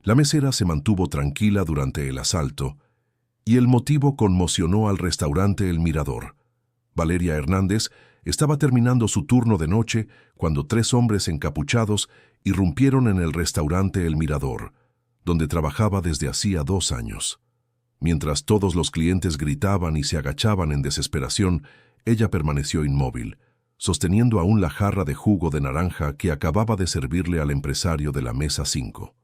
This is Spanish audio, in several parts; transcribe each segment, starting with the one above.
La mesera se mantuvo tranquila durante el asalto y el motivo conmocionó al restaurante El Mirador. Valeria Hernández estaba terminando su turno de noche cuando 3 hombres encapuchados irrumpieron en el restaurante El Mirador, donde trabajaba desde hacía 2 años. Mientras todos los clientes gritaban y se agachaban en desesperación, ella permaneció inmóvil, sosteniendo aún la jarra de jugo de naranja que acababa de servirle al empresario de la mesa 5.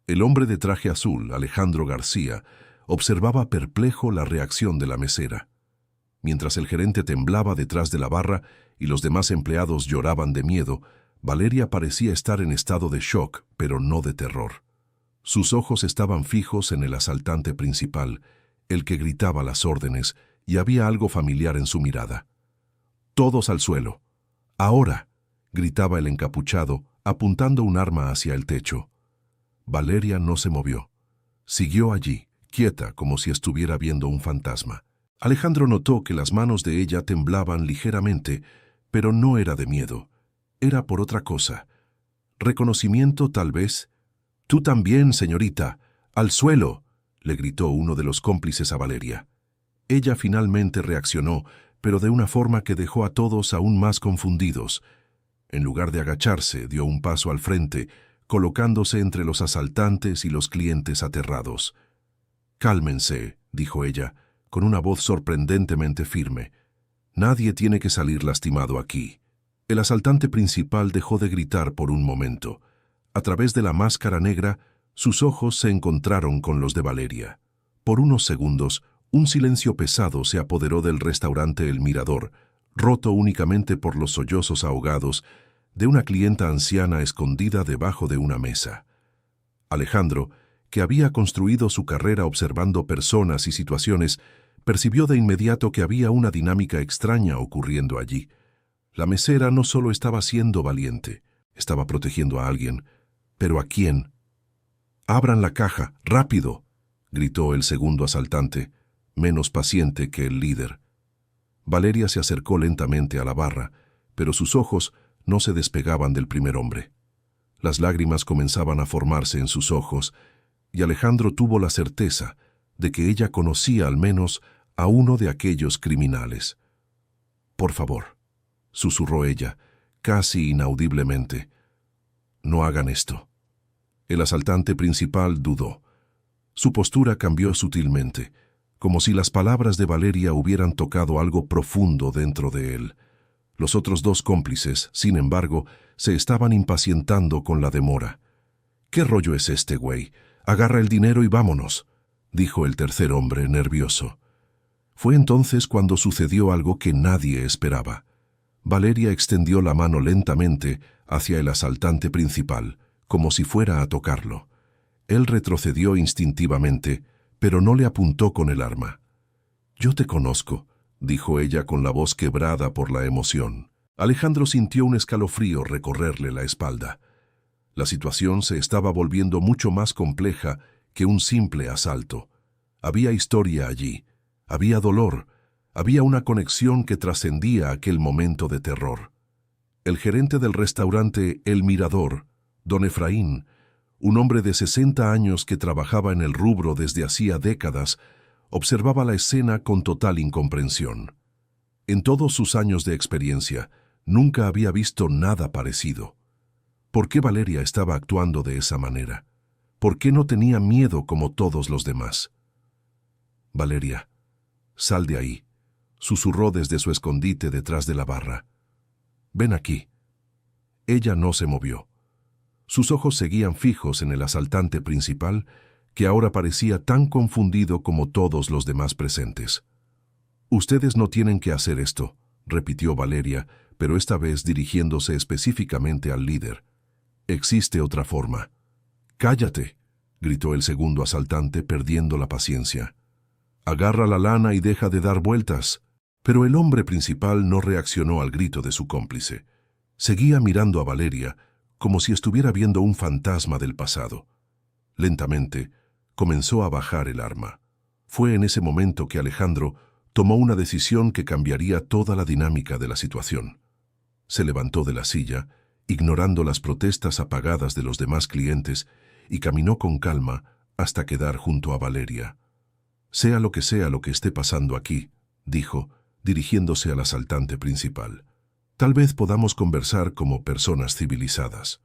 El hombre de traje azul, Alejandro García, observaba perplejo la reacción de la mesera. Mientras el gerente temblaba detrás de la barra y los demás empleados lloraban de miedo, Valeria parecía estar en estado de shock, pero no de terror. Sus ojos estaban fijos en el asaltante principal, el que gritaba las órdenes, y había algo familiar en su mirada. «Todos al suelo. Ahora», gritaba el encapuchado, apuntando un arma hacia el techo. Valeria no se movió. Siguió allí, quieta, como si estuviera viendo un fantasma. Alejandro notó que las manos de ella temblaban ligeramente, pero no era de miedo. Era por otra cosa. Reconocimiento, tal vez. «Tú también, señorita. Al suelo», le gritó uno de los cómplices a Valeria. Ella finalmente reaccionó, pero de una forma que dejó a todos aún más confundidos. En lugar de agacharse, dio un paso al frente, colocándose entre los asaltantes y los clientes aterrados. «Cálmense», dijo ella, con una voz sorprendentemente firme. «Nadie tiene que salir lastimado aquí». El asaltante principal dejó de gritar por un momento. A través de la máscara negra, sus ojos se encontraron con los de Valeria. Por unos segundos, un silencio pesado se apoderó del restaurante El Mirador, roto únicamente por los sollozos ahogados de una clienta anciana escondida debajo de una mesa. Alejandro, que había construido su carrera observando personas y situaciones, percibió de inmediato que había una dinámica extraña ocurriendo allí. La mesera no solo estaba siendo valiente, estaba protegiendo a alguien. ¿Pero a quién? «Abran la caja, rápido», gritó el segundo asaltante, menos paciente que el líder. Valeria se acercó lentamente a la barra, pero sus ojos no se despegaban del primer hombre. Las lágrimas comenzaban a formarse en sus ojos, y Alejandro tuvo la certeza de que ella conocía al menos a uno de aquellos criminales. «Por favor», susurró ella, casi inaudiblemente, «no hagan esto». El asaltante principal dudó. Su postura cambió sutilmente, como si las palabras de Valeria hubieran tocado algo profundo dentro de él. Los otros 2 cómplices, sin embargo, se estaban impacientando con la demora. «¿Qué rollo es este, güey? Agarra el dinero y vámonos», dijo el tercer hombre, nervioso. Fue entonces cuando sucedió algo que nadie esperaba. Valeria extendió la mano lentamente hacia el asaltante principal, como si fuera a tocarlo. Él retrocedió instintivamente, pero no le apuntó con el arma. «Yo te conozco», dijo ella con la voz quebrada por la emoción. Alejandro sintió un escalofrío recorrerle la espalda. La situación se estaba volviendo mucho más compleja que un simple asalto. Había historia allí, había dolor, había una conexión que trascendía aquel momento de terror. El gerente del restaurante El Mirador, don Efraín, un hombre de 60 años que trabajaba en el rubro desde hacía décadas, observaba la escena con total incomprensión. En todos sus años de experiencia, nunca había visto nada parecido. ¿Por qué Valeria estaba actuando de esa manera? ¿Por qué no tenía miedo como todos los demás? «Valeria, sal de ahí», susurró desde su escondite detrás de la barra. «Ven aquí». Ella no se movió. Sus ojos seguían fijos en el asaltante principal, que ahora parecía tan confundido como todos los demás presentes. «Ustedes no tienen que hacer esto», repitió Valeria, pero esta vez dirigiéndose específicamente al líder. «Existe otra forma». «Cállate», gritó el segundo asaltante, perdiendo la paciencia. «Agarra la lana y deja de dar vueltas». Pero el hombre principal no reaccionó al grito de su cómplice. Seguía mirando a Valeria, como si estuviera viendo un fantasma del pasado. Lentamente, comenzó a bajar el arma. Fue en ese momento que Alejandro tomó una decisión que cambiaría toda la dinámica de la situación. Se levantó de la silla, ignorando las protestas apagadas de los demás clientes, y caminó con calma hasta quedar junto a Valeria. Sea lo que esté pasando aquí, dijo, dirigiéndose al asaltante principal. Tal vez podamos conversar como personas civilizadas.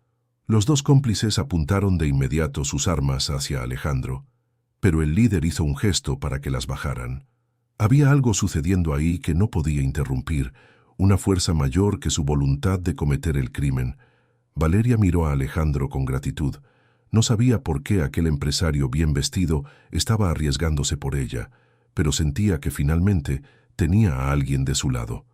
Los dos cómplices apuntaron de inmediato sus armas hacia Alejandro, pero el líder hizo un gesto para que las bajaran. Había algo sucediendo ahí que no podía interrumpir, una fuerza mayor que su voluntad de cometer el crimen. Valeria miró a Alejandro con gratitud. No sabía por qué aquel empresario bien vestido estaba arriesgándose por ella, pero sentía que finalmente tenía a alguien de su lado.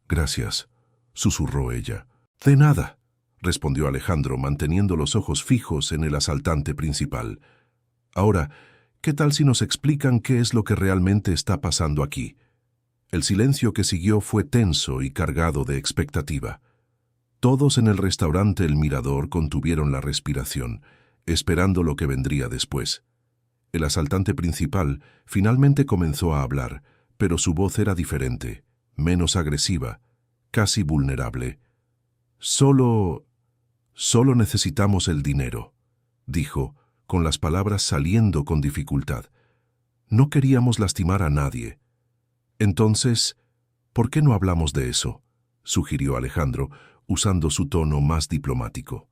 «Gracias», susurró ella. «De nada», respondió Alejandro, manteniendo los ojos fijos en el asaltante principal. «Ahora, ¿qué tal si nos explican qué es lo que realmente está pasando aquí?» El silencio que siguió fue tenso y cargado de expectativa. Todos en el restaurante El Mirador contuvieron la respiración, esperando lo que vendría después. El asaltante principal finalmente comenzó a hablar, pero su voz era diferente, menos agresiva, casi vulnerable. Solo necesitamos el dinero», dijo, con las palabras saliendo con dificultad. «No queríamos lastimar a nadie». «Entonces, ¿por qué no hablamos de eso?», sugirió Alejandro, usando su tono más diplomático.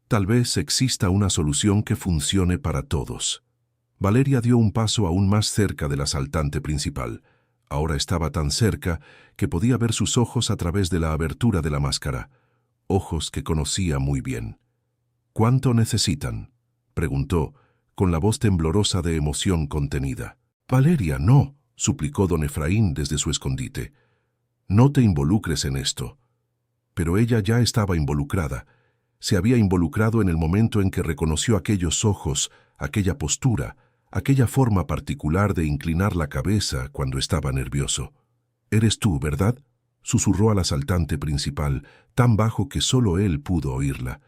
«Tal vez exista una solución que funcione para todos». Valeria dio un paso aún más cerca del asaltante principal. Ahora estaba tan cerca que podía ver sus ojos a través de la abertura de la máscara, ojos que conocía muy bien. «¿Cuánto necesitan?», preguntó, con la voz temblorosa de emoción contenida. «Valeria, no», suplicó don Efraín desde su escondite. «No te involucres en esto». Pero ella ya estaba involucrada. Se había involucrado en el momento en que reconoció aquellos ojos, aquella postura, aquella forma particular de inclinar la cabeza cuando estaba nervioso. «Eres tú, ¿verdad?», susurró al asaltante principal, tan bajo que solo él pudo oírla.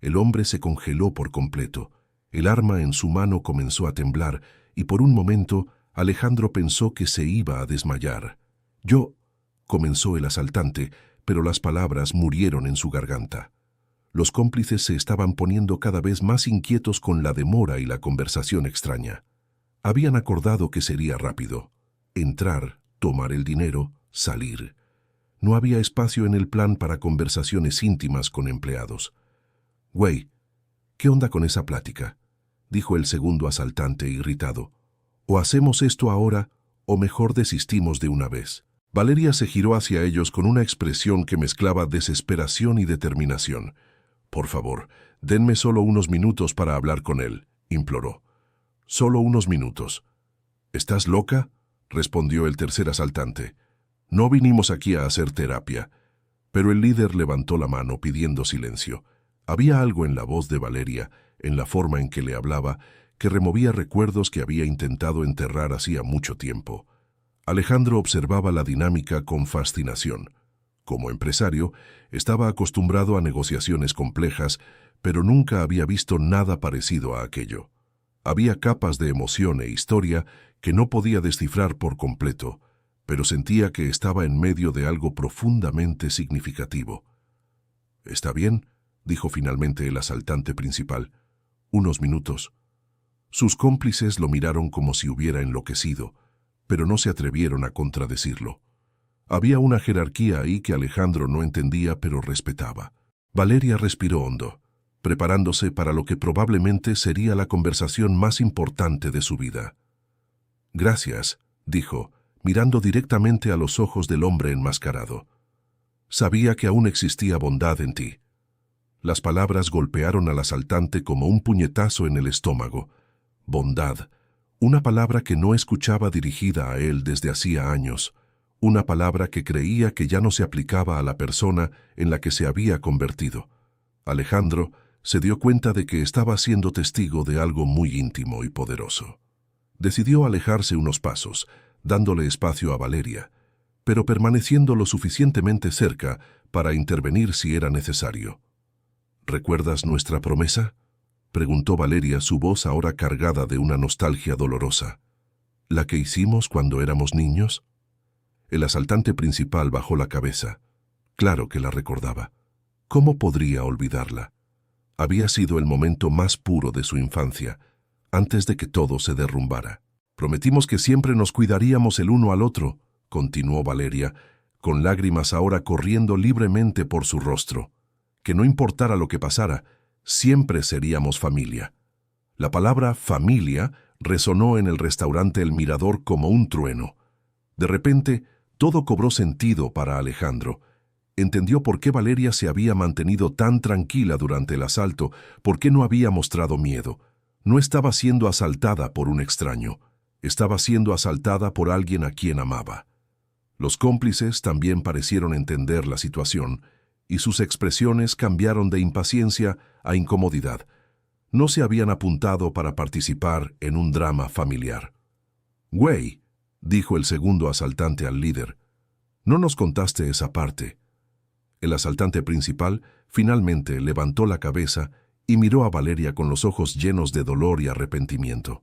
El hombre se congeló por completo. El arma en su mano comenzó a temblar, y por un momento Alejandro pensó que se iba a desmayar. «Yo», comenzó el asaltante, pero las palabras murieron en su garganta. Los cómplices se estaban poniendo cada vez más inquietos con la demora y la conversación extraña. Habían acordado que sería rápido. Entrar, tomar el dinero, salir. No había espacio en el plan para conversaciones íntimas con empleados. «Güey, ¿qué onda con esa plática?», dijo el segundo asaltante irritado. «O hacemos esto ahora, o mejor desistimos de una vez». Valeria se giró hacia ellos con una expresión que mezclaba desesperación y determinación. «Por favor, denme solo unos minutos para hablar con él», imploró. «Solo unos minutos». «¿Estás loca?», respondió el tercer asaltante. «No vinimos aquí a hacer terapia». Pero el líder levantó la mano pidiendo silencio. Había algo en la voz de Valeria, en la forma en que le hablaba, que removía recuerdos que había intentado enterrar hacía mucho tiempo. Alejandro observaba la dinámica con fascinación. Como empresario, estaba acostumbrado a negociaciones complejas, pero nunca había visto nada parecido a aquello. Había capas de emoción e historia que no podía descifrar por completo, pero sentía que estaba en medio de algo profundamente significativo. «Está bien», dijo finalmente el asaltante principal. «Unos minutos». Sus cómplices lo miraron como si hubiera enloquecido, pero no se atrevieron a contradecirlo. Había una jerarquía ahí que Alejandro no entendía pero respetaba. Valeria respiró hondo, preparándose para lo que probablemente sería la conversación más importante de su vida. «Gracias», dijo, mirando directamente a los ojos del hombre enmascarado. «Sabía que aún existía bondad en ti». Las palabras golpearon al asaltante como un puñetazo en el estómago. Bondad. Una palabra que no escuchaba dirigida a él desde hacía años, una palabra que creía que ya no se aplicaba a la persona en la que se había convertido. Alejandro se dio cuenta de que estaba siendo testigo de algo muy íntimo y poderoso. Decidió alejarse unos pasos, dándole espacio a Valeria, pero permaneciendo lo suficientemente cerca para intervenir si era necesario. «¿Recuerdas nuestra promesa?», preguntó Valeria, su voz ahora cargada de una nostalgia dolorosa. «¿La que hicimos cuando éramos niños?». El asaltante principal bajó la cabeza. Claro que la recordaba. ¿Cómo podría olvidarla? Había sido el momento más puro de su infancia, antes de que todo se derrumbara. Prometimos que siempre nos cuidaríamos el uno al otro, continuó Valeria, con lágrimas ahora corriendo libremente por su rostro. Que no importara lo que pasara, siempre seríamos familia. La palabra familia resonó en el restaurante El Mirador como un trueno. De repente, todo cobró sentido para Alejandro. Entendió por qué Valeria se había mantenido tan tranquila durante el asalto, por qué no había mostrado miedo. No estaba siendo asaltada por un extraño, estaba siendo asaltada por alguien a quien amaba. Los cómplices también parecieron entender la situación, y sus expresiones cambiaron de impaciencia a incomodidad. No se habían apuntado para participar en un drama familiar. «Güey», dijo el segundo asaltante al líder, «no nos contaste esa parte». El asaltante principal finalmente levantó la cabeza y miró a Valeria con los ojos llenos de dolor y arrepentimiento.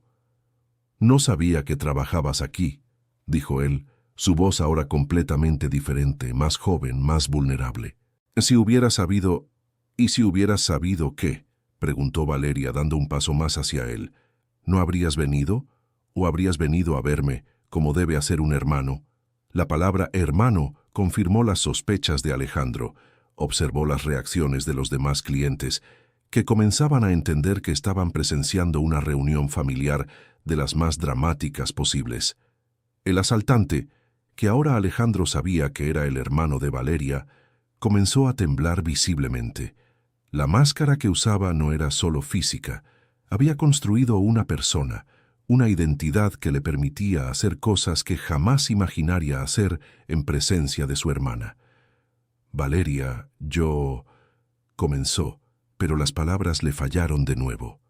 «No sabía que trabajabas aquí», dijo él, su voz ahora completamente diferente, más joven, más vulnerable. «Si hubiera sabido...» «¿Y si hubieras sabido qué?», preguntó Valeria dando un paso más hacia él. «¿No habrías venido? ¿O habrías venido a verme, como debe hacer un hermano?» La palabra hermano confirmó las sospechas de Alejandro. Observó las reacciones de los demás clientes, que comenzaban a entender que estaban presenciando una reunión familiar de las más dramáticas posibles. El asaltante, que ahora Alejandro sabía que era el hermano de Valeria, comenzó a temblar visiblemente. La máscara que usaba no era solo física, había construido una persona, una identidad que le permitía hacer cosas que jamás imaginaría hacer en presencia de su hermana. «Valeria, yo...» comenzó, pero las palabras le fallaron de nuevo.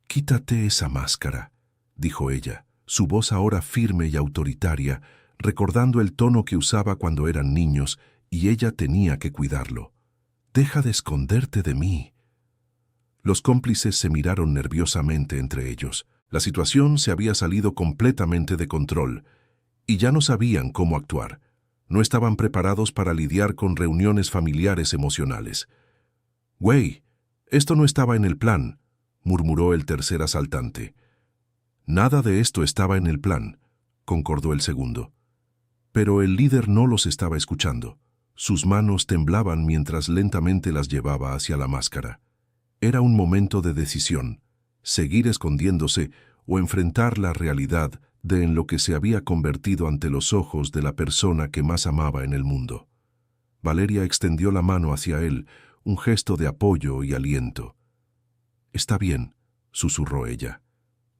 «Quítate esa máscara», dijo ella, su voz ahora firme y autoritaria, recordando el tono que usaba cuando eran niños y ella tenía que cuidarlo. «Deja de esconderte de mí». Los cómplices se miraron nerviosamente entre ellos. La situación se había salido completamente de control y ya no sabían cómo actuar. No estaban preparados para lidiar con reuniones familiares emocionales. «Güey, esto no estaba en el plan», murmuró el tercer asaltante. «Nada de esto estaba en el plan», concordó el segundo. Pero el líder no los estaba escuchando. Sus manos temblaban mientras lentamente las llevaba hacia la máscara. Era un momento de decisión. Seguir escondiéndose o enfrentar la realidad de en lo que se había convertido ante los ojos de la persona que más amaba en el mundo. Valeria extendió la mano hacia él, un gesto de apoyo y aliento. «Está bien», susurró ella.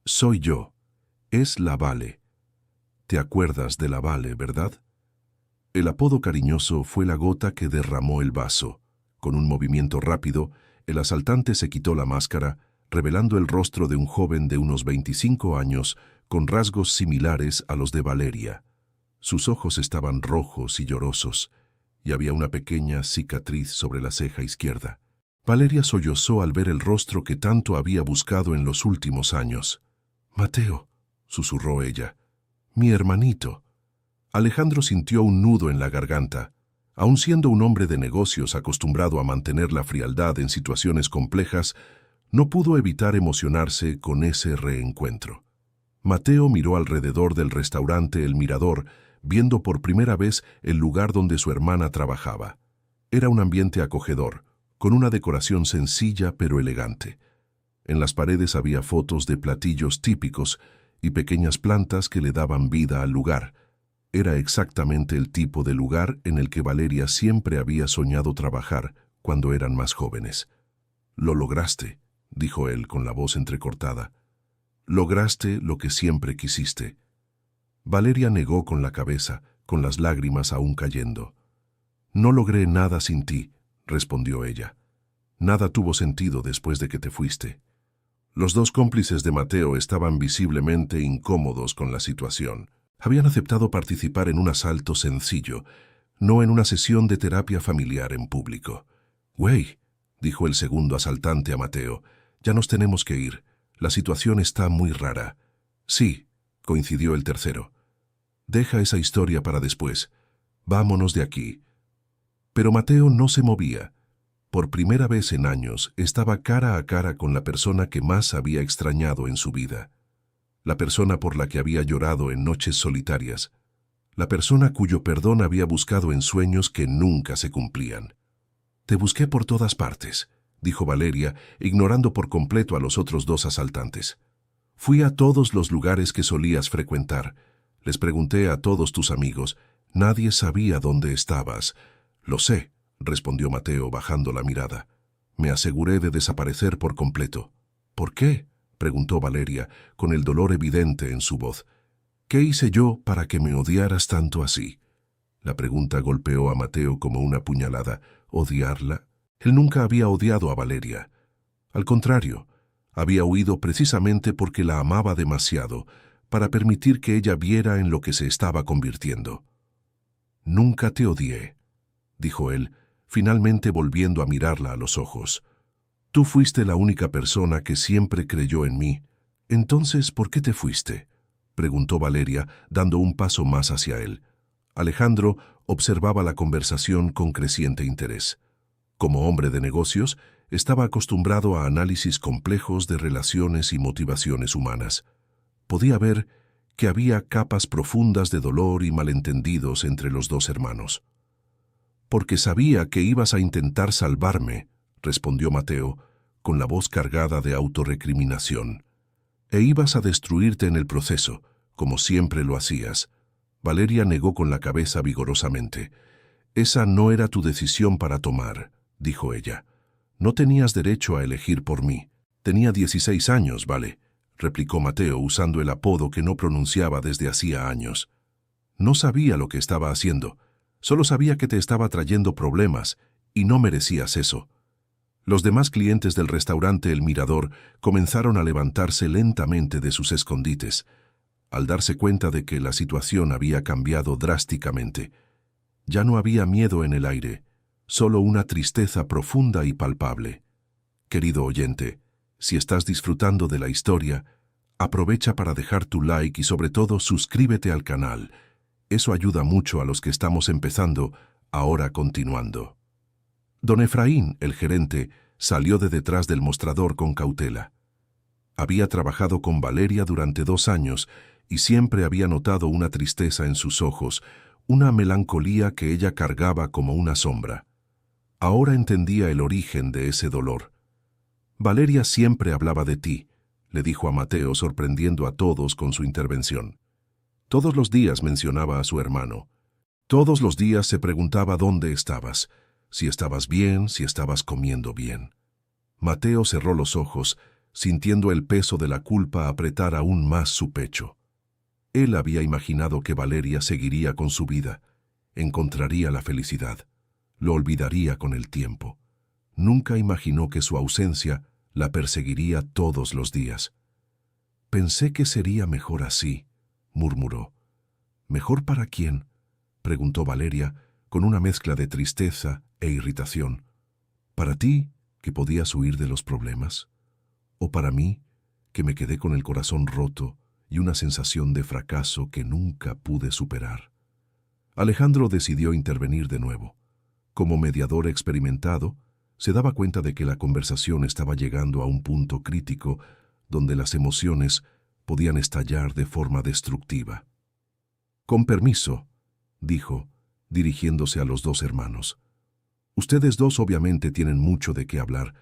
«Soy yo. Es la Vale. Te acuerdas de la Vale, ¿verdad?» El apodo cariñoso fue la gota que derramó el vaso. Con un movimiento rápido, el asaltante se quitó la máscara, revelando el rostro de un joven de unos 25 años con rasgos similares a los de Valeria. Sus ojos estaban rojos y llorosos, y había una pequeña cicatriz sobre la ceja izquierda. Valeria sollozó al ver el rostro que tanto había buscado en los últimos años. «Mateo», susurró ella, «mi hermanito». Alejandro sintió un nudo en la garganta. Aun siendo un hombre de negocios acostumbrado a mantener la frialdad en situaciones complejas, no pudo evitar emocionarse con ese reencuentro. Mateo miró alrededor del restaurante El Mirador, viendo por primera vez el lugar donde su hermana trabajaba. Era un ambiente acogedor, con una decoración sencilla pero elegante. En las paredes había fotos de platillos típicos y pequeñas plantas que le daban vida al lugar. Era exactamente el tipo de lugar en el que Valeria siempre había soñado trabajar cuando eran más jóvenes. «Lo lograste», dijo él con la voz entrecortada. «Lograste lo que siempre quisiste». Valeria negó con la cabeza, con las lágrimas aún cayendo. «No logré nada sin ti», respondió ella. «Nada tuvo sentido después de que te fuiste». Los dos cómplices de Mateo estaban visiblemente incómodos con la situación. Habían aceptado participar en un asalto sencillo, no en una sesión de terapia familiar en público. «Güey», dijo el segundo asaltante a Mateo, «ya nos tenemos que ir. La situación está muy rara». «Sí», coincidió el tercero. «Deja esa historia para después. Vámonos de aquí». Pero Mateo no se movía. por primera vez en años, estaba cara a cara con la persona que más había extrañado en su vida. La persona por la que había llorado en noches solitarias. La persona cuyo perdón había buscado en sueños que nunca se cumplían. «Te busqué por todas partes», dijo Valeria, ignorando por completo a los otros dos asaltantes. «Fui a todos los lugares que solías frecuentar. Les pregunté a todos tus amigos. Nadie sabía dónde estabas». «Lo sé», respondió Mateo bajando la mirada. «Me aseguré de desaparecer por completo». «¿Por qué?», preguntó Valeria, con el dolor evidente en su voz. «¿Qué hice yo para que me odiaras tanto así?». La pregunta golpeó a Mateo como una puñalada. ¿Odiarla? Él nunca había odiado a Valeria. Al contrario, había huido precisamente porque la amaba demasiado, para permitir que ella viera en lo que se estaba convirtiendo. «Nunca te odié», dijo él, finalmente volviendo a mirarla a los ojos. «Tú fuiste la única persona que siempre creyó en mí. Entonces, ¿por qué te fuiste?», preguntó Valeria, dando un paso más hacia él. Alejandro observaba la conversación con creciente interés. Como hombre de negocios, estaba acostumbrado a análisis complejos de relaciones y motivaciones humanas. Podía ver que había capas profundas de dolor y malentendidos entre los dos hermanos. «Porque sabía que ibas a intentar salvarme», respondió Mateo, con la voz cargada de autorrecriminación. «E ibas a destruirte en el proceso, como siempre lo hacías». Valeria negó con la cabeza vigorosamente. «Esa no era tu decisión para tomar», dijo ella. «No tenías derecho a elegir por mí. Tenía 16 años, ¿vale?», replicó Mateo usando el apodo que no pronunciaba desde hacía años. «No sabía lo que estaba haciendo. Solo sabía que te estaba trayendo problemas, y no merecías eso». Los demás clientes del restaurante El Mirador comenzaron a levantarse lentamente de sus escondites, al darse cuenta de que la situación había cambiado drásticamente. Ya no había miedo en el aire, solo una tristeza profunda y palpable. Querido oyente, si estás disfrutando de la historia, aprovecha para dejar tu like y sobre todo suscríbete al canal. Eso ayuda mucho a los que estamos empezando, ahora continuando. Don Efraín, el gerente, salió de detrás del mostrador con cautela. Había trabajado con Valeria durante 2 años y siempre había notado una tristeza en sus ojos, una melancolía que ella cargaba como una sombra. Ahora entendía el origen de ese dolor. «Valeria siempre hablaba de ti», le dijo a Mateo, sorprendiendo a todos con su intervención. Todos los días mencionaba a su hermano. Todos los días se preguntaba dónde estabas, si estabas bien, si estabas comiendo bien. Mateo cerró los ojos, sintiendo el peso de la culpa apretar aún más su pecho. Él había imaginado que Valeria seguiría con su vida, encontraría la felicidad, lo olvidaría con el tiempo. Nunca imaginó que su ausencia la perseguiría todos los días. «Pensé que sería mejor así», murmuró. «¿Mejor para quién?», preguntó Valeria, con una mezcla de tristeza e irritación. «¿Para ti, que podías huir de los problemas? ¿O para mí, que me quedé con el corazón roto y una sensación de fracaso que nunca pude superar?» Alejandro decidió intervenir de nuevo. Como mediador experimentado, se daba cuenta de que la conversación estaba llegando a un punto crítico donde las emociones podían estallar de forma destructiva. «Con permiso», dijo, dirigiéndose a los dos hermanos. «Ustedes dos obviamente tienen mucho de qué hablar,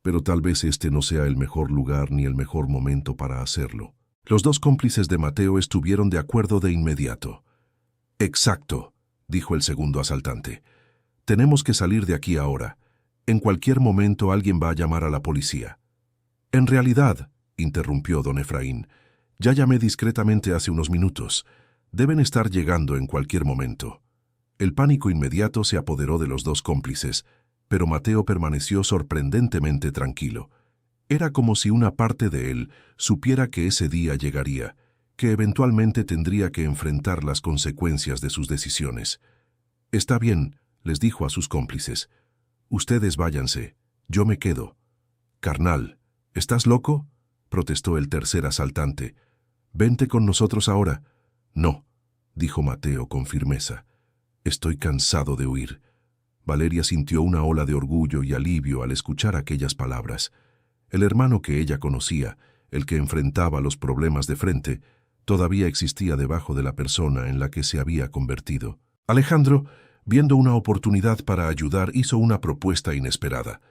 pero tal vez este no sea el mejor lugar ni el mejor momento para hacerlo». Los dos cómplices de Mateo estuvieron de acuerdo de inmediato. «Exacto», dijo el segundo asaltante. «Tenemos que salir de aquí ahora. En cualquier momento alguien va a llamar a la policía». «En realidad», interrumpió don Efraín, «ya llamé discretamente hace unos minutos. Deben estar llegando en cualquier momento». El pánico inmediato se apoderó de los dos cómplices, pero Mateo permaneció sorprendentemente tranquilo. Era como si una parte de él supiera que ese día llegaría, que eventualmente tendría que enfrentar las consecuencias de sus decisiones. «Está bien», les dijo a sus cómplices. «Ustedes váyanse, yo me quedo». «Carnal, ¿estás loco?», protestó el tercer asaltante. «Vente con nosotros ahora». «No», dijo Mateo con firmeza. «Estoy cansado de huir. Valeria sintió una ola de orgullo y alivio al escuchar aquellas palabras. El hermano que ella conocía, el que enfrentaba los problemas de frente, todavía existía debajo de la persona en la que se había convertido. Alejandro, viendo una oportunidad para ayudar, hizo una propuesta inesperada.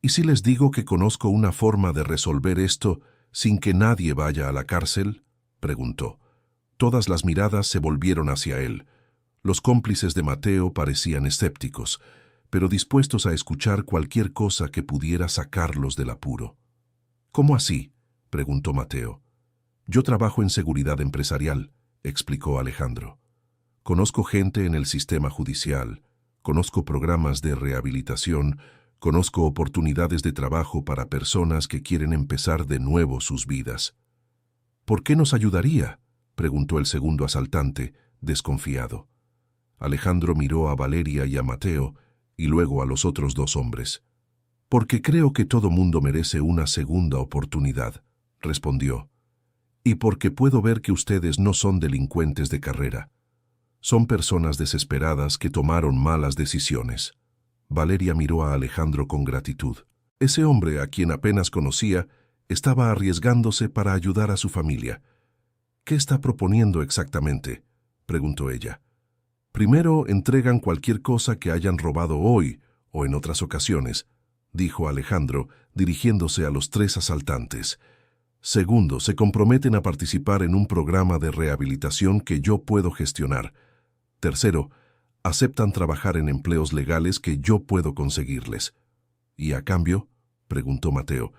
¿Y si les digo que conozco una forma de resolver esto sin que nadie vaya a la cárcel?, preguntó. Todas las miradas se volvieron hacia él. Los cómplices de Mateo parecían escépticos, pero dispuestos a escuchar cualquier cosa que pudiera sacarlos del apuro. ¿Cómo así?, preguntó Mateo. Yo trabajo en seguridad empresarial, explicó Alejandro. Conozco gente en el sistema judicial, conozco programas de rehabilitación, conozco oportunidades de trabajo para personas que quieren empezar de nuevo sus vidas. ¿Por qué nos ayudaría?, preguntó el segundo asaltante, desconfiado. Alejandro miró a Valeria y a Mateo, y luego a los otros dos hombres. Porque creo que todo mundo merece una segunda oportunidad, respondió. Y porque puedo ver que ustedes no son delincuentes de carrera. Son personas desesperadas que tomaron malas decisiones. Valeria miró a Alejandro con gratitud. Ese hombre, a quien apenas conocía, estaba arriesgándose para ayudar a su familia. ¿Qué está proponiendo exactamente?, preguntó ella. Primero, entregan cualquier cosa que hayan robado hoy o en otras ocasiones, dijo Alejandro, dirigiéndose a los tres asaltantes. Segundo, se comprometen a participar en un programa de rehabilitación que yo puedo gestionar. Tercero, aceptan trabajar en empleos legales que yo puedo conseguirles. ¿Y a cambio?, preguntó Mateo.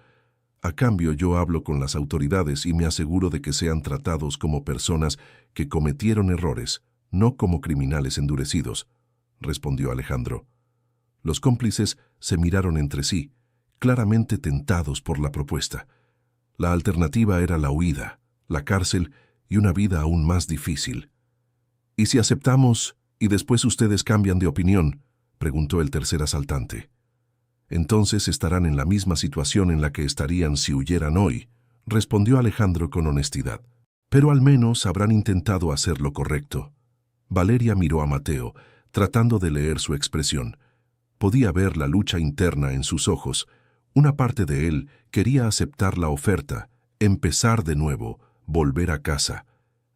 A cambio, yo hablo con las autoridades y me aseguro de que sean tratados como personas que cometieron errores, no como criminales endurecidos, respondió Alejandro. Los cómplices se miraron entre sí, claramente tentados por la propuesta. La alternativa era la huida, la cárcel y una vida aún más difícil. ¿Y si aceptamos y después ustedes cambian de opinión?, preguntó el tercer asaltante. Entonces estarán en la misma situación en la que estarían si huyeran hoy, respondió Alejandro con honestidad. Pero al menos habrán intentado hacer lo correcto. Valeria miró a Mateo, tratando de leer su expresión. Podía ver la lucha interna en sus ojos. Una parte de él quería aceptar la oferta, empezar de nuevo, volver a casa.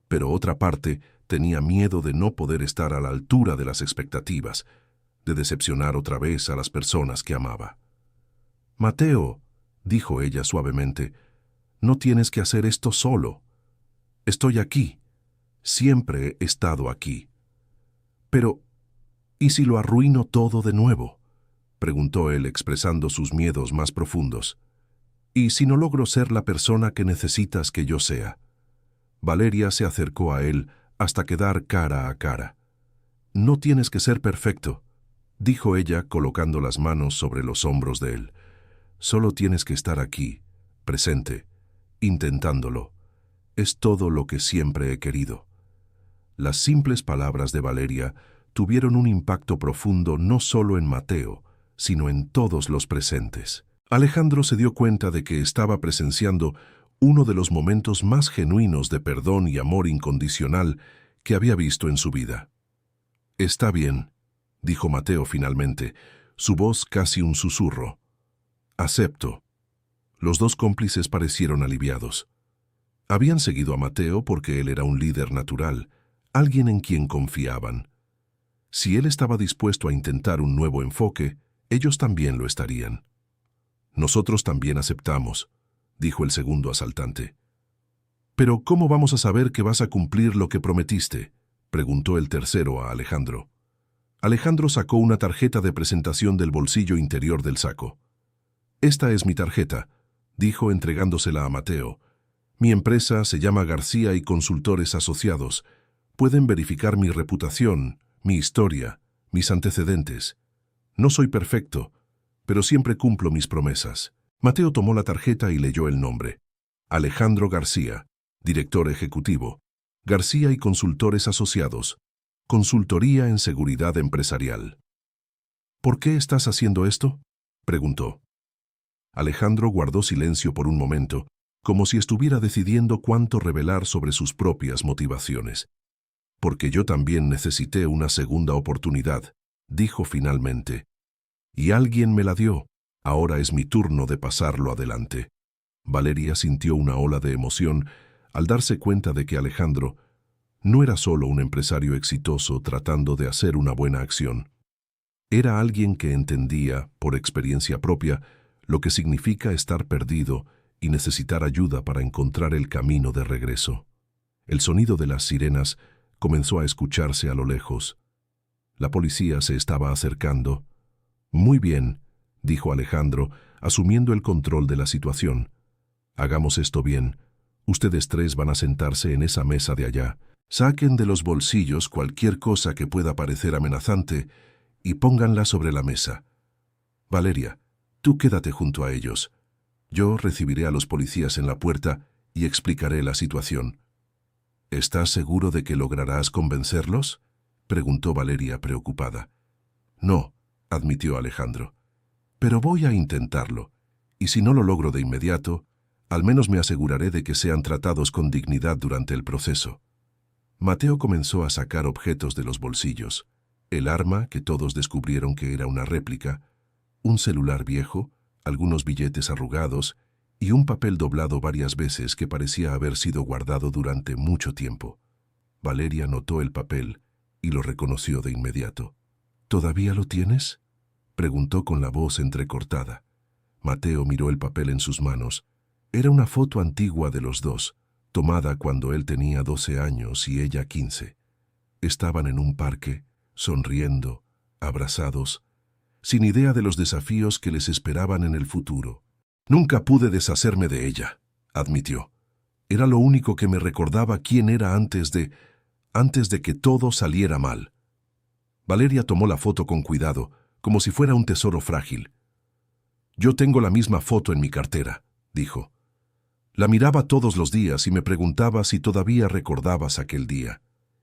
Pero otra parte tenía miedo de no poder estar a la altura de las expectativas, de decepcionar otra vez a las personas que amaba. Mateo, dijo ella suavemente, no tienes que hacer esto solo. Estoy aquí. Siempre he estado aquí. Pero, ¿y si lo arruino todo de nuevo?, preguntó él expresando sus miedos más profundos. ¿Y si no logro ser la persona que necesitas que yo sea? Valeria se acercó a él hasta quedar cara a cara. No tienes que ser perfecto, dijo ella colocando las manos sobre los hombros de él. Solo tienes que estar aquí, presente, intentándolo. Es todo lo que siempre he querido. Las simples palabras de Valeria tuvieron un impacto profundo no solo en Mateo, sino en todos los presentes. Alejandro se dio cuenta de que estaba presenciando uno de los momentos más genuinos de perdón y amor incondicional que había visto en su vida. Está bien, dijo Mateo finalmente, su voz casi un susurro. Acepto. Los dos cómplices parecieron aliviados. Habían seguido a Mateo porque él era un líder natural, alguien en quien confiaban. Si él estaba dispuesto a intentar un nuevo enfoque, ellos también lo estarían. Nosotros también aceptamos, dijo el segundo asaltante. «¿Pero cómo vamos a saber que vas a cumplir lo que prometiste?», preguntó el tercero a Alejandro. Alejandro sacó una tarjeta de presentación del bolsillo interior del saco. «Esta es mi tarjeta», dijo entregándosela a Mateo. «Mi empresa se llama García y Consultores Asociados. Pueden verificar mi reputación, mi historia, mis antecedentes. No soy perfecto, pero siempre cumplo mis promesas». Mateo tomó la tarjeta y leyó el nombre. Alejandro García, director ejecutivo. García y Consultores Asociados. Consultoría en seguridad empresarial. «¿Por qué estás haciendo esto?», preguntó. Alejandro guardó silencio por un momento, como si estuviera decidiendo cuánto revelar sobre sus propias motivaciones. «Porque yo también necesité una segunda oportunidad», dijo finalmente. Y alguien me la dio. Ahora es mi turno de pasarlo adelante. Valeria sintió una ola de emoción al darse cuenta de que Alejandro no era solo un empresario exitoso tratando de hacer una buena acción. Era alguien que entendía, por experiencia propia, lo que significa estar perdido y necesitar ayuda para encontrar el camino de regreso. El sonido de las sirenas comenzó a escucharse a lo lejos. La policía se estaba acercando. «Muy bien», dijo Alejandro, asumiendo el control de la situación. «Hagamos esto bien. Ustedes tres van a sentarse en esa mesa de allá. Saquen de los bolsillos cualquier cosa que pueda parecer amenazante y pónganla sobre la mesa. Valeria, tú quédate junto a ellos. Yo recibiré a los policías en la puerta y explicaré la situación». «¿Estás seguro de que lograrás convencerlos?», preguntó Valeria preocupada. «No», admitió Alejandro. «Pero voy a intentarlo, y si no lo logro de inmediato, al menos me aseguraré de que sean tratados con dignidad durante el proceso». Mateo comenzó a sacar objetos de los bolsillos. El arma, que todos descubrieron que era una réplica, un celular viejo, algunos billetes arrugados y un papel doblado varias veces que parecía haber sido guardado durante mucho tiempo. Valeria notó el papel y lo reconoció de inmediato. «¿Todavía lo tienes?», preguntó con la voz entrecortada. Mateo miró el papel en sus manos. Era una foto antigua de los dos, tomada cuando él tenía 12 años y ella 15. Estaban en un parque, sonriendo, abrazados, sin idea de los desafíos que les esperaban en el futuro. «Nunca pude deshacerme de ella», admitió. «Era lo único que me recordaba quién era antes de que todo saliera mal». Valeria tomó la foto con cuidado, como si fuera un tesoro frágil. «Yo tengo la misma foto en mi cartera», dijo. «La miraba todos los días y me preguntaba si todavía recordabas aquel día.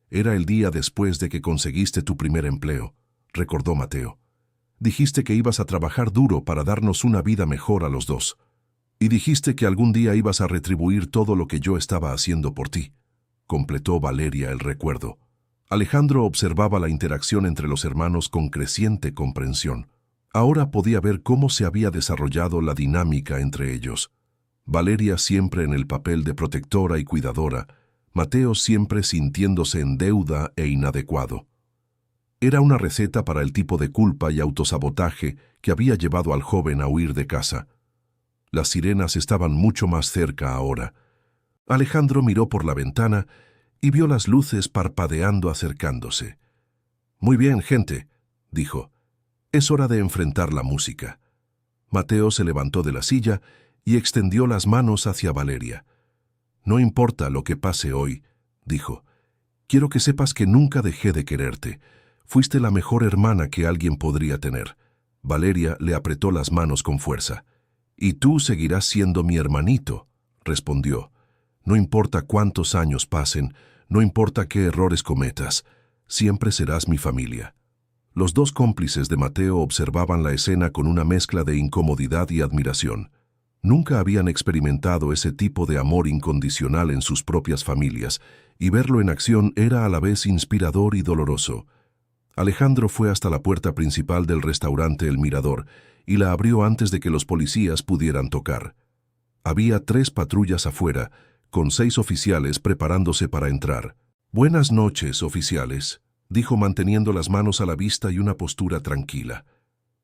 Era el día después de que conseguiste tu primer empleo», recordó Mateo. «Dijiste que ibas a trabajar duro para darnos una vida mejor a los dos. Y dijiste que algún día ibas a retribuir todo lo que yo estaba haciendo por ti», completó Valeria el recuerdo. Alejandro observaba la interacción entre los hermanos con creciente comprensión. Ahora podía ver cómo se había desarrollado la dinámica entre ellos. Valeria siempre en el papel de protectora y cuidadora, Mateo siempre sintiéndose en deuda e inadecuado. Era una receta para el tipo de culpa y autosabotaje que había llevado al joven a huir de casa. Las sirenas estaban mucho más cerca ahora. Alejandro miró por la ventana y vio las luces parpadeando acercándose. «Muy bien, gente», dijo. «Es hora de enfrentar la música». Mateo se levantó de la silla y extendió las manos hacia Valeria. «No importa lo que pase hoy», dijo. «Quiero que sepas que nunca dejé de quererte. Fuiste la mejor hermana que alguien podría tener». Valeria le apretó las manos con fuerza. «Y tú seguirás siendo mi hermanito», respondió. «No importa cuántos años pasen, no importa qué errores cometas, siempre serás mi familia». Los dos cómplices de Mateo observaban la escena con una mezcla de incomodidad y admiración. Nunca habían experimentado ese tipo de amor incondicional en sus propias familias, y verlo en acción era a la vez inspirador y doloroso. Alejandro fue hasta la puerta principal del restaurante El Mirador y la abrió antes de que los policías pudieran tocar. Había 3 patrullas afuera, con 6 oficiales preparándose para entrar. «Buenas noches, oficiales», dijo manteniendo las manos a la vista y una postura tranquila.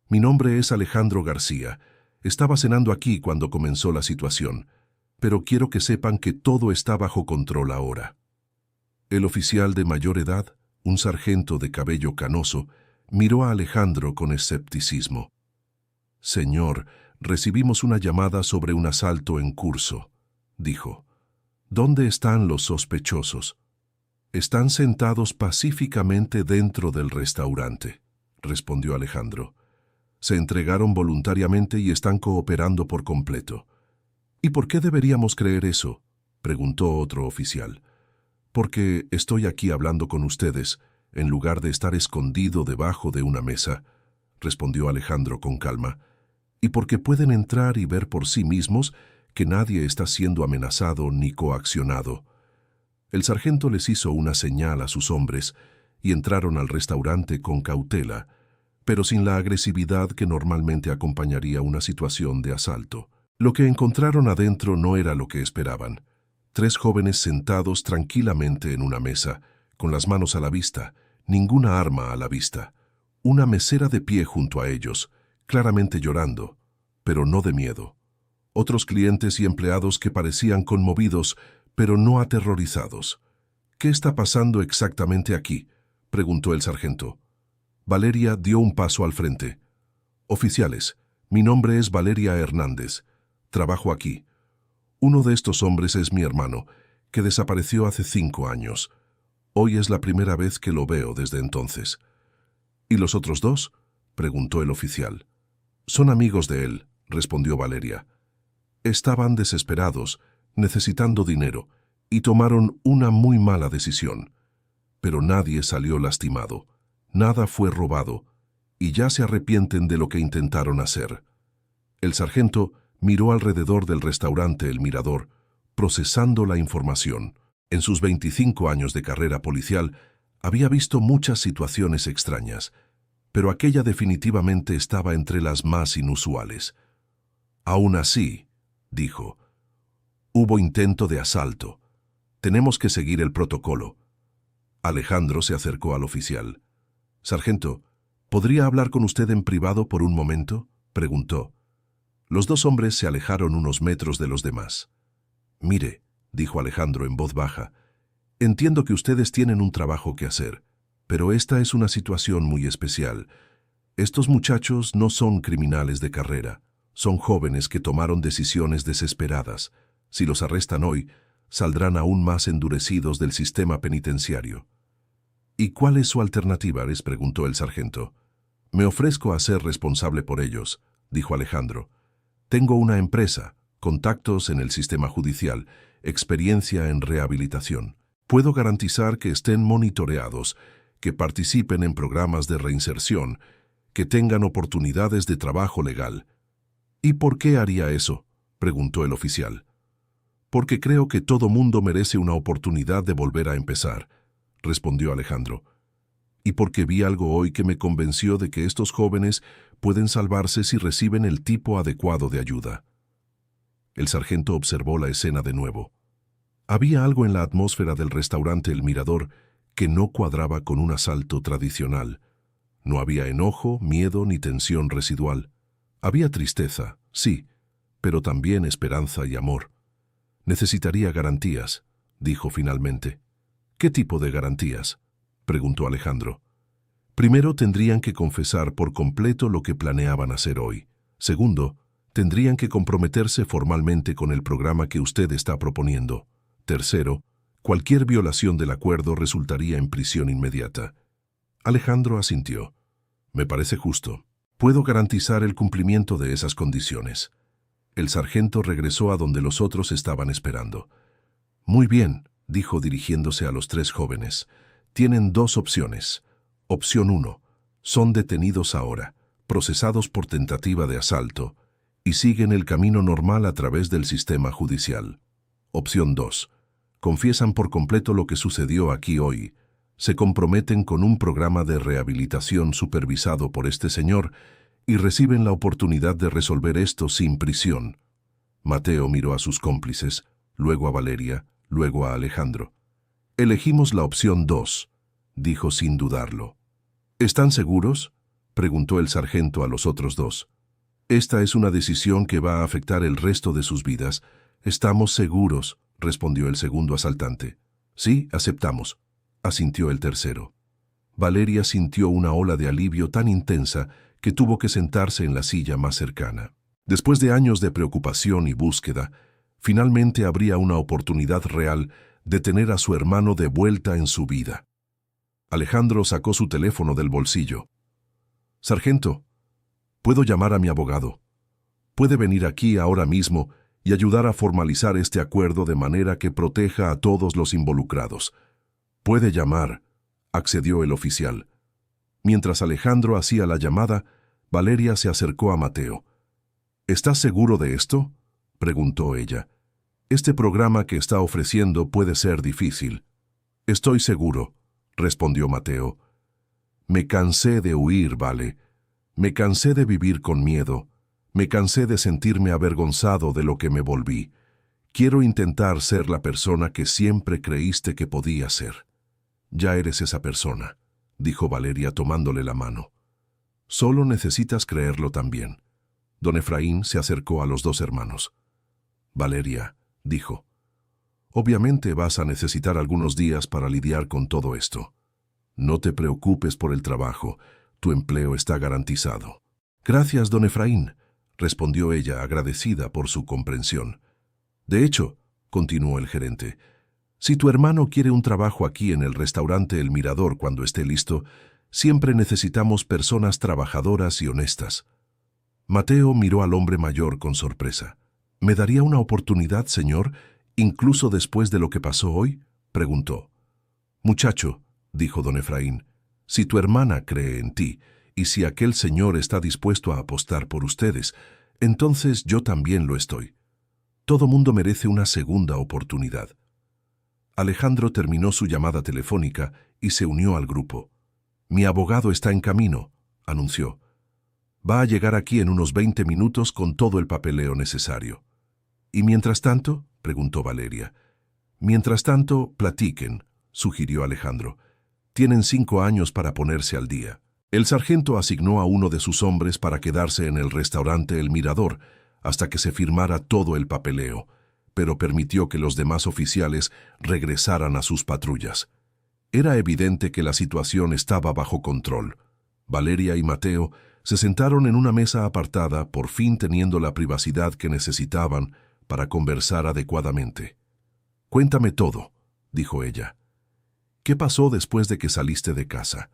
«Mi nombre es Alejandro García. Estaba cenando aquí cuando comenzó la situación, pero quiero que sepan que todo está bajo control ahora». El oficial de mayor edad, un sargento de cabello canoso, miró a Alejandro con escepticismo. «Señor, recibimos una llamada sobre un asalto en curso», dijo. «¿Dónde están los sospechosos?» «Están sentados pacíficamente dentro del restaurante», respondió Alejandro. «Se entregaron voluntariamente y están cooperando por completo». «¿Y por qué deberíamos creer eso?», preguntó otro oficial. «Porque estoy aquí hablando con ustedes, en lugar de estar escondido debajo de una mesa», respondió Alejandro con calma. «Y porque pueden entrar y ver por sí mismos que nadie está siendo amenazado ni coaccionado». El sargento les hizo una señal a sus hombres y entraron al restaurante con cautela, pero sin la agresividad que normalmente acompañaría una situación de asalto. Lo que encontraron adentro no era lo que esperaban. 3 jóvenes sentados tranquilamente en una mesa, con las manos a la vista, ninguna arma a la vista. Una mesera de pie junto a ellos, claramente llorando, pero no de miedo. Otros clientes y empleados que parecían conmovidos, pero no aterrorizados. «¿Qué está pasando exactamente aquí?», preguntó el sargento. Valeria dio un paso al frente. «Oficiales, mi nombre es Valeria Hernández. Trabajo aquí. Uno de estos hombres es mi hermano, que desapareció hace 5 años. Hoy es la primera vez que lo veo desde entonces». «¿Y los otros 2?», preguntó el oficial. «Son amigos de él», respondió Valeria. Estaban desesperados, necesitando dinero, y tomaron una muy mala decisión. Pero nadie salió lastimado, nada fue robado, y ya se arrepienten de lo que intentaron hacer. El sargento miró alrededor del restaurante El Mirador, procesando la información. En sus 25 años de carrera policial, había visto muchas situaciones extrañas, pero aquella definitivamente estaba entre las más inusuales. «Aún así», dijo, «hubo intento de asalto. Tenemos que seguir el protocolo». Alejandro se acercó al oficial. «Sargento, ¿podría hablar con usted en privado por un momento?», preguntó. Los 2 hombres se alejaron unos metros de los demás. «Mire», dijo Alejandro en voz baja, «entiendo que ustedes tienen un trabajo que hacer, pero esta es una situación muy especial. Estos muchachos no son criminales de carrera, son jóvenes que tomaron decisiones desesperadas. Si los arrestan hoy, saldrán aún más endurecidos del sistema penitenciario». «¿Y cuál es su alternativa?», les preguntó el sargento. «Me ofrezco a ser responsable por ellos», dijo Alejandro. «Tengo una empresa, contactos en el sistema judicial, experiencia en rehabilitación. Puedo garantizar que estén monitoreados, que participen en programas de reinserción, que tengan oportunidades de trabajo legal». «¿Y por qué haría eso?», preguntó el oficial. «Porque creo que todo mundo merece una oportunidad de volver a empezar», respondió Alejandro. «Y porque vi algo hoy que me convenció de que estos jóvenes pueden salvarse si reciben el tipo adecuado de ayuda». El sargento observó la escena de nuevo. Había algo en la atmósfera del restaurante El Mirador que no cuadraba con un asalto tradicional. No había enojo, miedo ni tensión residual. Había tristeza, sí, pero también esperanza y amor. «Necesitaría garantías», dijo finalmente. «¿Qué tipo de garantías?», preguntó Alejandro. «Primero, tendrían que confesar por completo lo que planeaban hacer hoy. Segundo, tendrían que comprometerse formalmente con el programa que usted está proponiendo. Tercero, cualquier violación del acuerdo resultaría en prisión inmediata». Alejandro asintió. «Me parece justo. Puedo garantizar el cumplimiento de esas condiciones». El sargento regresó a donde los otros estaban esperando. «Muy bien», dijo dirigiéndose a los 3 jóvenes. «Tienen 2 opciones. Opción 1. Son detenidos ahora, procesados por tentativa de asalto, y siguen el camino normal a través del sistema judicial. Opción 2. Confiesan por completo lo que sucedió aquí hoy. Se comprometen con un programa de rehabilitación supervisado por este señor y reciben la oportunidad de resolver esto sin prisión». Mateo miró a sus cómplices, luego a Valeria, luego a Alejandro. «Elegimos la opción 2, dijo sin dudarlo. «¿Están seguros?», preguntó el sargento a los otros 2. «Esta es una decisión que va a afectar el resto de sus vidas. Estamos seguros», respondió el segundo asaltante. «Sí, aceptamos», asintió el tercero. Valeria sintió una ola de alivio tan intensa que tuvo que sentarse en la silla más cercana. Después de años de preocupación y búsqueda, finalmente habría una oportunidad real de tener a su hermano de vuelta en su vida. Alejandro sacó su teléfono del bolsillo. «Sargento, puedo llamar a mi abogado. Puede venir aquí ahora mismo y ayudar a formalizar este acuerdo de manera que proteja a todos los involucrados». «Puede llamar», accedió el oficial. Mientras Alejandro hacía la llamada, Valeria se acercó a Mateo. «¿Estás seguro de esto?», preguntó ella. «Este programa que está ofreciendo puede ser difícil». «Estoy seguro», respondió Mateo. «Me cansé de huir, Vale. Me cansé de vivir con miedo. Me cansé de sentirme avergonzado de lo que me volví. Quiero intentar ser la persona que siempre creíste que podía ser. Ya eres esa persona, dijo Valeria tomándole la mano. Solo necesitas creerlo también. Don Efraín se acercó a los dos hermanos. Valeria, dijo, obviamente vas a necesitar algunos días para lidiar con todo esto. No te preocupes por el trabajo, tu empleo está garantizado. Gracias, don Efraín, respondió ella agradecida por su comprensión. De hecho, continuó el gerente, si tu hermano quiere un trabajo aquí en el restaurante El Mirador cuando esté listo, siempre necesitamos personas trabajadoras y honestas. Mateo miró al hombre mayor con sorpresa. ¿Me daría una oportunidad, señor, incluso después de lo que pasó hoy?, preguntó. Muchacho, dijo don Efraín, si tu hermana cree en ti, y si aquel señor está dispuesto a apostar por ustedes, entonces yo también lo estoy. Todo mundo merece una segunda oportunidad. Alejandro terminó su llamada telefónica y se unió al grupo. Mi abogado está en camino, anunció. Va a llegar aquí en unos 20 minutos con todo el papeleo necesario. ¿Y mientras tanto?, preguntó Valeria. Mientras tanto, platiquen, sugirió Alejandro. Tienen 5 años para ponerse al día. El sargento asignó a uno de sus hombres para quedarse en el restaurante El Mirador hasta que se firmara todo el papeleo, pero permitió que los demás oficiales regresaran a sus patrullas. Era evidente que la situación estaba bajo control. Valeria y Mateo se sentaron en una mesa apartada, por fin teniendo la privacidad que necesitaban para conversar adecuadamente. «Cuéntame todo», dijo ella. «¿Qué pasó después de que saliste de casa?»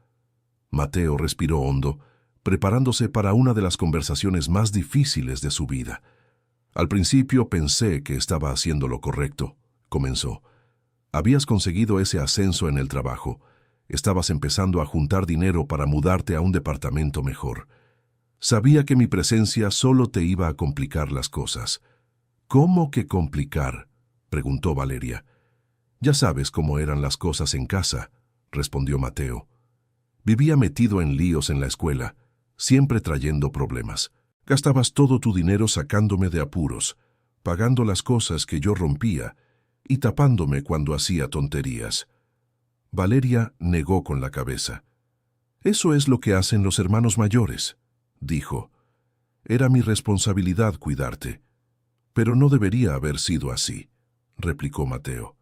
Mateo respiró hondo, preparándose para una de las conversaciones más difíciles de su vida. «Al principio pensé que estaba haciendo lo correcto», comenzó. «Habías conseguido ese ascenso en el trabajo. Estabas empezando a juntar dinero para mudarte a un departamento mejor. Sabía que mi presencia solo te iba a complicar las cosas». «¿Cómo que complicar?», preguntó Valeria. «Ya sabes cómo eran las cosas en casa», respondió Mateo. «Vivía metido en líos en la escuela, siempre trayendo problemas. Gastabas todo tu dinero sacándome de apuros, pagando las cosas que yo rompía y tapándome cuando hacía tonterías». Valeria negó con la cabeza. «Eso es lo que hacen los hermanos mayores», dijo. «Era mi responsabilidad cuidarte». «Pero no debería haber sido así», replicó Mateo.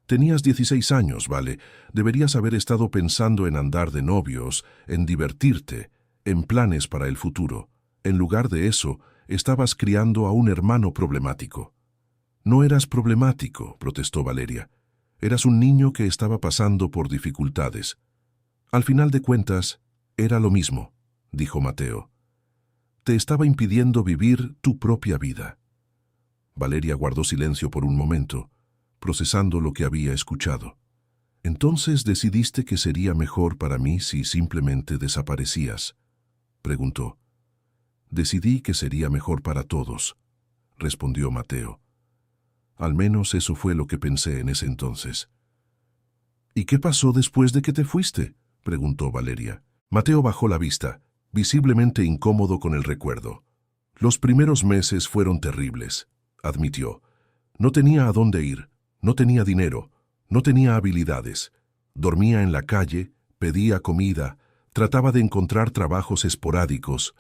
«Tenías 16 años, ¿vale? Deberías haber estado pensando en andar de novios, en divertirte, en planes para el futuro. En lugar de eso, estabas criando a un hermano problemático». «No eras problemático», protestó Valeria. «Eras un niño que estaba pasando por dificultades». «Al final de cuentas, era lo mismo», dijo Mateo. «Te estaba impidiendo vivir tu propia vida». Valeria guardó silencio por un momento, procesando lo que había escuchado. «¿Entonces decidiste que sería mejor para mí si simplemente desaparecías?», preguntó. «Decidí que sería mejor para todos», respondió Mateo. «Al menos eso fue lo que pensé en ese entonces». «¿Y qué pasó después de que te fuiste?», preguntó Valeria. Mateo bajó la vista, visiblemente incómodo con el recuerdo. «Los primeros meses fueron terribles», admitió. «No tenía a dónde ir, no tenía dinero, no tenía habilidades. Dormía en la calle, pedía comida, trataba de encontrar trabajos esporádicos».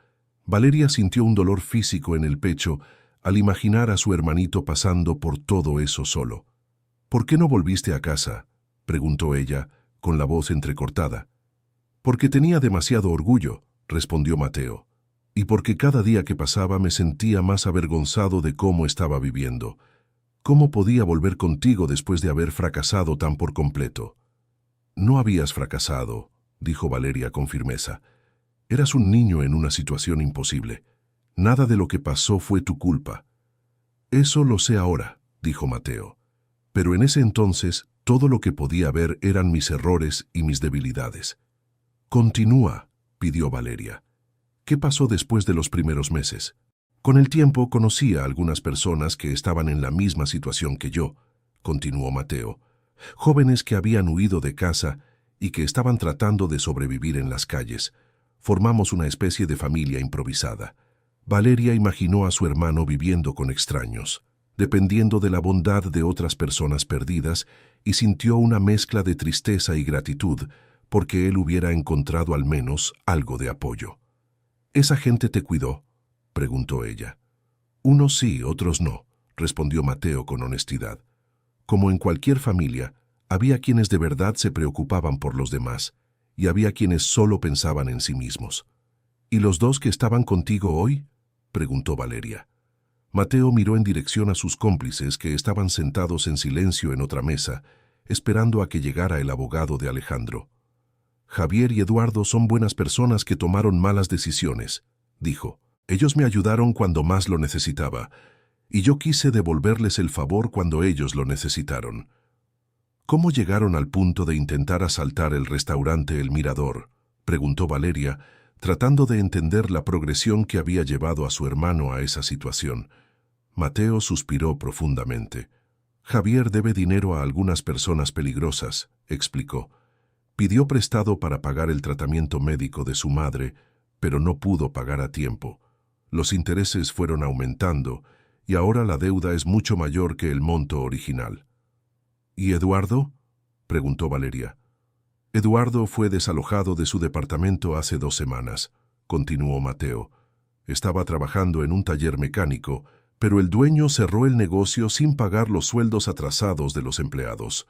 Valeria sintió un dolor físico en el pecho al imaginar a su hermanito pasando por todo eso solo. «¿Por qué no volviste a casa?», preguntó ella, con la voz entrecortada. «Porque tenía demasiado orgullo», respondió Mateo. «Y porque cada día que pasaba me sentía más avergonzado de cómo estaba viviendo. ¿Cómo podía volver contigo después de haber fracasado tan por completo?» «No habías fracasado», dijo Valeria con firmeza. «Eras un niño en una situación imposible. Nada de lo que pasó fue tu culpa». «Eso lo sé ahora», dijo Mateo. «Pero en ese entonces todo lo que podía ver eran mis errores y mis debilidades». «Continúa», pidió Valeria. «¿Qué pasó después de los primeros meses?» «Con el tiempo conocí a algunas personas que estaban en la misma situación que yo», continuó Mateo. «Jóvenes que habían huido de casa y que estaban tratando de sobrevivir en las calles. Formamos una especie de familia improvisada. Valeria imaginó a su hermano viviendo con extraños, dependiendo de la bondad de otras personas perdidas, y sintió una mezcla de tristeza y gratitud porque él hubiera encontrado al menos algo de apoyo. ¿Esa gente te cuidó?, preguntó ella. Unos sí, otros no, respondió Mateo con honestidad. Como en cualquier familia, había quienes de verdad se preocupaban por los demás, y había quienes solo pensaban en sí mismos. ¿Y los dos que estaban contigo hoy?, preguntó Valeria. Mateo miró en dirección a sus cómplices que estaban sentados en silencio en otra mesa, esperando a que llegara el abogado de Alejandro. Javier y Eduardo son buenas personas que tomaron malas decisiones, dijo. Ellos me ayudaron cuando más lo necesitaba, y yo quise devolverles el favor cuando ellos lo necesitaron. ¿Cómo llegaron al punto de intentar asaltar el restaurante El Mirador?, preguntó Valeria, tratando de entender la progresión que había llevado a su hermano a esa situación. Mateo suspiró profundamente. Javier debe dinero a algunas personas peligrosas, explicó. Pidió prestado para pagar el tratamiento médico de su madre, pero no pudo pagar a tiempo. Los intereses fueron aumentando, y ahora la deuda es mucho mayor que el monto original. ¿Y Eduardo?, preguntó Valeria. Eduardo fue desalojado de su departamento hace 2 semanas, continuó Mateo. Estaba trabajando en un taller mecánico, pero el dueño cerró el negocio sin pagar los sueldos atrasados de los empleados.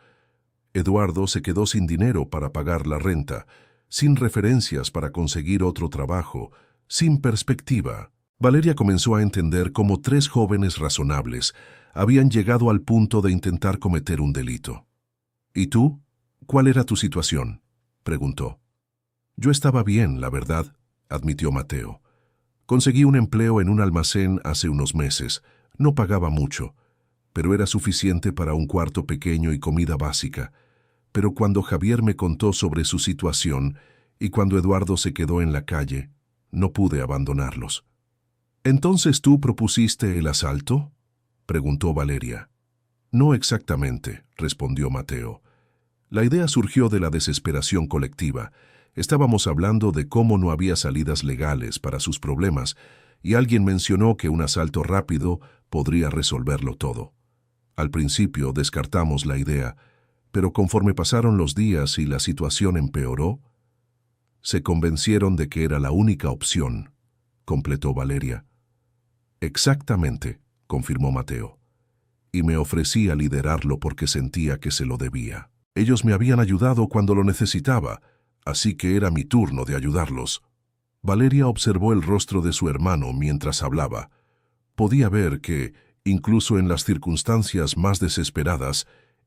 Eduardo se quedó sin dinero para pagar la renta, sin referencias para conseguir otro trabajo, sin perspectiva. Valeria comenzó a entender cómo 3 jóvenes razonables habían llegado al punto de intentar cometer un delito. ¿Y tú? ¿Cuál era tu situación?, preguntó. Yo estaba bien, la verdad, admitió Mateo. Conseguí un empleo en un almacén hace unos meses. No pagaba mucho, pero era suficiente para un cuarto pequeño y comida básica. Pero cuando Javier me contó sobre su situación y cuando Eduardo se quedó en la calle, no pude abandonarlos. ¿Entonces tú propusiste el asalto?, preguntó Valeria. No exactamente, respondió Mateo. La idea surgió de la desesperación colectiva. Estábamos hablando de cómo no había salidas legales para sus problemas, y alguien mencionó que un asalto rápido podría resolverlo todo. Al principio descartamos la idea, pero conforme pasaron los días y la situación empeoró, se convencieron de que era la única opción, completó Valeria. Exactamente, confirmó Mateo. Y me ofrecí a liderarlo porque sentía que se lo debía. Ellos me habían ayudado cuando lo necesitaba, así que era mi turno de ayudarlos. Valeria observó el rostro de su hermano mientras hablaba. Podía ver que, incluso en las circunstancias más desesperadas,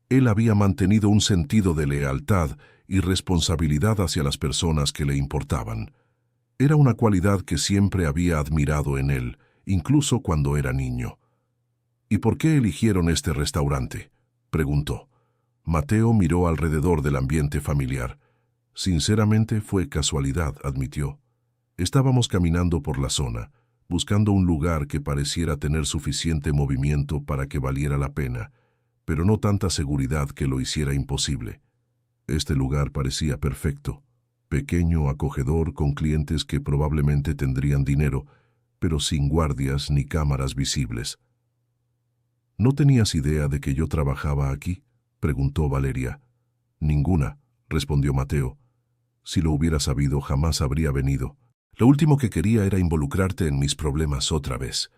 él había mantenido un sentido de lealtad y responsabilidad hacia las personas que le importaban. Era una cualidad que siempre había admirado en él, incluso cuando era niño. ¿Y por qué eligieron este restaurante?, preguntó. Mateo miró alrededor del ambiente familiar. Sinceramente fue casualidad, admitió. Estábamos caminando por la zona, buscando un lugar que pareciera tener suficiente movimiento para que valiera la pena, pero no tanta seguridad que lo hiciera imposible. Este lugar parecía perfecto, pequeño, acogedor, con clientes que probablemente tendrían dinero, pero sin guardias ni cámaras visibles. ¿No tenías idea de que yo trabajaba aquí?, preguntó Valeria. Ninguna, respondió Mateo. Si lo hubiera sabido, jamás habría venido. Lo último que quería era involucrarte en mis problemas otra vez.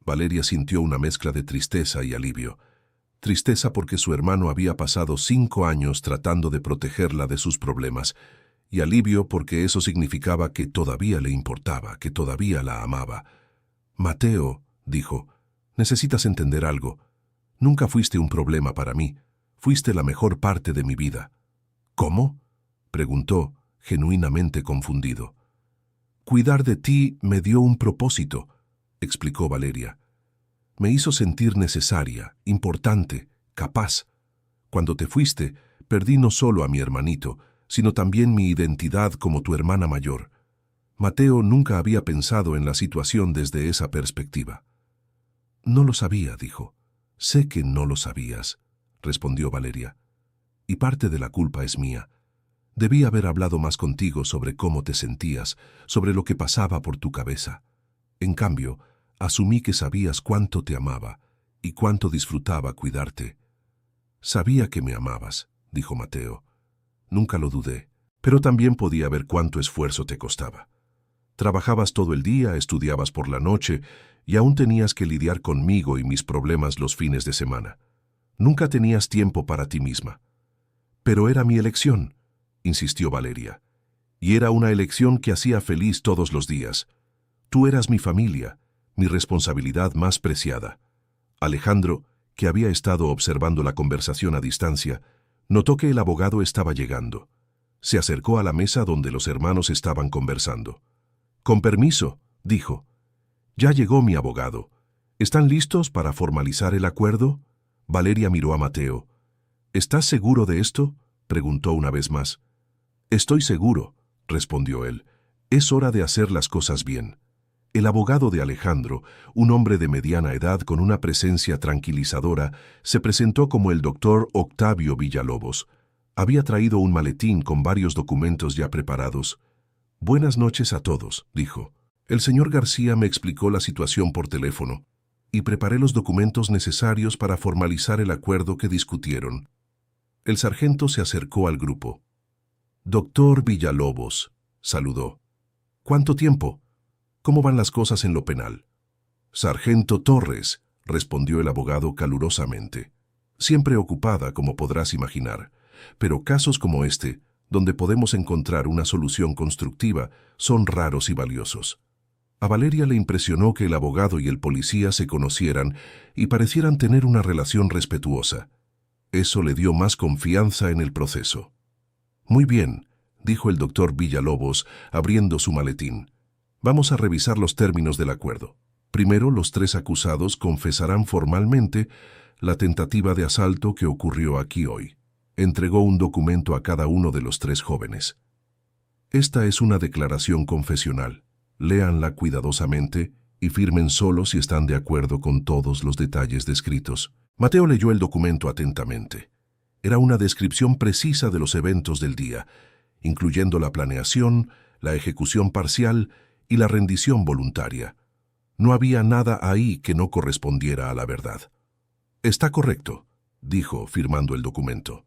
Valeria sintió una mezcla de tristeza y alivio. Tristeza porque su hermano había pasado 5 años tratando de protegerla de sus problemas, y alivio porque eso significaba que todavía le importaba, que todavía la amaba. Mateo, dijo, necesitas entender algo. Nunca fuiste un problema para mí. Fuiste la mejor parte de mi vida. ¿Cómo?, preguntó, genuinamente confundido. Cuidar de ti me dio un propósito, explicó Valeria. Me hizo sentir necesaria, importante, capaz. Cuando te fuiste, perdí no solo a mi hermanito, sino también mi identidad como tu hermana mayor. Mateo nunca había pensado en la situación desde esa perspectiva. No lo sabía, dijo. Sé que no lo sabías, respondió Valeria. Y parte de la culpa es mía. Debí haber hablado más contigo sobre cómo te sentías, sobre lo que pasaba por tu cabeza. En cambio, asumí que sabías cuánto te amaba y cuánto disfrutaba cuidarte. Sabía que me amabas, dijo Mateo. Nunca lo dudé, pero también podía ver cuánto esfuerzo te costaba. Trabajabas todo el día, estudiabas por la noche y aún tenías que lidiar conmigo y mis problemas los fines de semana. Nunca tenías tiempo para ti misma. Pero era mi elección, insistió Valeria, y era una elección que hacía feliz todos los días. Tú eras mi familia, mi responsabilidad más preciada. Alejandro, que había estado observando la conversación a distancia, notó que el abogado estaba llegando. Se acercó a la mesa donde los hermanos estaban conversando. «Con permiso», dijo. «Ya llegó mi abogado. ¿Están listos para formalizar el acuerdo?» Valeria miró a Mateo. «¿Estás seguro de esto?», preguntó una vez más. «Estoy seguro», respondió él. «Es hora de hacer las cosas bien». El abogado de Alejandro, un hombre de mediana edad con una presencia tranquilizadora, se presentó como el doctor Octavio Villalobos. Había traído un maletín con varios documentos ya preparados. «Buenas noches a todos», dijo. «El señor García me explicó la situación por teléfono y preparé los documentos necesarios para formalizar el acuerdo que discutieron». El sargento se acercó al grupo. «Doctor Villalobos», saludó. «¿Cuánto tiempo? ¿Cómo van las cosas en lo penal?» «Sargento Torres», respondió el abogado calurosamente. «Siempre ocupada, como podrás imaginar, pero casos como este, donde podemos encontrar una solución constructiva, son raros y valiosos». A Valeria le impresionó que el abogado y el policía se conocieran y parecieran tener una relación respetuosa. Eso le dio más confianza en el proceso. «Muy bien», dijo el doctor Villalobos, abriendo su maletín. «Vamos a revisar los términos del acuerdo. Primero, los tres acusados confesarán formalmente la tentativa de asalto que ocurrió aquí hoy». Entregó un documento a cada uno de los tres jóvenes. «Esta es una declaración confesional. Léanla cuidadosamente y firmen solo si están de acuerdo con todos los detalles descritos». Mateo leyó el documento atentamente. Era una descripción precisa de los eventos del día, incluyendo la planeación, la ejecución parcial y la rendición voluntaria. No había nada ahí que no correspondiera a la verdad. «Está correcto», dijo, firmando el documento.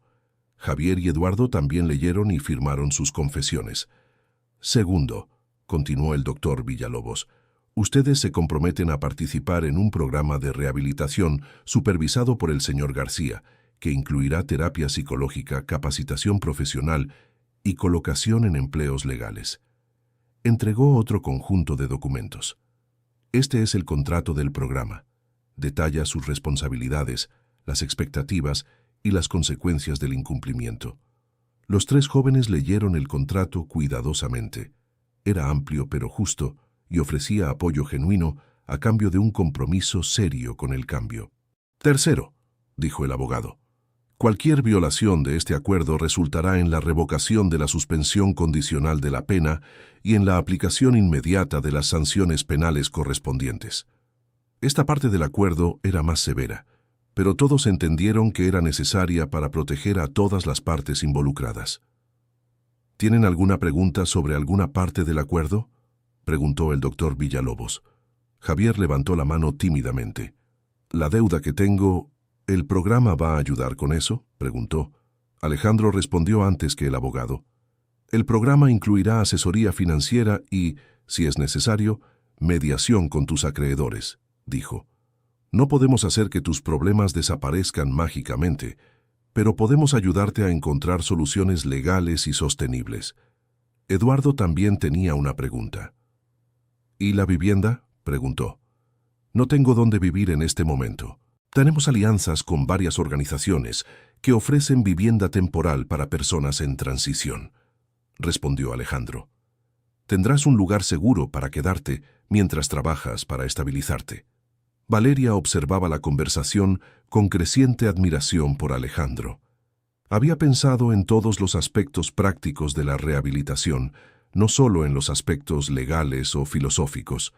Javier y Eduardo también leyeron y firmaron sus confesiones. «Segundo», continuó el doctor Villalobos, «ustedes se comprometen a participar en un programa de rehabilitación supervisado por el señor García, que incluirá terapia psicológica, capacitación profesional y colocación en empleos legales». Entregó otro conjunto de documentos. «Este es el contrato del programa. Detalla sus responsabilidades, las expectativas y las consecuencias del incumplimiento». Los tres jóvenes leyeron el contrato cuidadosamente. Era amplio pero justo y ofrecía apoyo genuino a cambio de un compromiso serio con el cambio. «Tercero», dijo el abogado, «cualquier violación de este acuerdo resultará en la revocación de la suspensión condicional de la pena y en la aplicación inmediata de las sanciones penales correspondientes». Esta parte del acuerdo era más severa, pero todos entendieron que era necesaria para proteger a todas las partes involucradas. «¿Tienen alguna pregunta sobre alguna parte del acuerdo?», preguntó el doctor Villalobos. Javier levantó la mano tímidamente. «La deuda que tengo, ¿el programa va a ayudar con eso?», preguntó. Alejandro respondió antes que el abogado. «El programa incluirá asesoría financiera y, si es necesario, mediación con tus acreedores», dijo. «No podemos hacer que tus problemas desaparezcan mágicamente, pero podemos ayudarte a encontrar soluciones legales y sostenibles». Eduardo también tenía una pregunta. «¿Y la vivienda?», preguntó. «No tengo dónde vivir en este momento. Tenemos alianzas con varias organizaciones que ofrecen vivienda temporal para personas en transición», respondió Alejandro. «Tendrás un lugar seguro para quedarte mientras trabajas para estabilizarte». Valeria observaba la conversación con creciente admiración por Alejandro. Había pensado en todos los aspectos prácticos de la rehabilitación, no solo en los aspectos legales o filosóficos.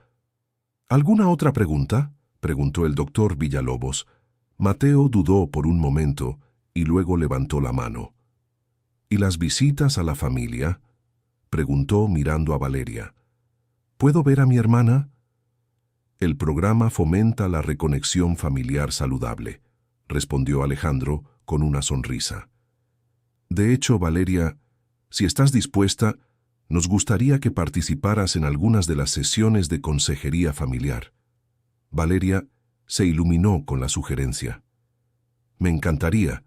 «¿Alguna otra pregunta?», preguntó el doctor Villalobos. Mateo dudó por un momento y luego levantó la mano. ¿Y las visitas a la familia? Preguntó mirando a Valeria. ¿Puedo ver a mi hermana? El programa fomenta la reconexión familiar saludable, respondió Alejandro con una sonrisa. De hecho, Valeria, si estás dispuesta, nos gustaría que participaras en algunas de las sesiones de consejería familiar. Valeria se iluminó con la sugerencia. Me encantaría,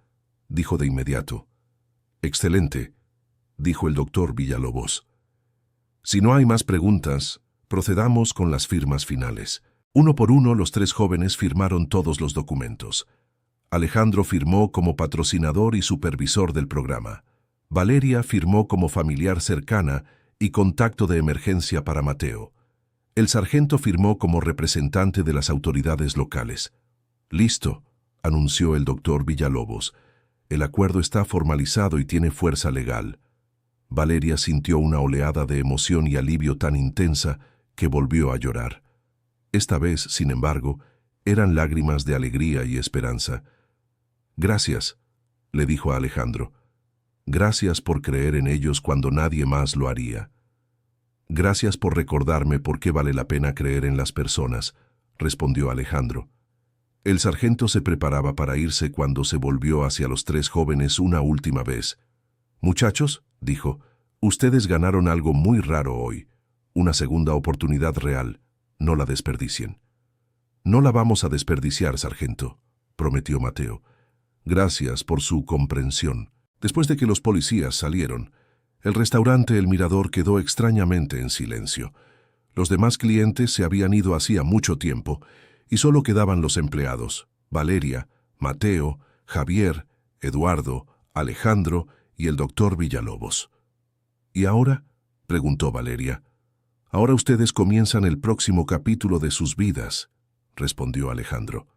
dijo de inmediato. Excelente, dijo el doctor Villalobos. Si no hay más preguntas, procedamos con las firmas finales. Uno por uno, los tres jóvenes firmaron todos los documentos. Alejandro firmó como patrocinador y supervisor del programa. Valeria firmó como familiar cercana y contacto de emergencia para Mateo. El sargento firmó como representante de las autoridades locales. Listo, anunció el doctor Villalobos. El acuerdo está formalizado y tiene fuerza legal. Valeria sintió una oleada de emoción y alivio tan intensa que volvió a llorar. Esta vez, sin embargo, eran lágrimas de alegría y esperanza. Gracias, le dijo a Alejandro. Gracias por creer en ellos cuando nadie más lo haría. Gracias por recordarme por qué vale la pena creer en las personas, respondió Alejandro. El sargento se preparaba para irse cuando se volvió hacia los tres jóvenes una última vez. Muchachos, dijo, ustedes ganaron algo muy raro hoy, una segunda oportunidad real. No la desperdicien. No la vamos a desperdiciar, sargento, prometió Mateo. Gracias por su comprensión. Después de que los policías salieron, el restaurante El Mirador quedó extrañamente en silencio. Los demás clientes se habían ido hacía mucho tiempo y solo quedaban los empleados, Valeria, Mateo, Javier, Eduardo, Alejandro y el doctor Villalobos. ¿Y ahora?, preguntó Valeria. Ahora ustedes comienzan el próximo capítulo de sus vidas, respondió Alejandro.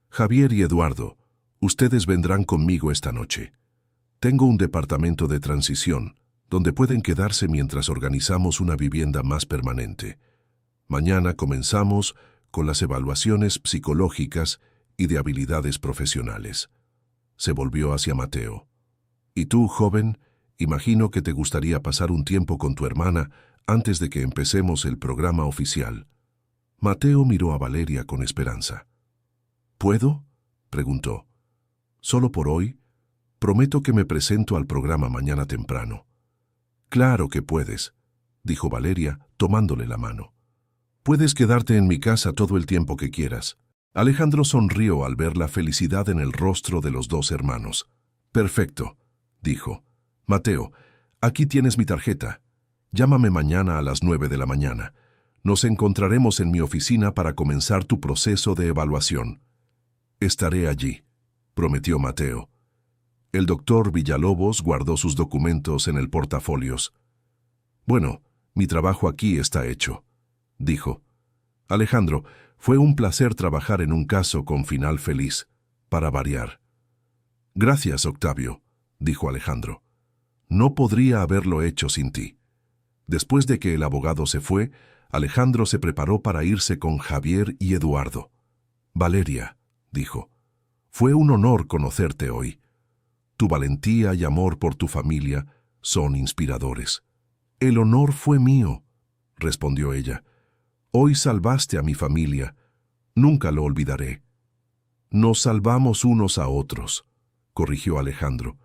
Javier y Eduardo, ustedes vendrán conmigo esta noche. Tengo un departamento de transición, donde pueden quedarse mientras organizamos una vivienda más permanente. Mañana comenzamos con las evaluaciones psicológicas y de habilidades profesionales. Se volvió hacia Mateo. ¿Y tú, joven? Imagino que te gustaría pasar un tiempo con tu hermana antes de que empecemos el programa oficial. Mateo miró a Valeria con esperanza. ¿Puedo?, preguntó. ¿Solo por hoy? Prometo que me presento al programa mañana temprano. Claro que puedes, dijo Valeria, tomándole la mano. Puedes quedarte en mi casa todo el tiempo que quieras. Alejandro sonrió al ver la felicidad en el rostro de los dos hermanos. Perfecto, dijo. Mateo, aquí tienes mi tarjeta. Llámame mañana a las 9 de la mañana. Nos encontraremos en mi oficina para comenzar tu proceso de evaluación. Estaré allí, prometió Mateo. El doctor Villalobos guardó sus documentos en el portafolios. Bueno, mi trabajo aquí está hecho, dijo. Alejandro, fue un placer trabajar en un caso con final feliz, para variar. Gracias, Octavio, dijo Alejandro. No podría haberlo hecho sin ti. Después de que el abogado se fue, Alejandro se preparó para irse con Javier y Eduardo. Valeria, dijo, fue un honor conocerte hoy. Tu valentía y amor por tu familia son inspiradores. El honor fue mío, respondió ella. Hoy salvaste a mi familia. Nunca lo olvidaré. Nos salvamos unos a otros, corrigió Alejandro.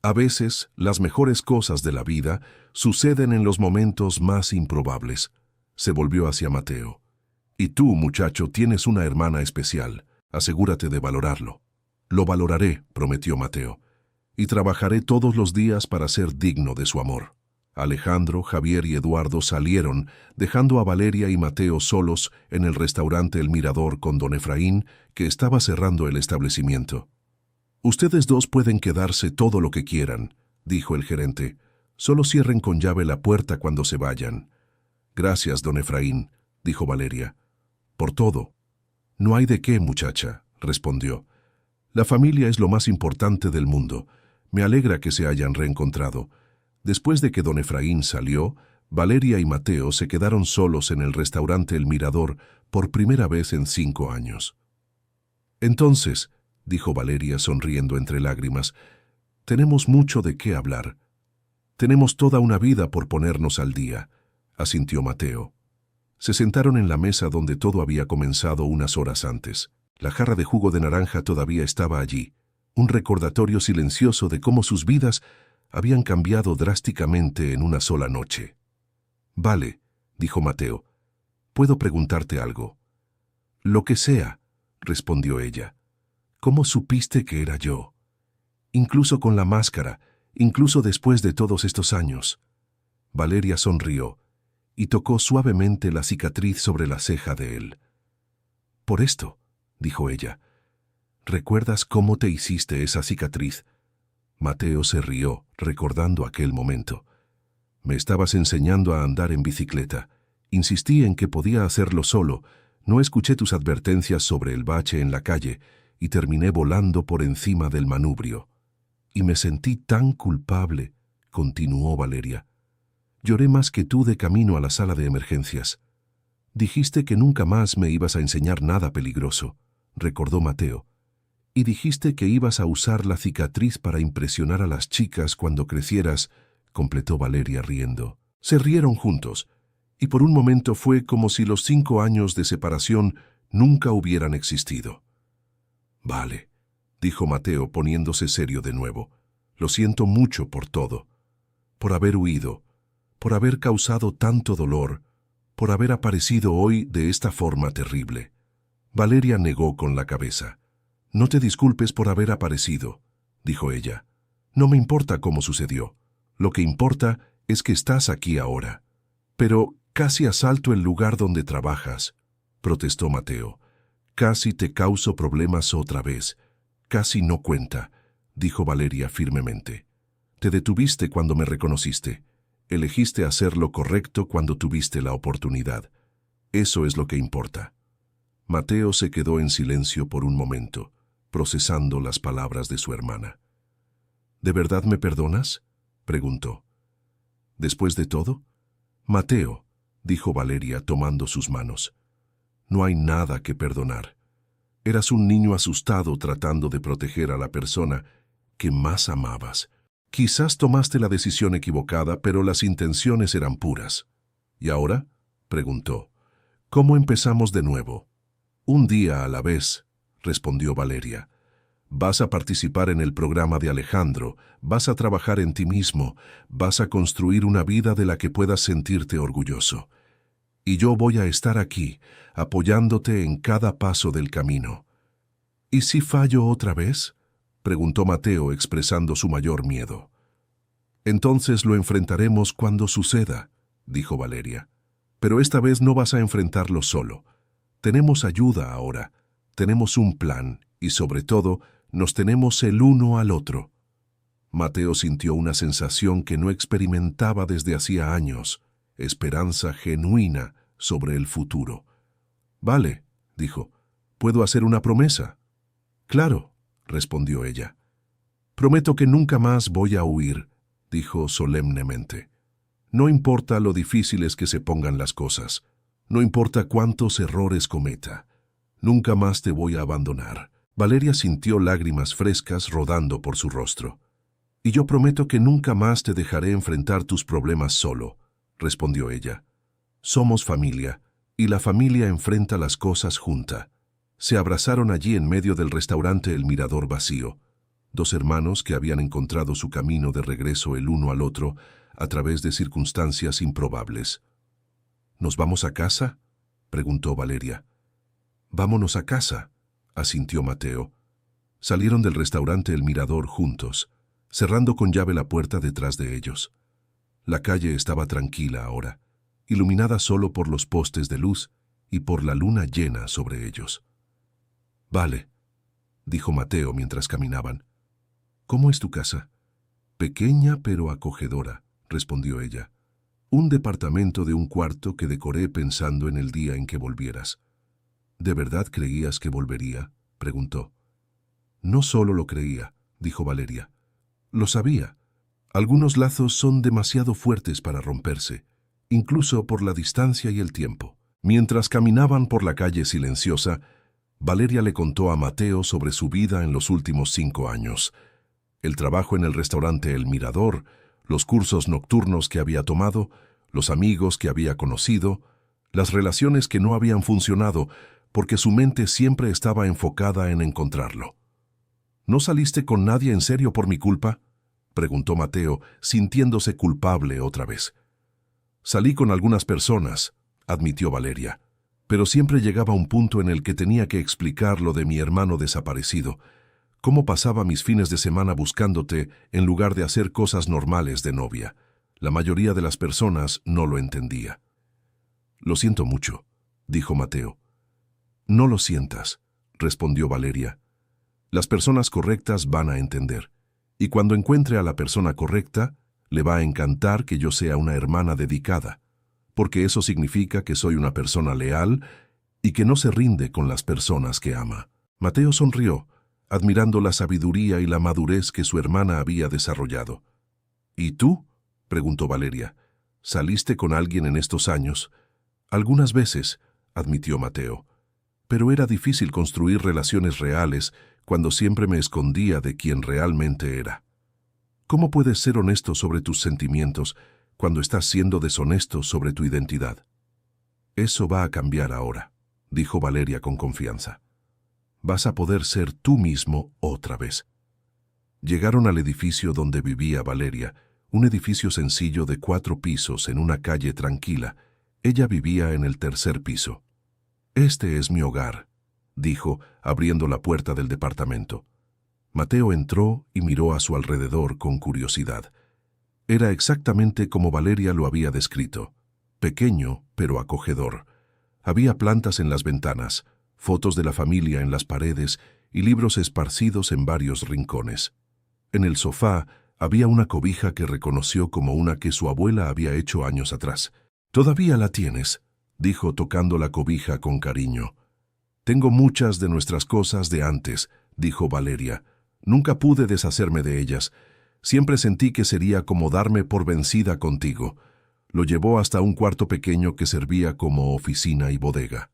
A veces, las mejores cosas de la vida suceden en los momentos más improbables. Se volvió hacia Mateo. Y tú, muchacho, tienes una hermana especial. Asegúrate de valorarlo. Lo valoraré, prometió Mateo. Y trabajaré todos los días para ser digno de su amor. Alejandro, Javier y Eduardo salieron, dejando a Valeria y Mateo solos en el restaurante El Mirador con don Efraín, que estaba cerrando el establecimiento. Ustedes dos pueden quedarse todo lo que quieran, dijo el gerente. Solo cierren con llave la puerta cuando se vayan. Gracias, don Efraín, dijo Valeria. Por todo. No hay de qué, muchacha, respondió. La familia es lo más importante del mundo. Me alegra que se hayan reencontrado. Después de que don Efraín salió, Valeria y Mateo se quedaron solos en el restaurante El Mirador por primera vez en 5 años. Entonces, dijo Valeria sonriendo entre lágrimas, Tenemos mucho de qué hablar. Tenemos toda una vida por ponernos al día, asintió Mateo. Se sentaron en la mesa donde todo había comenzado unas horas antes. La jarra de jugo de naranja todavía estaba allí, un recordatorio silencioso de cómo sus vidas habían cambiado drásticamente en una sola noche. Vale, dijo Mateo, ¿puedo preguntarte algo? Lo que sea, respondió ella. ¿Cómo supiste que era yo? Incluso con la máscara, incluso después de todos estos años. Valeria sonrió y tocó suavemente la cicatriz sobre la ceja de él. Por esto, dijo ella. ¿Recuerdas cómo te hiciste esa cicatriz? Mateo se rió, recordando aquel momento. Me estabas enseñando a andar en bicicleta. Insistí en que podía hacerlo solo. No escuché tus advertencias sobre el bache en la calle y terminé volando por encima del manubrio. Y me sentí tan culpable, continuó Valeria. Lloré más que tú de camino a la sala de emergencias. Dijiste que nunca más me ibas a enseñar nada peligroso, recordó Mateo. Y dijiste que ibas a usar la cicatriz para impresionar a las chicas cuando crecieras, completó Valeria riendo. Se rieron juntos, y por un momento fue como si los 5 años de separación nunca hubieran existido. Vale, dijo Mateo poniéndose serio de nuevo. Lo siento mucho por todo. Por haber huido, por haber causado tanto dolor, por haber aparecido hoy de esta forma terrible. Valeria negó con la cabeza. No te disculpes por haber aparecido, dijo ella. No me importa cómo sucedió. Lo que importa es que estás aquí ahora. Pero casi asalto el lugar donde trabajas, protestó Mateo. Casi te causo problemas otra vez. Casi no cuenta, dijo Valeria firmemente. Te detuviste cuando me reconociste. Elegiste hacer lo correcto cuando tuviste la oportunidad. Eso es lo que importa. Mateo se quedó en silencio por un momento, procesando las palabras de su hermana. ¿De verdad me perdonas?, preguntó. ¿Después de todo? Mateo, dijo Valeria tomando sus manos. No hay nada que perdonar. Eras un niño asustado tratando de proteger a la persona que más amabas. Quizás tomaste la decisión equivocada, pero las intenciones eran puras. ¿Y ahora?, preguntó. ¿Cómo empezamos de nuevo? Un día a la vez, respondió Valeria. Vas a participar en el programa de Alejandro, vas a trabajar en ti mismo, vas a construir una vida de la que puedas sentirte orgulloso. Y yo voy a estar aquí, apoyándote en cada paso del camino. ¿Y si fallo otra vez?, preguntó Mateo expresando su mayor miedo. Entonces lo enfrentaremos cuando suceda, dijo Valeria. Pero esta vez no vas a enfrentarlo solo. Tenemos ayuda ahora, tenemos un plan y sobre todo nos tenemos el uno al otro. Mateo sintió una sensación que no experimentaba desde hacía años, esperanza genuina sobre el futuro. Vale, dijo, ¿puedo hacer una promesa? Claro, respondió ella. Prometo que nunca más voy a huir, dijo solemnemente. No importa lo difíciles que se pongan las cosas, no importa cuántos errores cometa, nunca más te voy a abandonar. Valeria sintió lágrimas frescas rodando por su rostro. Y yo prometo que nunca más te dejaré enfrentar tus problemas solo, respondió ella. Somos familia, y la familia enfrenta las cosas junta. Se abrazaron allí en medio del restaurante El Mirador vacío, dos hermanos que habían encontrado su camino de regreso el uno al otro a través de circunstancias improbables. ¿Nos vamos a casa?, preguntó Valeria. Vámonos a casa, asintió Mateo. Salieron del restaurante El Mirador juntos, cerrando con llave la puerta detrás de ellos. La calle estaba tranquila ahora, iluminada solo por los postes de luz y por la luna llena sobre ellos. Vale, dijo Mateo mientras caminaban. ¿Cómo es tu casa? Pequeña pero acogedora, respondió ella. Un departamento de un cuarto que decoré pensando en el día en que volvieras. ¿De verdad creías que volvería?, preguntó. No solo lo creía, dijo Valeria. Lo sabía. Algunos lazos son demasiado fuertes para romperse, incluso por la distancia y el tiempo. Mientras caminaban por la calle silenciosa, Valeria le contó a Mateo sobre su vida en los últimos 5 años. el trabajo en el restaurante El Mirador, los cursos nocturnos que había tomado, los amigos que había conocido, las relaciones que no habían funcionado, porque su mente siempre estaba enfocada en encontrarlo. ¿No saliste con nadie en serio por mi culpa?, preguntó Mateo, sintiéndose culpable otra vez. Salí con algunas personas, admitió Valeria, pero siempre llegaba un punto en el que tenía que explicar lo de mi hermano desaparecido, cómo pasaba mis fines de semana buscándote en lugar de hacer cosas normales de novia. La mayoría de las personas no lo entendía. Lo siento mucho, dijo Mateo. No lo sientas, respondió Valeria. Las personas correctas van a entender, y cuando encuentre a la persona correcta, le va a encantar que yo sea una hermana dedicada, porque eso significa que soy una persona leal y que no se rinde con las personas que ama. Mateo sonrió, admirando la sabiduría y la madurez que su hermana había desarrollado. ¿Y tú?, preguntó Valeria. ¿Saliste con alguien en estos años? Algunas veces, admitió Mateo, pero era difícil construir relaciones reales cuando siempre me escondía de quien realmente era. ¿Cómo puedes ser honesto sobre tus sentimientos cuando estás siendo deshonesto sobre tu identidad? Eso va a cambiar ahora, dijo Valeria con confianza. Vas a poder ser tú mismo otra vez. Llegaron al edificio donde vivía Valeria, un edificio sencillo de 4 pisos en una calle tranquila. Ella vivía en el 3er piso. Este es mi hogar, dijo, abriendo la puerta del departamento. Mateo entró y miró a su alrededor con curiosidad. Era exactamente como Valeria lo había descrito, pequeño pero acogedor. Había plantas en las ventanas, fotos de la familia en las paredes y libros esparcidos en varios rincones. En el sofá había una cobija que reconoció como una que su abuela había hecho años atrás. «Todavía la tienes», dijo tocando la cobija con cariño. «Tengo muchas de nuestras cosas de antes», dijo Valeria. «Nunca pude deshacerme de ellas. Siempre sentí que sería como darme por vencida contigo». Lo llevó hasta un cuarto pequeño que servía como oficina y bodega.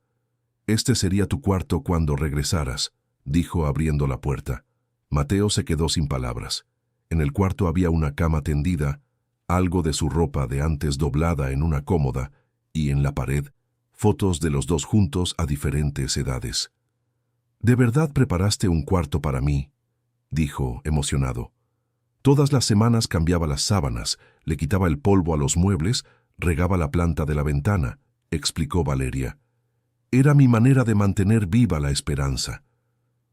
«Este sería tu cuarto cuando regresaras», dijo abriendo la puerta. Mateo se quedó sin palabras. En el cuarto había una cama tendida, algo de su ropa de antes doblada en una cómoda, y en la pared, fotos de los dos juntos a diferentes edades. «¿De verdad preparaste un cuarto para mí?», dijo, emocionado. Todas las semanas cambiaba las sábanas, le quitaba el polvo a los muebles, regaba la planta de la ventana, explicó Valeria. Era mi manera de mantener viva la esperanza.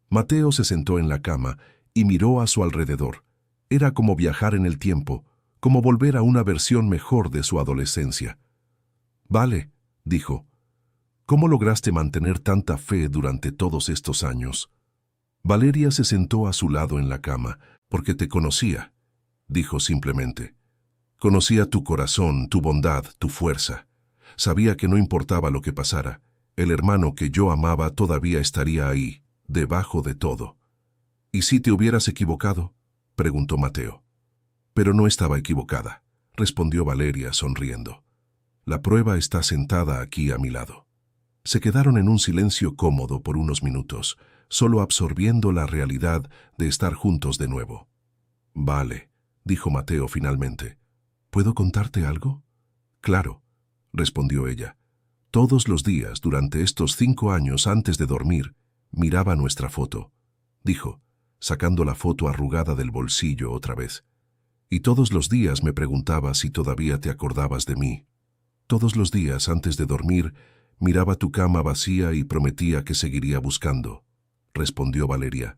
Mateo se sentó en la cama y miró a su alrededor. Era como viajar en el tiempo, como volver a una versión mejor de su adolescencia. «Vale», dijo, «¿cómo lograste mantener tanta fe durante todos estos años?» Valeria se sentó a su lado en la cama. «Porque te conocía», dijo simplemente. «Conocía tu corazón, tu bondad, tu fuerza. Sabía que no importaba lo que pasara, el hermano que yo amaba todavía estaría ahí, debajo de todo». «¿Y si te hubieras equivocado?», preguntó Mateo. «Pero no estaba equivocada», respondió Valeria sonriendo. «La prueba está sentada aquí a mi lado». Se quedaron en un silencio cómodo por unos minutos, solo absorbiendo la realidad de estar juntos de nuevo. «Vale», dijo Mateo finalmente. «¿Puedo contarte algo?» «Claro», respondió ella. «Todos los días, durante estos 5 años antes de dormir, miraba nuestra foto», dijo, sacando la foto arrugada del bolsillo otra vez. «Y todos los días me preguntaba si todavía te acordabas de mí. Todos los días antes de dormir, miraba tu cama vacía y prometía que seguiría buscando», respondió Valeria.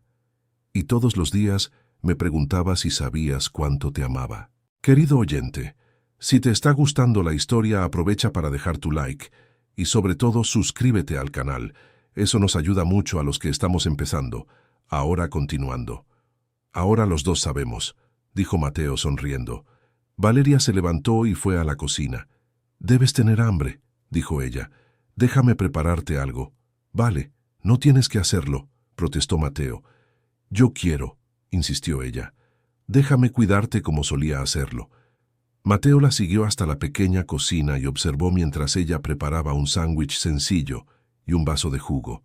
«Y todos los días me preguntaba si sabías cuánto te amaba». Querido oyente, si te está gustando la historia, aprovecha para dejar tu like y sobre todo suscríbete al canal. Eso nos ayuda mucho a los que estamos empezando. Ahora continuando. «Ahora los dos sabemos», dijo Mateo sonriendo. Valeria se levantó y fue a la cocina. «Debes tener hambre», dijo ella. «Déjame prepararte algo». «Vale, no tienes que hacerlo», protestó Mateo. «Yo quiero», insistió ella. «Déjame cuidarte como solía hacerlo». Mateo la siguió hasta la pequeña cocina y observó mientras ella preparaba un sándwich sencillo y un vaso de jugo.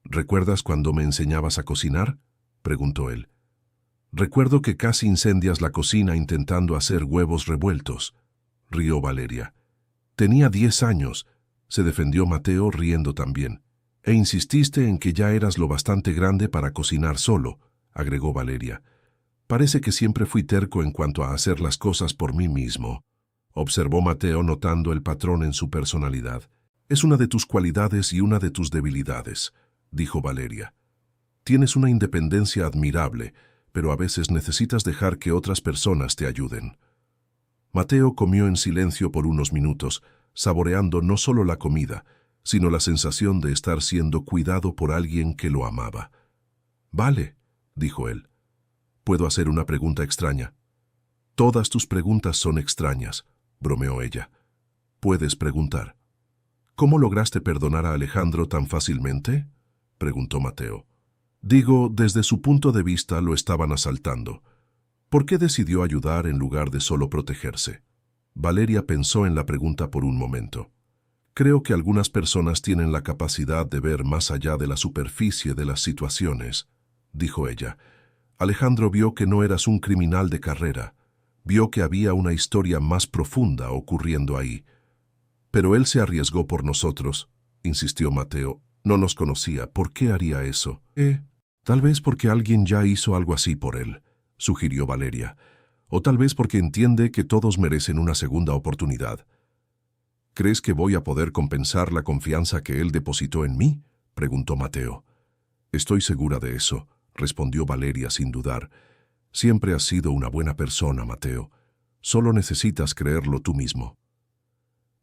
«¿Recuerdas cuando me enseñabas a cocinar?», preguntó él. Recuerdo que casi incendias la cocina intentando hacer huevos revueltos, rió Valeria. Tenía 10 años, se defendió Mateo riendo también. E insististe en que ya eras lo bastante grande para cocinar solo, agregó Valeria. Parece que siempre fui terco en cuanto a hacer las cosas por mí mismo, observó Mateo notando el patrón en su personalidad. Es una de tus cualidades y una de tus debilidades, dijo Valeria. Tienes una independencia admirable, pero a veces necesitas dejar que otras personas te ayuden. Mateo comió en silencio por unos minutos, saboreando no solo la comida, sino la sensación de estar siendo cuidado por alguien que lo amaba. Vale, dijo él. ¿Puedo hacer una pregunta extraña? Todas tus preguntas son extrañas, bromeó ella. Puedes preguntar. ¿Cómo lograste perdonar a Alejandro tan fácilmente?, preguntó Mateo. Digo, desde su punto de vista lo estaban asaltando. ¿Por qué decidió ayudar en lugar de solo protegerse? Valeria pensó en la pregunta por un momento. Creo que algunas personas tienen la capacidad de ver más allá de la superficie de las situaciones, dijo ella. Alejandro vio que no eras un criminal de carrera. Vio que había una historia más profunda ocurriendo ahí. Pero él se arriesgó por nosotros, insistió Mateo. No nos conocía. ¿Por qué haría eso? Tal vez porque alguien ya hizo algo así por él, sugirió Valeria. O tal vez porque entiende que todos merecen una segunda oportunidad. ¿Crees que voy a poder compensar la confianza que él depositó en mí?, preguntó Mateo. Estoy segura de eso, respondió Valeria sin dudar. Siempre has sido una buena persona, Mateo. Solo necesitas creerlo tú mismo.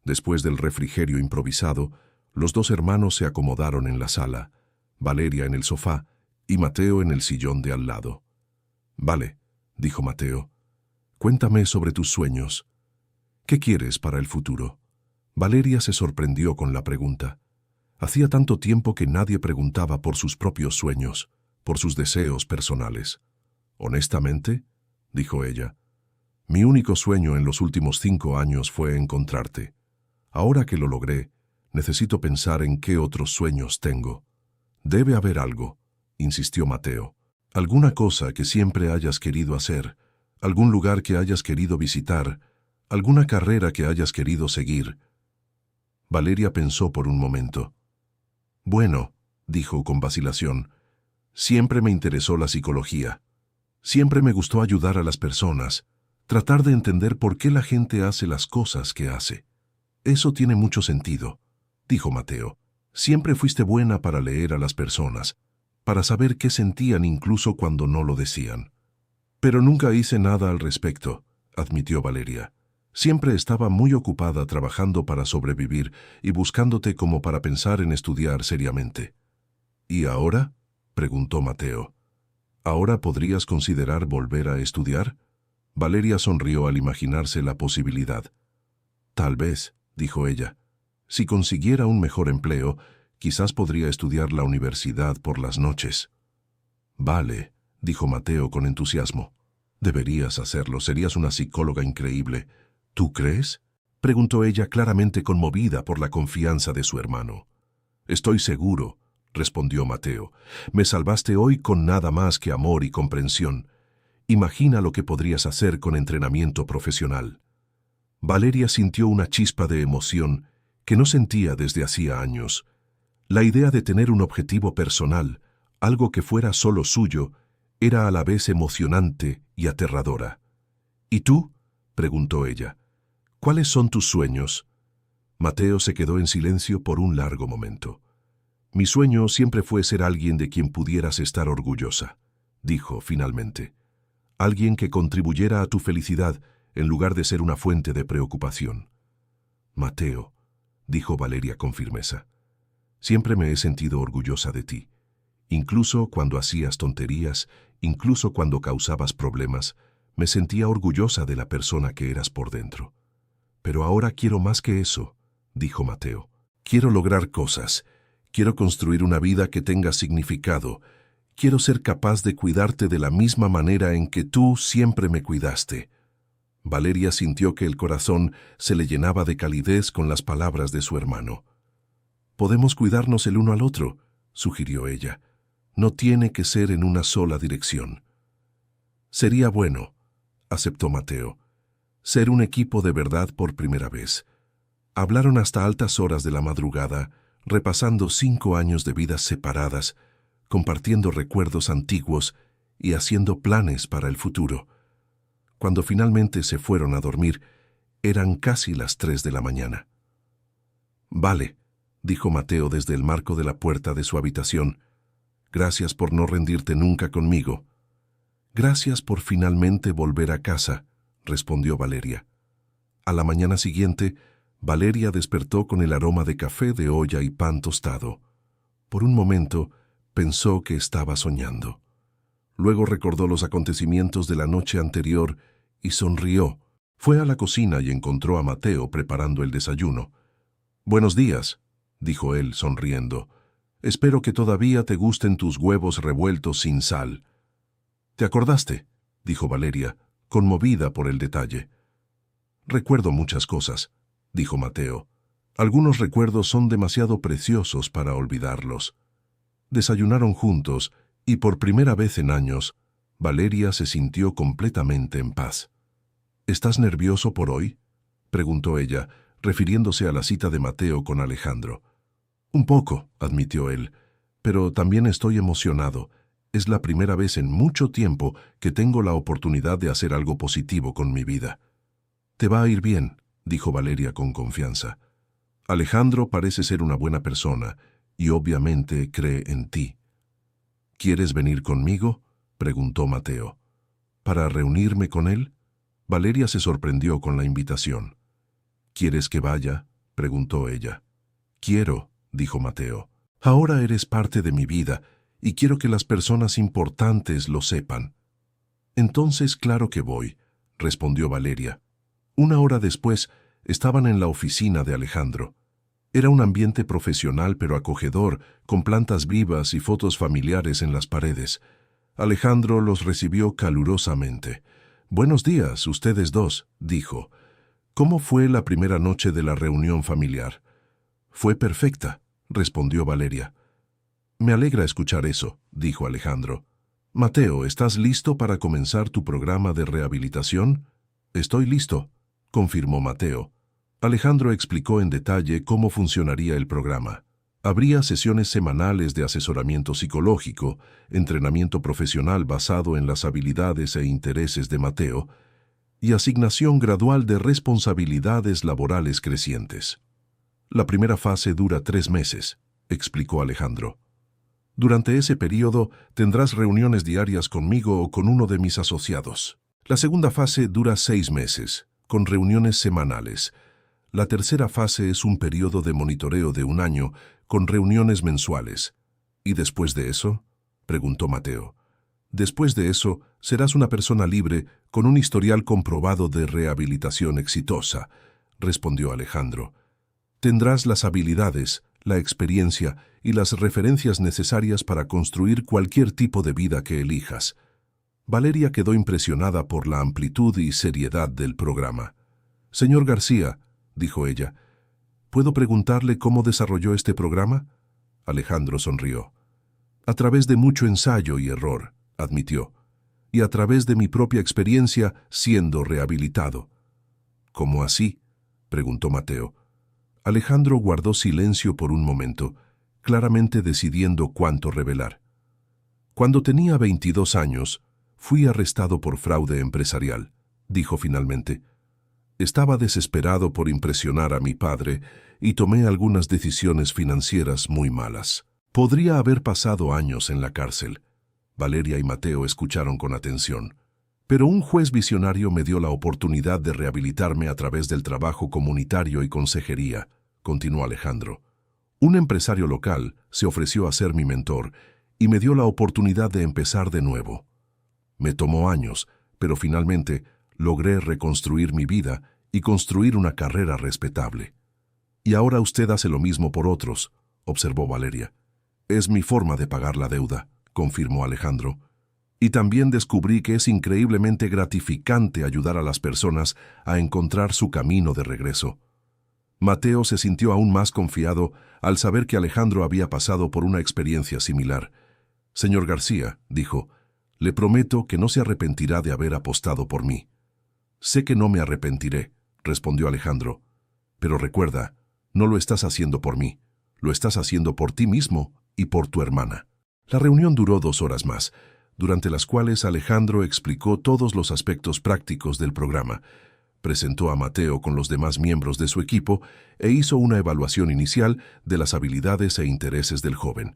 Después del refrigerio improvisado, los dos hermanos se acomodaron en la sala, Valeria en el sofá y Mateo en el sillón de al lado. Vale, dijo Mateo. Cuéntame sobre tus sueños. ¿Qué quieres para el futuro? Valeria se sorprendió con la pregunta. Hacía tanto tiempo que nadie preguntaba por sus propios sueños, por sus deseos personales. Honestamente, dijo ella, mi único sueño en los últimos 5 años fue encontrarte. Ahora que lo logré, necesito pensar en qué otros sueños tengo. Debe haber algo, insistió Mateo. Alguna cosa que siempre hayas querido hacer, algún lugar que hayas querido visitar, alguna carrera que hayas querido seguir. Valeria pensó por un momento. Bueno, dijo con vacilación, siempre me interesó la psicología. Siempre me gustó ayudar a las personas, tratar de entender por qué la gente hace las cosas que hace. Eso tiene mucho sentido, dijo Mateo. Siempre fuiste buena para leer a las personas, para saber qué sentían incluso cuando no lo decían. Pero nunca hice nada al respecto, admitió Valeria. Siempre estaba muy ocupada trabajando para sobrevivir y buscándote como para pensar en estudiar seriamente. ¿Y ahora?, preguntó Mateo. ¿Ahora podrías considerar volver a estudiar? Valeria sonrió al imaginarse la posibilidad. Tal vez, dijo ella. Si consiguiera un mejor empleo, quizás podría estudiar la universidad por las noches. Vale, dijo Mateo con entusiasmo. Deberías hacerlo, serías una psicóloga increíble. ¿Tú crees?, preguntó ella claramente conmovida por la confianza de su hermano. Estoy seguro, respondió Mateo. Me salvaste hoy con nada más que amor y comprensión. Imagina lo que podrías hacer con entrenamiento profesional. Valeria sintió una chispa de emoción que no sentía desde hacía años. La idea de tener un objetivo personal, algo que fuera solo suyo, era a la vez emocionante y aterradora. ¿Y tú?, preguntó ella. ¿Cuáles son tus sueños? Mateo se quedó en silencio por un largo momento. Mi sueño siempre fue ser alguien de quien pudieras estar orgullosa, dijo finalmente. Alguien que contribuyera a tu felicidad en lugar de ser una fuente de preocupación. Mateo, dijo Valeria con firmeza, siempre me he sentido orgullosa de ti. Incluso cuando hacías tonterías, incluso cuando causabas problemas, me sentía orgullosa de la persona que eras por dentro. Pero ahora quiero más que eso, dijo Mateo. Quiero lograr cosas. Quiero construir una vida que tenga significado. Quiero ser capaz de cuidarte de la misma manera en que tú siempre me cuidaste. Valeria sintió que el corazón se le llenaba de calidez con las palabras de su hermano. Podemos cuidarnos el uno al otro, sugirió ella. No tiene que ser en una sola dirección. Sería bueno, aceptó Mateo. Ser un equipo de verdad por primera vez. Hablaron hasta altas horas de la madrugada, repasando 5 años de vidas separadas, compartiendo recuerdos antiguos y haciendo planes para el futuro. Cuando finalmente se fueron a dormir, eran casi las 3 de la mañana. «Vale», dijo Mateo desde el marco de la puerta de su habitación. «Gracias por no rendirte nunca conmigo». «Gracias por finalmente volver a casa», respondió Valeria. A la mañana siguiente, Valeria despertó con el aroma de café de olla y pan tostado. Por un momento, pensó que estaba soñando. Luego recordó los acontecimientos de la noche anterior y sonrió. Fue a la cocina y encontró a Mateo preparando el desayuno. «Buenos días», dijo él, sonriendo. «Espero que todavía te gusten tus huevos revueltos sin sal». «¿Te acordaste?», dijo Valeria, conmovida por el detalle. «Recuerdo muchas cosas», dijo Mateo. «Algunos recuerdos son demasiado preciosos para olvidarlos». Desayunaron juntos y por primera vez en años, Valeria se sintió completamente en paz. «¿Estás nervioso por hoy?», preguntó ella, refiriéndose a la cita de Mateo con Alejandro. «Un poco», admitió él, «pero también estoy emocionado. Es la primera vez en mucho tiempo que tengo la oportunidad de hacer algo positivo con mi vida». «Te va a ir bien», dijo Valeria con confianza. «Alejandro parece ser una buena persona y obviamente cree en ti». «¿Quieres venir conmigo?», preguntó Mateo. «¿Para reunirme con él?». Valeria se sorprendió con la invitación. «¿Quieres que vaya?», preguntó ella. «Quiero», dijo Mateo. «Ahora eres parte de mi vida y quiero que las personas importantes lo sepan». «Entonces, claro que voy», respondió Valeria. 1 hora después, estaban en la oficina de Alejandro. Era un ambiente profesional pero acogedor, con plantas vivas y fotos familiares en las paredes. Alejandro los recibió calurosamente. «Buenos días, ustedes dos», dijo. «¿Cómo fue la primera noche de la reunión familiar?». «Fue perfecta», respondió Valeria. «Me alegra escuchar eso», dijo Alejandro. «Mateo, ¿estás listo para comenzar tu programa de rehabilitación?». «Estoy listo», confirmó Mateo. Alejandro explicó en detalle cómo funcionaría el programa. Habría sesiones semanales de asesoramiento psicológico, entrenamiento profesional basado en las habilidades e intereses de Mateo, y asignación gradual de responsabilidades laborales crecientes. «La primera fase dura 3 meses», explicó Alejandro. «Durante ese periodo tendrás reuniones diarias conmigo o con uno de mis asociados. La segunda fase dura 6 meses, con reuniones semanales. La tercera fase es un periodo de monitoreo de 1 año, con reuniones mensuales». «¿Y después de eso?», preguntó Mateo. «Después de eso, serás una persona libre con un historial comprobado de rehabilitación exitosa», respondió Alejandro. «Tendrás las habilidades, la experiencia y las referencias necesarias para construir cualquier tipo de vida que elijas». Valeria quedó impresionada por la amplitud y seriedad del programa. «Señor García», dijo ella, «¿puedo preguntarle cómo desarrolló este programa?». Alejandro sonrió. «A través de mucho ensayo y error», admitió, «y a través de mi propia experiencia siendo rehabilitado». «¿Cómo así?», preguntó Mateo. Alejandro guardó silencio por un momento, claramente decidiendo cuánto revelar. «Cuando tenía 22 años, fui arrestado por fraude empresarial», dijo finalmente. «Estaba desesperado por impresionar a mi padre y tomé algunas decisiones financieras muy malas. Podría haber pasado años en la cárcel». Valeria y Mateo escucharon con atención. «Pero un juez visionario me dio la oportunidad de rehabilitarme a través del trabajo comunitario y consejería», continuó Alejandro. «Un empresario local se ofreció a ser mi mentor y me dio la oportunidad de empezar de nuevo. Me tomó años, pero finalmente logré reconstruir mi vida y construir una carrera respetable». «Y ahora usted hace lo mismo por otros», observó Valeria. «Es mi forma de pagar la deuda», confirmó Alejandro. «Y también descubrí que es increíblemente gratificante ayudar a las personas a encontrar su camino de regreso». Mateo se sintió aún más confiado al saber que Alejandro había pasado por una experiencia similar. «Señor García», dijo, Le prometo que no se arrepentirá de haber apostado por mí. Sé que no me arrepentiré, respondió Alejandro. Pero recuerda, no lo estás haciendo por mí, lo estás haciendo por ti mismo y por tu hermana. La reunión duró 2 horas más, durante las cuales Alejandro explicó todos los aspectos prácticos del programa, presentó a Mateo con los demás miembros de su equipo e hizo una evaluación inicial de las habilidades e intereses del joven.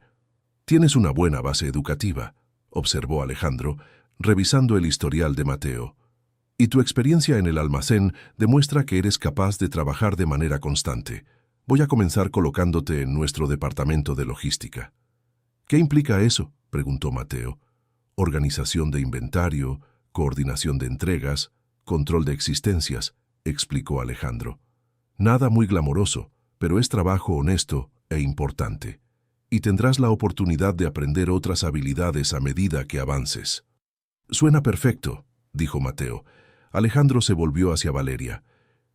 «Tienes una buena base educativa», observó Alejandro, revisando el historial de Mateo. «Y tu experiencia en el almacén demuestra que eres capaz de trabajar de manera constante. Voy a comenzar colocándote en nuestro departamento de logística». «¿Qué implica eso?», preguntó Mateo. «Organización de inventario, coordinación de entregas, control de existencias», explicó Alejandro. «Nada muy glamoroso, pero es trabajo honesto e importante. Y tendrás la oportunidad de aprender otras habilidades a medida que avances». «Suena perfecto», dijo Mateo. Alejandro se volvió hacia Valeria.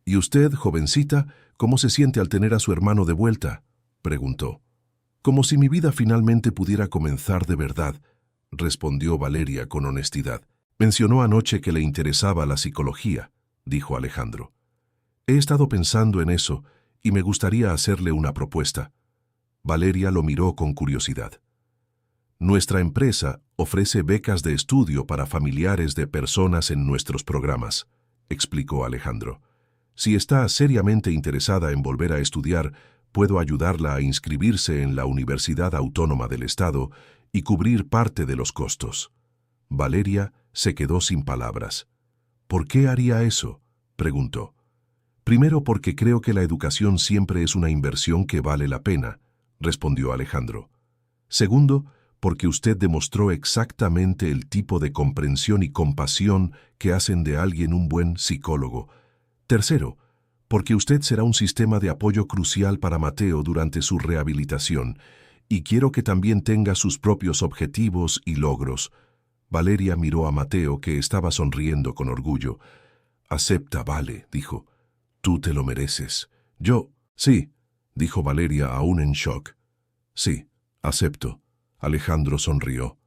«¿Y usted, jovencita, cómo se siente al tener a su hermano de vuelta?», preguntó. «Como si mi vida finalmente pudiera comenzar de verdad», respondió Valeria con honestidad. «Mencionó anoche que le interesaba la psicología», dijo Alejandro. «He estado pensando en eso y me gustaría hacerle una propuesta». Valeria lo miró con curiosidad. «Nuestra empresa ofrece becas de estudio para familiares de personas en nuestros programas», explicó Alejandro. «Si está seriamente interesada en volver a estudiar, puedo ayudarla a inscribirse en la Universidad Autónoma del Estado y cubrir parte de los costos». Valeria se quedó sin palabras. «¿Por qué haría eso?», preguntó. «Primero porque creo que la educación siempre es una inversión que vale la pena», respondió Alejandro. «Segundo, porque usted demostró exactamente el tipo de comprensión y compasión que hacen de alguien un buen psicólogo. Tercero, porque usted será un sistema de apoyo crucial para Mateo durante su rehabilitación, y quiero que también tenga sus propios objetivos y logros». Valeria miró a Mateo, que estaba sonriendo con orgullo. «Acepta, Vale», dijo. «Tú te lo mereces». «Yo, sí», dijo Valeria aún en shock. «Sí, acepto». Alejandro sonrió.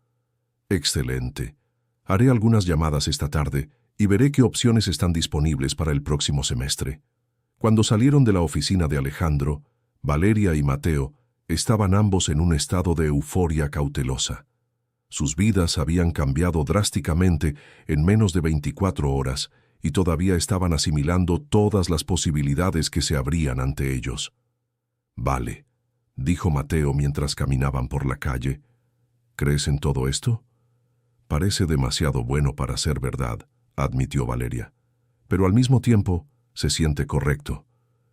«Excelente. Haré algunas llamadas esta tarde y veré qué opciones están disponibles para el próximo semestre». Cuando salieron de la oficina de Alejandro, Valeria y Mateo estaban ambos en un estado de euforia cautelosa. Sus vidas habían cambiado drásticamente en menos de 24 horas y todavía estaban asimilando todas las posibilidades que se abrían ante ellos. «Vale», dijo Mateo mientras caminaban por la calle. «¿Crees en todo esto?». «Parece demasiado bueno para ser verdad», admitió Valeria. «Pero al mismo tiempo se siente correcto,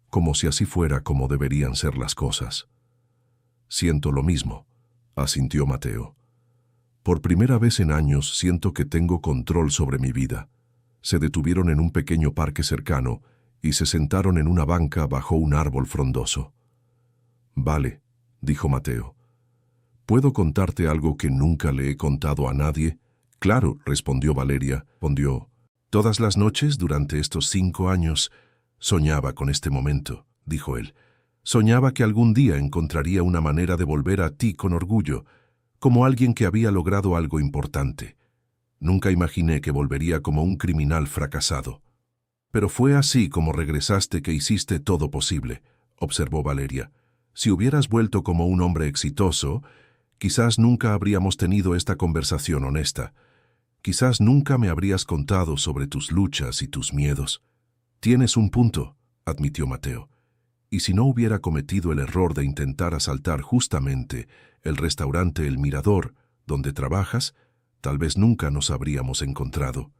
como si así fuera como deberían ser las cosas». «Siento lo mismo», asintió Mateo. «Por primera vez en años siento que tengo control sobre mi vida». Se detuvieron en un pequeño parque cercano y se sentaron en una banca bajo un árbol frondoso. «Vale», dijo Mateo. «¿Puedo contarte algo que nunca le he contado a nadie?». «Claro», respondió Valeria. «Todas las noches durante estos 5 años soñaba con este momento», dijo él. «Soñaba que algún día encontraría una manera de volver a ti con orgullo, como alguien que había logrado algo importante. Nunca imaginé que volvería como un criminal fracasado». «Pero fue así como regresaste que hiciste todo posible», observó Valeria. «Si hubieras vuelto como un hombre exitoso, quizás nunca habríamos tenido esta conversación honesta. Quizás nunca me habrías contado sobre tus luchas y tus miedos». «Tienes un punto», admitió Mateo. «Y si no hubiera cometido el error de intentar asaltar justamente el restaurante El Mirador, donde trabajas, tal vez nunca nos habríamos encontrado».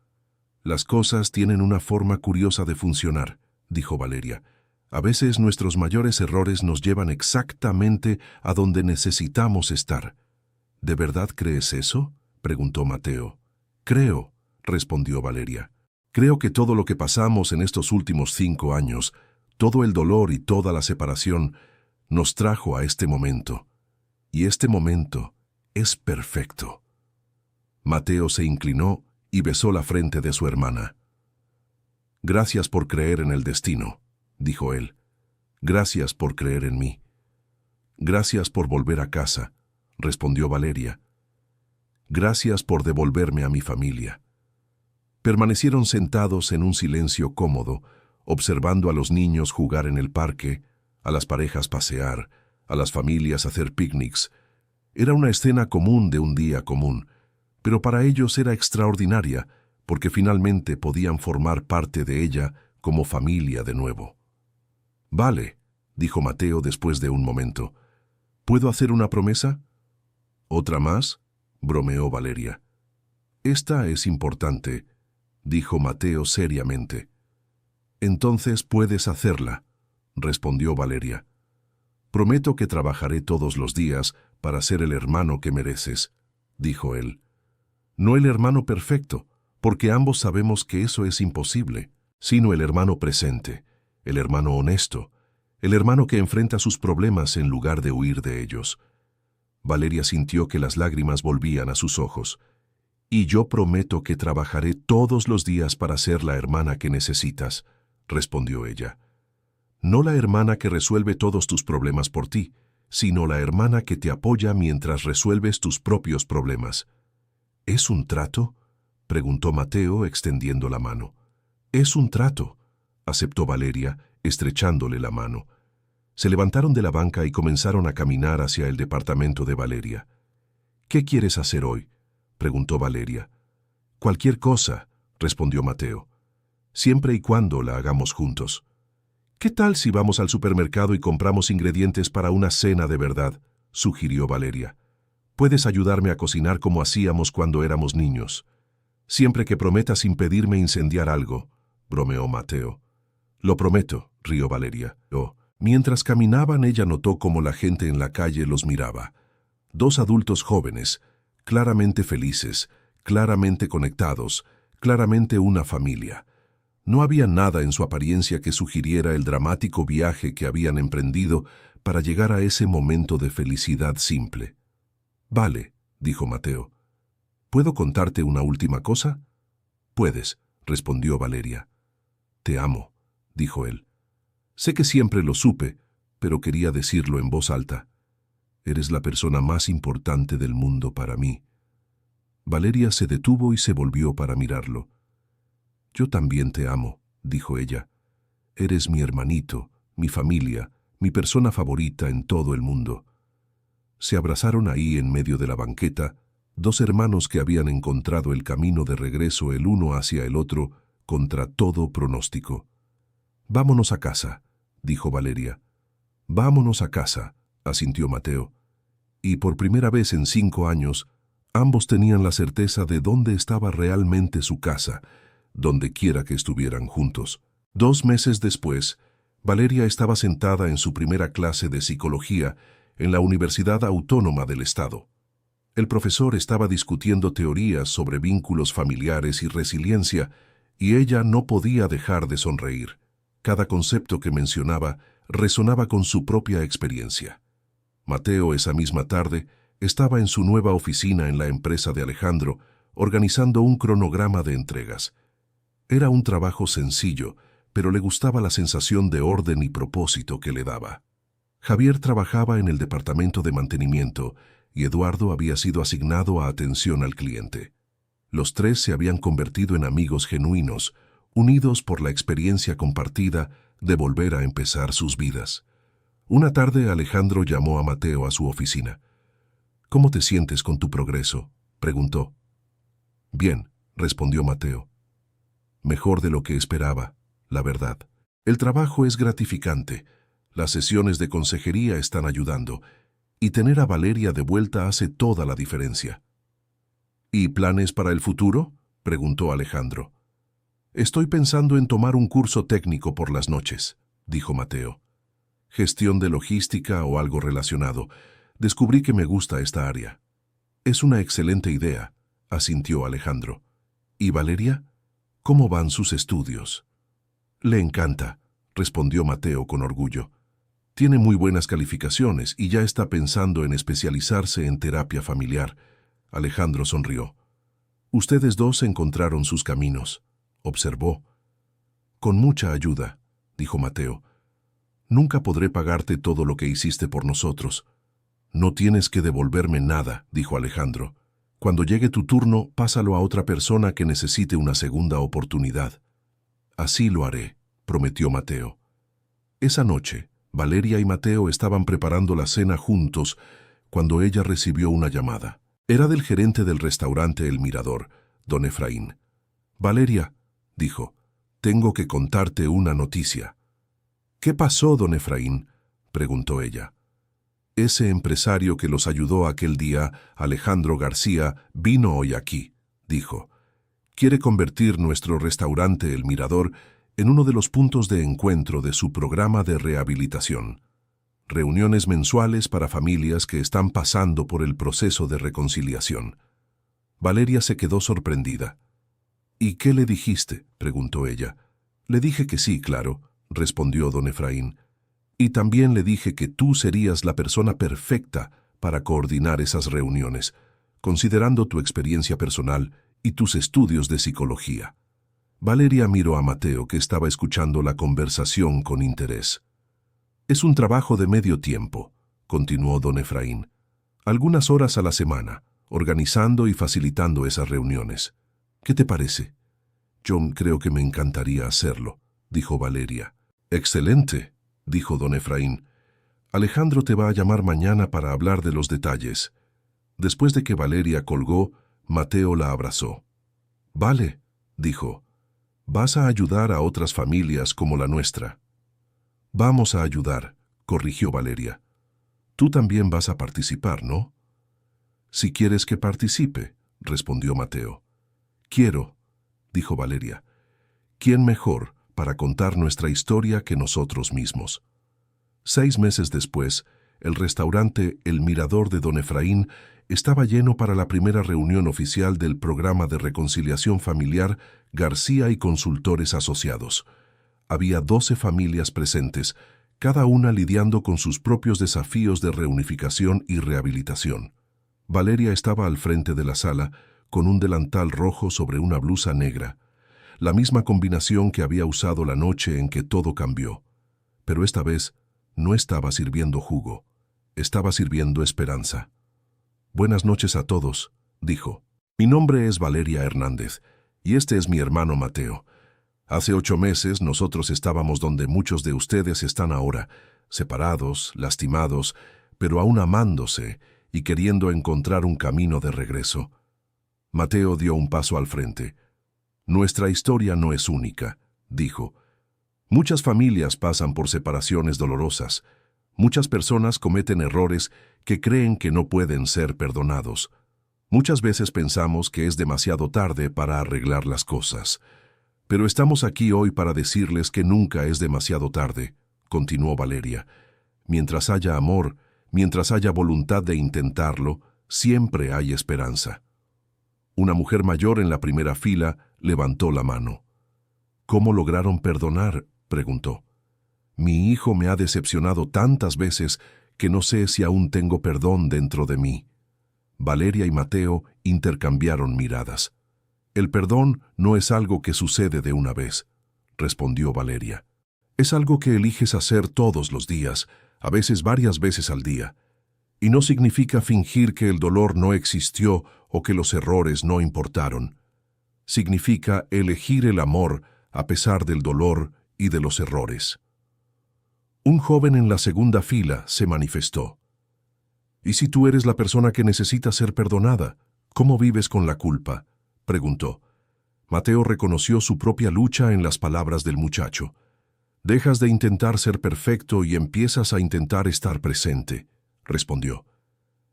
«Las cosas tienen una forma curiosa de funcionar», dijo Valeria. «A veces nuestros mayores errores nos llevan exactamente a donde necesitamos estar». «¿De verdad crees eso?», preguntó Mateo. «Creo», respondió Valeria. «Creo que todo lo que pasamos en estos últimos 5 años, todo el dolor y toda la separación, nos trajo a este momento. Y este momento es perfecto». Mateo se inclinó y besó la frente de su hermana. «Gracias por creer en el destino», dijo él. «Gracias por creer en mí». «Gracias por volver a casa», respondió Valeria. Gracias por devolverme a mi familia. Permanecieron sentados en un silencio cómodo, observando a los niños jugar en el parque, a las parejas pasear, a las familias hacer picnics. Era una escena común de un día común, pero para ellos era extraordinaria, porque finalmente podían formar parte de ella como familia de nuevo. «Vale», dijo Mateo después de un momento. «¿Puedo hacer una promesa?» «¿Otra más?», bromeó Valeria. «Esta es importante», dijo Mateo seriamente. «Entonces puedes hacerla», respondió Valeria. «Prometo que trabajaré todos los días para ser el hermano que mereces», dijo él. «No el hermano perfecto, porque ambos sabemos que eso es imposible, sino el hermano presente, el hermano honesto, el hermano que enfrenta sus problemas en lugar de huir de ellos». Valeria sintió que las lágrimas volvían a sus ojos. «Y yo prometo que trabajaré todos los días para ser la hermana que necesitas», respondió ella. «No la hermana que resuelve todos tus problemas por ti, sino la hermana que te apoya mientras resuelves tus propios problemas». «¿Es un trato?», preguntó Mateo extendiendo la mano. «Es un trato», aceptó Valeria, estrechándole la mano. Se levantaron de la banca y comenzaron a caminar hacia el departamento de Valeria. «¿Qué quieres hacer hoy?», preguntó Valeria. «Cualquier cosa», respondió Mateo. «Siempre y cuando la hagamos juntos». «¿Qué tal si vamos al supermercado y compramos ingredientes para una cena de verdad?», sugirió Valeria. «Puedes ayudarme a cocinar como hacíamos cuando éramos niños». «Siempre que prometas impedirme incendiar algo», bromeó Mateo. «Lo prometo», rió Valeria. Mientras caminaban, ella notó cómo la gente en la calle los miraba. 2 adultos jóvenes, claramente felices, claramente conectados, claramente una familia. No había nada en su apariencia que sugiriera el dramático viaje que habían emprendido para llegar a ese momento de felicidad simple. «Vale», dijo Mateo. «¿Puedo contarte una última cosa?». «Puedes», respondió Valeria. «Te amo», dijo él. «Sé que siempre lo supe, pero quería decirlo en voz alta. Eres la persona más importante del mundo para mí». Valeria se detuvo y se volvió para mirarlo. «Yo también te amo», dijo ella. «Eres mi hermanito, mi familia, mi persona favorita en todo el mundo». Se abrazaron ahí en medio de la banqueta, 2 hermanos que habían encontrado el camino de regreso el uno hacia el otro contra todo pronóstico. «Vámonos a casa», dijo Valeria. «Vámonos a casa», asintió Mateo. Y por primera vez en 5 años, ambos tenían la certeza de dónde estaba realmente su casa, donde quiera que estuvieran juntos. 2 meses después, Valeria estaba sentada en su primera clase de psicología en la Universidad Autónoma del Estado. El profesor estaba discutiendo teorías sobre vínculos familiares y resiliencia, y ella no podía dejar de sonreír. Cada concepto que mencionaba resonaba con su propia experiencia. Mateo, esa misma tarde, estaba en su nueva oficina en la empresa de Alejandro, organizando un cronograma de entregas. Era un trabajo sencillo, pero le gustaba la sensación de orden y propósito que le daba. Javier trabajaba en el departamento de mantenimiento y Eduardo había sido asignado a atención al cliente. Los 3 se habían convertido en amigos genuinos, unidos por la experiencia compartida de volver a empezar sus vidas. Una tarde Alejandro llamó a Mateo a su oficina. «¿Cómo te sientes con tu progreso?», preguntó. «Bien», respondió Mateo. «Mejor de lo que esperaba, la verdad. El trabajo es gratificante, las sesiones de consejería están ayudando, y tener a Valeria de vuelta hace toda la diferencia». «¿Y planes para el futuro?», preguntó Alejandro. «Estoy pensando en tomar un curso técnico por las noches», dijo Mateo. «Gestión de logística o algo relacionado. Descubrí que me gusta esta área». «Es una excelente idea», asintió Alejandro. «¿Y Valeria? ¿Cómo van sus estudios?». «Le encanta», respondió Mateo con orgullo. «Tiene muy buenas calificaciones y ya está pensando en especializarse en terapia familiar». Alejandro sonrió. «Ustedes 2 encontraron sus caminos», observó. «Con mucha ayuda», dijo Mateo. «Nunca podré pagarte todo lo que hiciste por nosotros». «No tienes que devolverme nada», dijo Alejandro. Cuando llegue tu turno, pásalo a otra persona que necesite una segunda oportunidad. Así lo haré, prometió Mateo. Esa noche, Valeria y Mateo estaban preparando la cena juntos cuando ella recibió una llamada. Era del gerente del restaurante El Mirador, don Efraín. Valeria, dijo, tengo que contarte una noticia. ¿Qué pasó, don Efraín?, preguntó ella. Ese empresario que los ayudó aquel día, Alejandro García, vino hoy aquí, dijo. Quiere convertir nuestro restaurante El Mirador en uno de los puntos de encuentro de su programa de rehabilitación. Reuniones mensuales para familias que están pasando por el proceso de reconciliación. Valeria se quedó sorprendida. ¿Y qué le dijiste?, preguntó ella. Le dije que sí, claro, respondió don Efraín. Y también le dije que tú serías la persona perfecta para coordinar esas reuniones, considerando tu experiencia personal y tus estudios de psicología. Valeria miró a Mateo, que estaba escuchando la conversación con interés. Es un trabajo de medio tiempo, continuó don Efraín. Algunas horas a la semana, organizando y facilitando esas reuniones. ¿Qué te parece? Yo creo que me encantaría hacerlo, dijo Valeria. Excelente, dijo don Efraín. Alejandro te va a llamar mañana para hablar de los detalles. Después de que Valeria colgó, Mateo la abrazó. Vale, dijo. Vas a ayudar a otras familias como la nuestra. Vamos a ayudar, corrigió Valeria. Tú también vas a participar, ¿no? Si quieres que participe, respondió Mateo. Quiero, dijo Valeria. ¿Quién mejor para contar nuestra historia que nosotros mismos? 6 meses después, el restaurante El Mirador de don Efraín estaba lleno para la primera reunión oficial del programa de reconciliación familiar García y Consultores Asociados. Había 12 familias presentes, cada una lidiando con sus propios desafíos de reunificación y rehabilitación. Valeria estaba al frente de la sala, con un delantal rojo sobre una blusa negra, la misma combinación que había usado la noche en que todo cambió. Pero esta vez no estaba sirviendo jugo, estaba sirviendo esperanza. Buenas noches a todos, dijo. Mi nombre es Valeria Hernández, y este es mi hermano Mateo. Hace 8 meses nosotros estábamos donde muchos de ustedes están ahora, separados, lastimados, pero aún amándose y queriendo encontrar un camino de regreso. Mateo dio un paso al frente. Nuestra historia no es única, dijo. Muchas familias pasan por separaciones dolorosas. Muchas personas cometen errores que creen que no pueden ser perdonados. Muchas veces pensamos que es demasiado tarde para arreglar las cosas. Pero estamos aquí hoy para decirles que nunca es demasiado tarde, continuó Valeria. Mientras haya amor, mientras haya voluntad de intentarlo, siempre hay esperanza. Una mujer mayor en la primera fila levantó la mano. ¿Cómo lograron perdonar?, preguntó. Mi hijo me ha decepcionado tantas veces que no sé si aún tengo perdón dentro de mí. Valeria y Mateo intercambiaron miradas. El perdón no es algo que sucede de una vez, respondió Valeria. Es algo que eliges hacer todos los días, a veces varias veces al día. Y no significa fingir que el dolor no existió o que los errores no importaron. Significa elegir el amor a pesar del dolor y de los errores. Un joven en la segunda fila se manifestó. ¿Y si tú eres la persona que necesita ser perdonada, cómo vives con la culpa?, preguntó. Mateo reconoció su propia lucha en las palabras del muchacho. Dejas de intentar ser perfecto y empiezas a intentar estar presente, respondió.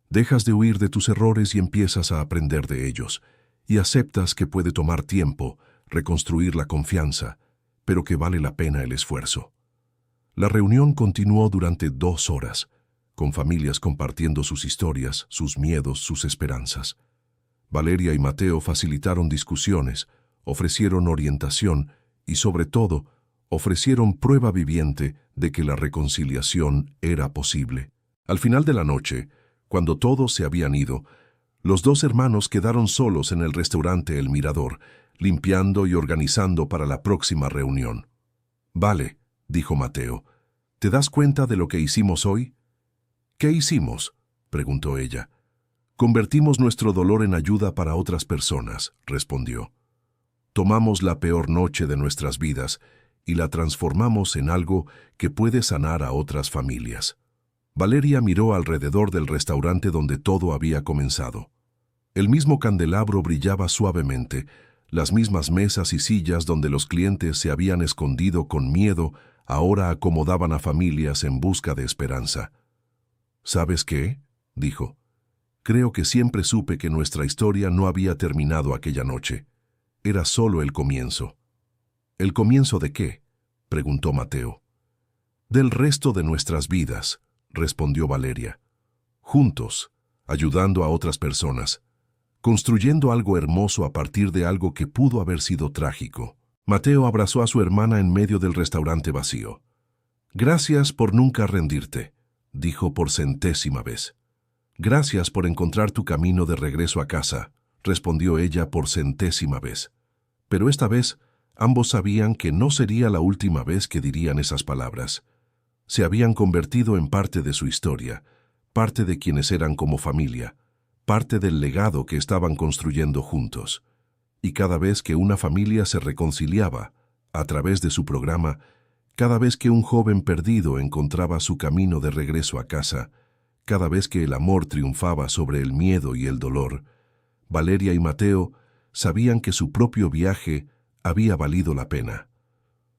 Dejas de huir de tus errores y empiezas a aprender de ellos, y aceptas que puede tomar tiempo reconstruir la confianza, pero que vale la pena el esfuerzo. La reunión continuó durante 2 horas, con familias compartiendo sus historias, sus miedos, sus esperanzas. Valeria y Mateo facilitaron discusiones, ofrecieron orientación y, sobre todo, ofrecieron prueba viviente de que la reconciliación era posible. Al final de la noche, cuando todos se habían ido, los 2 hermanos quedaron solos en el restaurante El Mirador, limpiando y organizando para la próxima reunión. Vale, dijo Mateo, ¿te das cuenta de lo que hicimos hoy? ¿Qué hicimos?, preguntó ella. Convertimos nuestro dolor en ayuda para otras personas, respondió. Tomamos la peor noche de nuestras vidas y la transformamos en algo que puede sanar a otras familias. Valeria miró alrededor del restaurante donde todo había comenzado. El mismo candelabro brillaba suavemente, las mismas mesas y sillas donde los clientes se habían escondido con miedo ahora acomodaban a familias en busca de esperanza. ¿Sabes qué?, dijo. Creo que siempre supe que nuestra historia no había terminado aquella noche. Era solo el comienzo. ¿El comienzo de qué?, preguntó Mateo. Del resto de nuestras vidas, respondió Valeria. Juntos, ayudando a otras personas, construyendo algo hermoso a partir de algo que pudo haber sido trágico. Mateo abrazó a su hermana en medio del restaurante vacío. Gracias por nunca rendirte, dijo por 100ª vez. Gracias por encontrar tu camino de regreso a casa, respondió ella por 100ª vez. Pero esta vez, ambos sabían que no sería la última vez que dirían esas palabras. Se habían convertido en parte de su historia, parte de quienes eran como familia, parte del legado que estaban construyendo juntos. Y cada vez que una familia se reconciliaba, a través de su programa, cada vez que un joven perdido encontraba su camino de regreso a casa, cada vez que el amor triunfaba sobre el miedo y el dolor, Valeria y Mateo sabían que su propio viaje había valido la pena.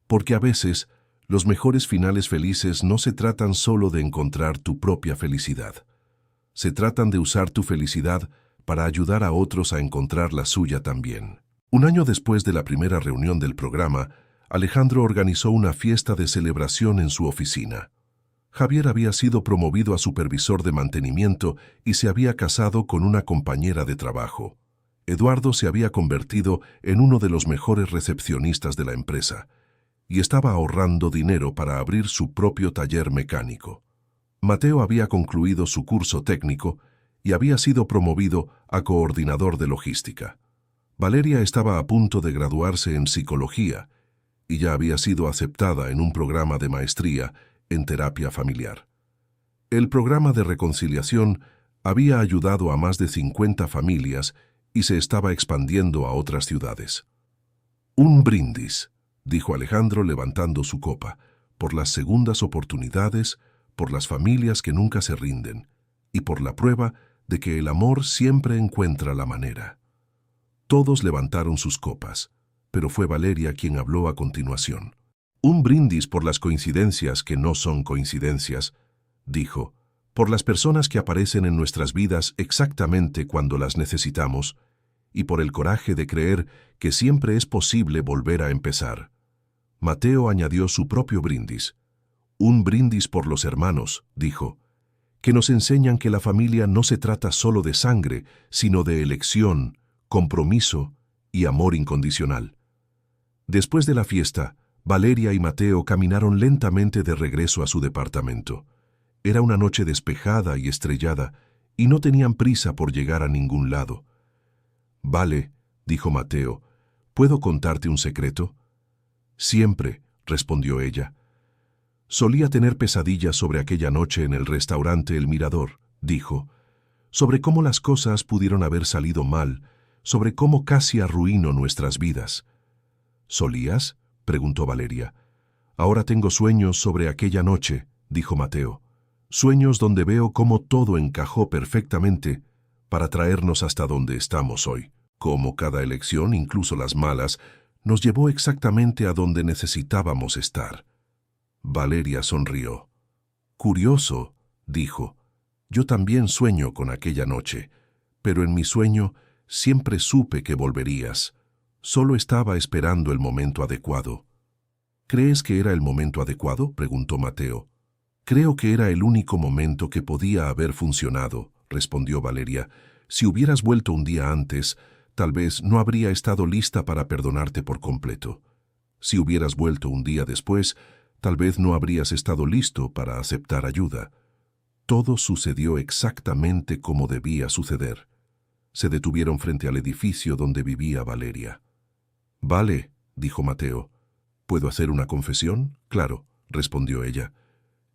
Porque a veces, los mejores finales felices no se tratan solo de encontrar tu propia felicidad. Se tratan de usar tu felicidad para ayudar a otros a encontrar la suya también. Un año después de la primera reunión del programa, Alejandro organizó una fiesta de celebración en su oficina. Javier había sido promovido a supervisor de mantenimiento y se había casado con una compañera de trabajo. Eduardo se había convertido en uno de los mejores recepcionistas de la empresa y estaba ahorrando dinero para abrir su propio taller mecánico. Mateo había concluido su curso técnico y había sido promovido a coordinador de logística. Valeria estaba a punto de graduarse en psicología y ya había sido aceptada en un programa de maestría en terapia familiar. El programa de reconciliación había ayudado a más de 50 familias y se estaba expandiendo a otras ciudades. Un brindis, dijo Alejandro levantando su copa, por las segundas oportunidades, por las familias que nunca se rinden y por la prueba de que el amor siempre encuentra la manera. Todos levantaron sus copas, pero fue Valeria quien habló a continuación. Un brindis por las coincidencias que no son coincidencias, dijo, por las personas que aparecen en nuestras vidas exactamente cuando las necesitamos, y por el coraje de creer que siempre es posible volver a empezar. Mateo añadió su propio brindis. Un brindis por los hermanos, dijo, que nos enseñan que la familia no se trata solo de sangre, sino de elección, compromiso y amor incondicional. Después de la fiesta, Valeria y Mateo caminaron lentamente de regreso a su departamento. Era una noche despejada y estrellada, y no tenían prisa por llegar a ningún lado. «Vale», dijo Mateo, «¿puedo contarte un secreto?» «Siempre», respondió ella. «Solía tener pesadillas sobre aquella noche en el restaurante El Mirador», dijo, «sobre cómo las cosas pudieron haber salido mal, sobre cómo casi arruinó nuestras vidas». «¿Solías?», preguntó Valeria. «Ahora tengo sueños sobre aquella noche», dijo Mateo. «Sueños donde veo cómo todo encajó perfectamente para traernos hasta donde estamos hoy. Cómo cada elección, incluso las malas, nos llevó exactamente a donde necesitábamos estar». Valeria sonrió. «Curioso», dijo. «Yo también sueño con aquella noche, pero en mi sueño siempre supe que volverías. Solo estaba esperando el momento adecuado». «¿Crees que era el momento adecuado?», preguntó Mateo. «Creo que era el único momento que podía haber funcionado», respondió Valeria. «Si hubieras vuelto un día antes, tal vez no habría estado lista para perdonarte por completo. Si hubieras vuelto un día después, tal vez no habrías estado listo para aceptar ayuda. Todo sucedió exactamente como debía suceder». Se detuvieron frente al edificio donde vivía Valeria. «Vale», dijo Mateo. «¿Puedo hacer una confesión?» «Claro», respondió ella.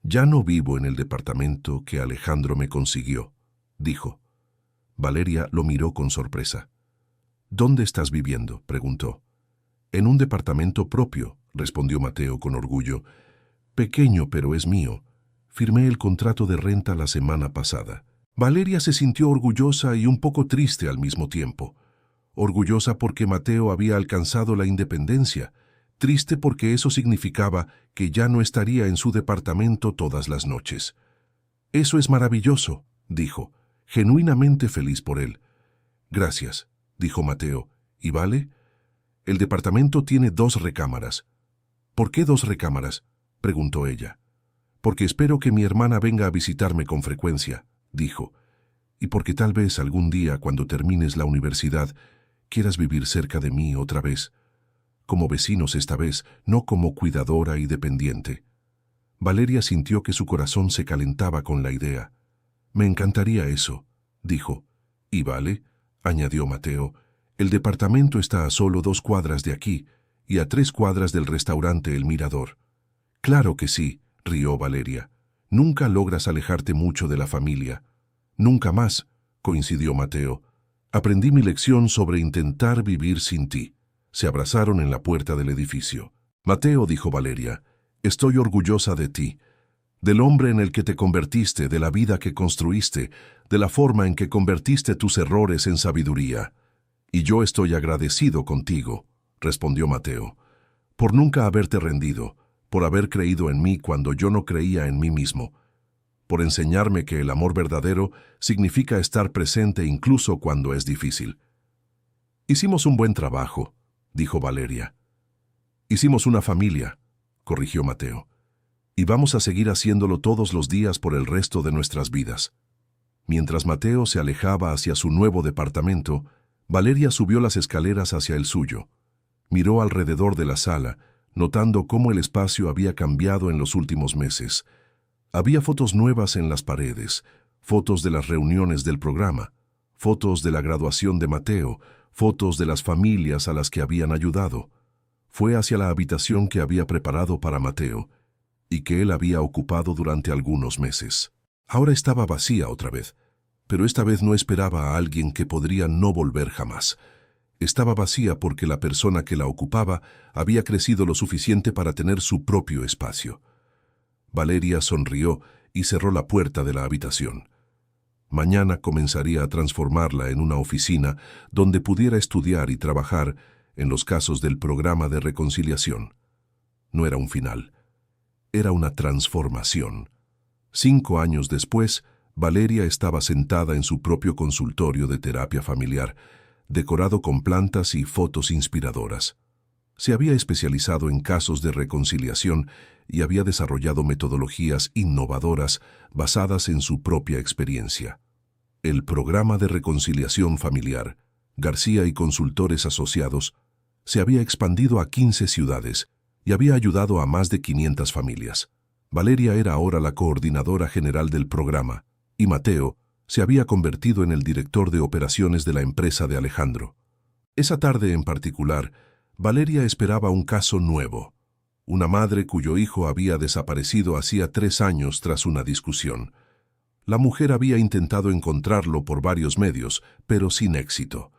«Ya no vivo en el departamento que Alejandro me consiguió», dijo. Valeria lo miró con sorpresa. ¿Dónde estás viviendo?, preguntó. En un departamento propio, respondió Mateo con orgullo. Pequeño, pero es mío. Firmé el contrato de renta la semana pasada. Valeria se sintió orgullosa y un poco triste al mismo tiempo. Orgullosa porque Mateo había alcanzado la independencia, triste porque eso significaba que ya no estaría en su departamento todas las noches. «Eso es maravilloso», dijo, genuinamente feliz por él. «Gracias», dijo Mateo. «¿Y vale?» «El departamento tiene 2 recámaras». «¿Por qué 2 recámaras?», preguntó ella. «Porque espero que mi hermana venga a visitarme con frecuencia», dijo. «Y porque tal vez algún día, cuando termines la universidad, quieras vivir cerca de mí otra vez. Como vecinos esta vez, no como cuidadora y dependiente». Valeria sintió que su corazón se calentaba con la idea. «Me encantaría eso», dijo. «¿Y vale?», añadió Mateo. «El departamento está a solo 2 cuadras de aquí y a 3 cuadras del restaurante El Mirador». «Claro que sí», rió Valeria. «Nunca logras alejarte mucho de la familia». «Nunca más», coincidió Mateo. «Aprendí mi lección sobre intentar vivir sin ti». Se abrazaron en la puerta del edificio. «Mateo», dijo Valeria, «estoy orgullosa de ti, del hombre en el que te convertiste, de la vida que construiste, de la forma en que convertiste tus errores en sabiduría». «Y yo estoy agradecido contigo», respondió Mateo, «por nunca haberte rendido, por haber creído en mí cuando yo no creía en mí mismo, por enseñarme que el amor verdadero significa estar presente incluso cuando es difícil». «Hicimos un buen trabajo», dijo Valeria. «Hicimos una familia», corrigió Mateo. «Y vamos a seguir haciéndolo todos los días por el resto de nuestras vidas». Mientras Mateo se alejaba hacia su nuevo departamento, Valeria subió las escaleras hacia el suyo. Miró alrededor de la sala, notando cómo el espacio había cambiado en los últimos meses. Había fotos nuevas en las paredes, fotos de las reuniones del programa, fotos de la graduación de Mateo, fotos de las familias a las que habían ayudado. Fue hacia la habitación que había preparado para Mateo y que él había ocupado durante algunos meses. Ahora estaba vacía otra vez, pero esta vez no esperaba a alguien que podría no volver jamás. Estaba vacía porque la persona que la ocupaba había crecido lo suficiente para tener su propio espacio. Valeria sonrió y cerró la puerta de la habitación. Mañana comenzaría a transformarla en una oficina donde pudiera estudiar y trabajar en los casos del programa de reconciliación. No era un final, era una transformación. 5 años después, Valeria estaba sentada en su propio consultorio de terapia familiar, decorado con plantas y fotos inspiradoras. Se había especializado en casos de reconciliación y había desarrollado metodologías innovadoras basadas en su propia experiencia. El programa de reconciliación familiar, García y Consultores Asociados, se había expandido a 15 ciudades y había ayudado a más de 500 familias. Valeria era ahora la coordinadora general del programa, y Mateo se había convertido en el director de operaciones de la empresa de Alejandro. Esa tarde en particular, Valeria esperaba un caso nuevo. Una madre cuyo hijo había desaparecido hacía 3 años tras una discusión. La mujer había intentado encontrarlo por varios medios, pero sin éxito.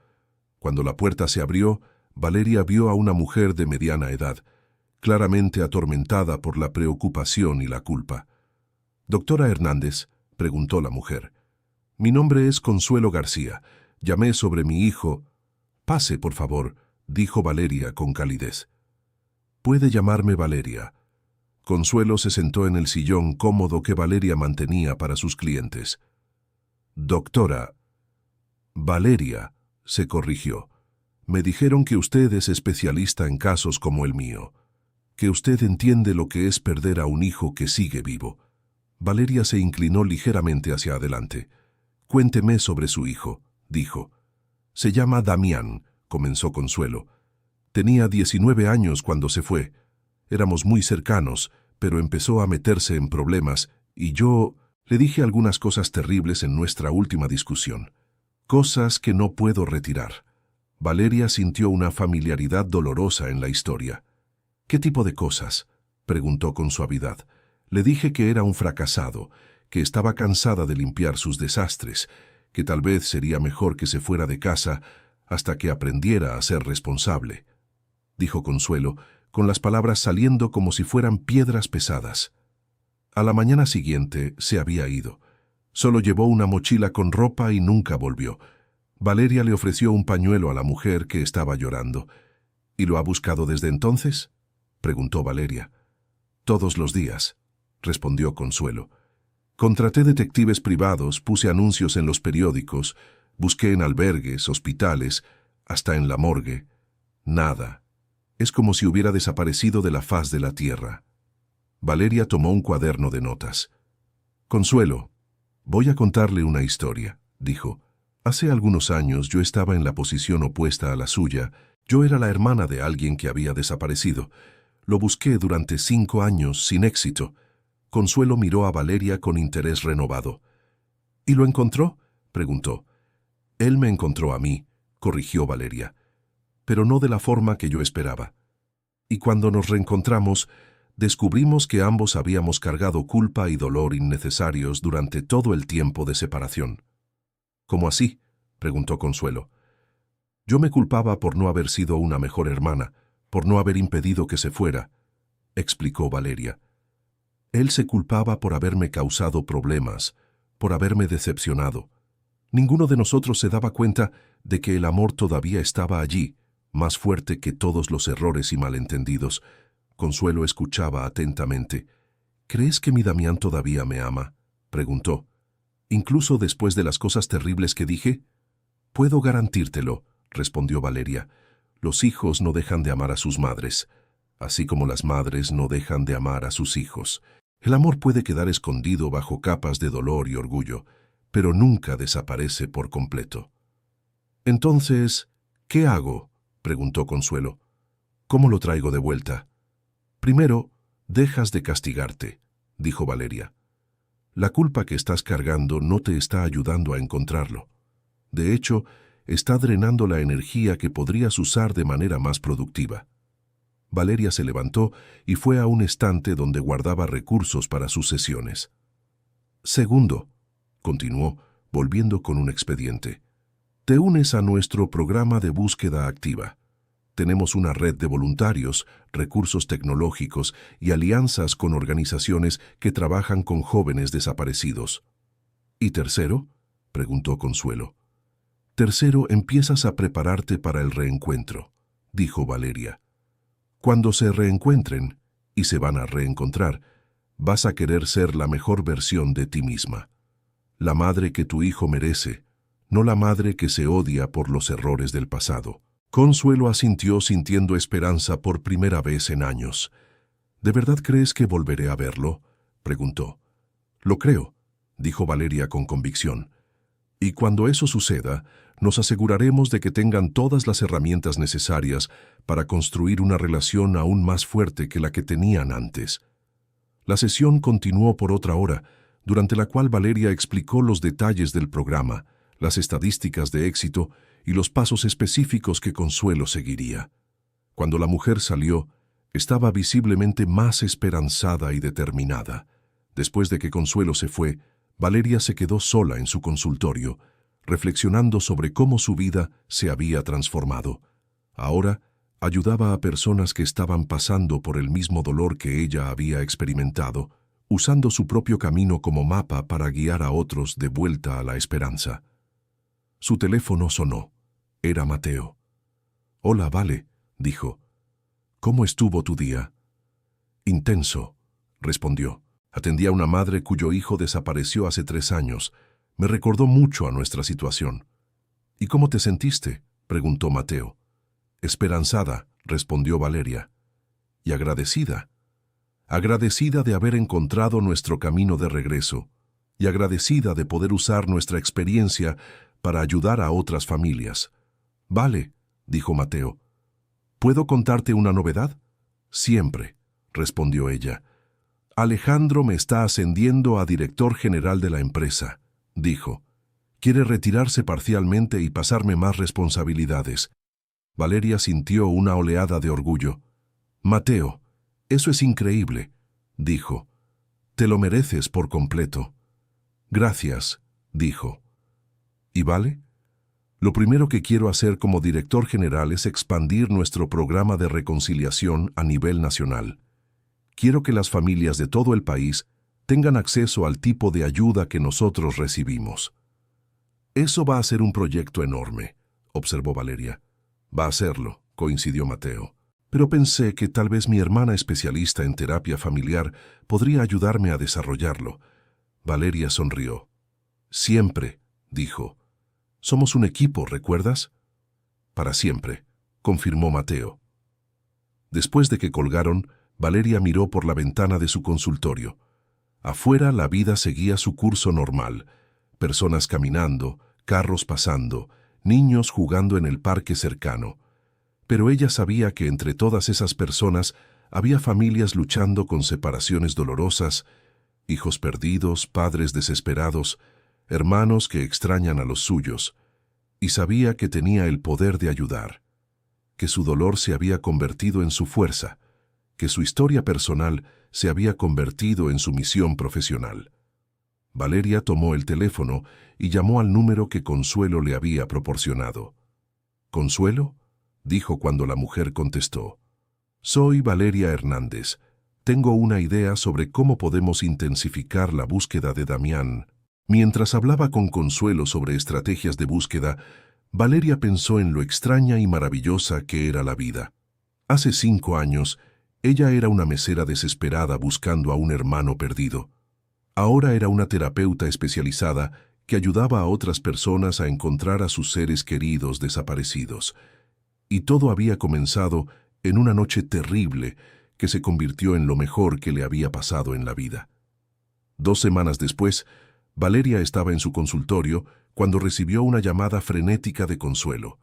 Cuando la puerta se abrió, Valeria vio a una mujer de mediana edad, claramente atormentada por la preocupación y la culpa. «Doctora Hernández», preguntó la mujer. «Mi nombre es Consuelo García. Llamé sobre mi hijo». «Pase, por favor», dijo Valeria con calidez. «Puede llamarme Valeria». Consuelo se sentó en el sillón cómodo que Valeria mantenía para sus clientes. «Doctora». «Valeria», se corrigió. «Me dijeron que usted es especialista en casos como el mío, que usted entiende lo que es perder a un hijo que sigue vivo». Valeria se inclinó ligeramente hacia adelante. «Cuénteme sobre su hijo», dijo. «Se llama Damián», comenzó Consuelo. «Tenía 19 años cuando se fue. Éramos muy cercanos, pero empezó a meterse en problemas y yo le dije algunas cosas terribles en nuestra última discusión. Cosas que no puedo retirar». Valeria sintió una familiaridad dolorosa en la historia. «¿Qué tipo de cosas?», preguntó con suavidad. «Le dije que era un fracasado, que estaba cansada de limpiar sus desastres, que tal vez sería mejor que se fuera de casa hasta que aprendiera a ser responsable, dijo Consuelo, con las palabras saliendo como si fueran piedras pesadas. A la mañana siguiente se había ido. Solo llevó una mochila con ropa y nunca volvió. Valeria le ofreció un pañuelo a la mujer que estaba llorando. ¿Y lo ha buscado desde entonces?, preguntó Valeria. Todos los días, respondió Consuelo. Contraté detectives privados, puse anuncios en los periódicos, busqué en albergues, hospitales, hasta en la morgue. Nada. Es como si hubiera desaparecido de la faz de la tierra. Valeria tomó un cuaderno de notas. Consuelo, voy a contarle una historia, dijo. Hace algunos años yo estaba en la posición opuesta a la suya. Yo era la hermana de alguien que había desaparecido. Lo busqué durante 5 años sin éxito. Consuelo miró a Valeria con interés renovado. ¿Y lo encontró?, preguntó. Él me encontró a mí, corrigió Valeria, pero no de la forma que yo esperaba. Y cuando nos reencontramos, descubrimos que ambos habíamos cargado culpa y dolor innecesarios durante todo el tiempo de separación. ¿Cómo así?, preguntó Consuelo. Yo me culpaba por no haber sido una mejor hermana, por no haber impedido que se fuera, explicó Valeria. Él se culpaba por haberme causado problemas, por haberme decepcionado. Ninguno de nosotros se daba cuenta de que el amor todavía estaba allí, más fuerte que todos los errores y malentendidos. Consuelo escuchaba atentamente. ¿Crees que mi Damián todavía me ama?, preguntó. ¿Incluso después de las cosas terribles que dije? Puedo garantírtelo, respondió Valeria. Los hijos no dejan de amar a sus madres, así como las madres no dejan de amar a sus hijos. El amor puede quedar escondido bajo capas de dolor y orgullo, pero nunca desaparece por completo. Entonces, ¿qué hago?, preguntó Consuelo. ¿Cómo lo traigo de vuelta? Primero, dejas de castigarte, dijo Valeria. La culpa que estás cargando no te está ayudando a encontrarlo. De hecho, está drenando la energía que podrías usar de manera más productiva. Valeria se levantó y fue a un estante donde guardaba recursos para sus sesiones. Segundo, continuó, volviendo con un expediente. Te unes a nuestro programa de búsqueda activa. Tenemos una red de voluntarios, recursos tecnológicos y alianzas con organizaciones que trabajan con jóvenes desaparecidos. ¿Y tercero?, preguntó Consuelo. Tercero, empiezas a prepararte para el reencuentro, dijo Valeria. Cuando se reencuentren, y se van a reencontrar, vas a querer ser la mejor versión de ti misma. La madre que tu hijo merece, no la madre que se odia por los errores del pasado. Consuelo asintió sintiendo esperanza por primera vez en años. ¿De verdad crees que volveré a verlo?, preguntó. Lo creo, dijo Valeria con convicción. Y cuando eso suceda, nos aseguraremos de que tengan todas las herramientas necesarias para construir una relación aún más fuerte que la que tenían antes. La sesión continuó por otra hora, durante la cual Valeria explicó los detalles del programa, las estadísticas de éxito y los pasos específicos que Consuelo seguiría. Cuando la mujer salió, estaba visiblemente más esperanzada y determinada. Después de que Consuelo se fue, Valeria se quedó sola en su consultorio, reflexionando sobre cómo su vida se había transformado. Ahora, ayudaba a personas que estaban pasando por el mismo dolor que ella había experimentado, usando su propio camino como mapa para guiar a otros de vuelta a la esperanza. Su teléfono sonó. Era Mateo. «Hola, Vale», dijo. «¿Cómo estuvo tu día?» «Intenso», respondió. «Atendí a una madre cuyo hijo desapareció hace 3 años. Me recordó mucho a nuestra situación». «¿Y cómo te sentiste?», preguntó Mateo. «Esperanzada», respondió Valeria. «Y agradecida. Agradecida de haber encontrado nuestro camino de regreso, y agradecida de poder usar nuestra experiencia para ayudar a otras familias». «Vale», dijo Mateo. «¿Puedo contarte una novedad?» «Siempre», respondió ella. «Alejandro me está ascendiendo a director general de la empresa», dijo. «Quiere retirarse parcialmente y pasarme más responsabilidades». Valeria sintió una oleada de orgullo. «Mateo, eso es increíble», dijo. «Te lo mereces por completo». «Gracias», dijo. ¿Y vale? Lo primero que quiero hacer como director general es expandir nuestro programa de reconciliación a nivel nacional. Quiero que las familias de todo el país tengan acceso al tipo de ayuda que nosotros recibimos. Eso va a ser un proyecto enorme, observó Valeria. Va a serlo, coincidió Mateo. Pero pensé que tal vez mi hermana especialista en terapia familiar podría ayudarme a desarrollarlo. Valeria sonrió. Siempre, dijo. Somos un equipo, ¿recuerdas? Para siempre, confirmó Mateo. Después de que colgaron, Valeria miró por la ventana de su consultorio. Afuera la vida seguía su curso normal. Personas caminando, carros pasando, niños jugando en el parque cercano. Pero ella sabía que entre todas esas personas había familias luchando con separaciones dolorosas, hijos perdidos, padres desesperados, hermanos que extrañan a los suyos, y sabía que tenía el poder de ayudar, que su dolor se había convertido en su fuerza, que su historia personal se había convertido en su misión profesional. Valeria tomó el teléfono y llamó al número que Consuelo le había proporcionado. ¿Consuelo?, dijo cuando la mujer contestó. Soy Valeria Hernández. Tengo una idea sobre cómo podemos intensificar la búsqueda de Damián. Mientras hablaba con Consuelo sobre estrategias de búsqueda, Valeria pensó en lo extraña y maravillosa que era la vida. Hace 5 años, ella era una mesera desesperada buscando a un hermano perdido. Ahora era una terapeuta especializada que ayudaba a otras personas a encontrar a sus seres queridos desaparecidos. Y todo había comenzado en una noche terrible que se convirtió en lo mejor que le había pasado en la vida. 2 semanas después, Valeria estaba en su consultorio cuando recibió una llamada frenética de Consuelo.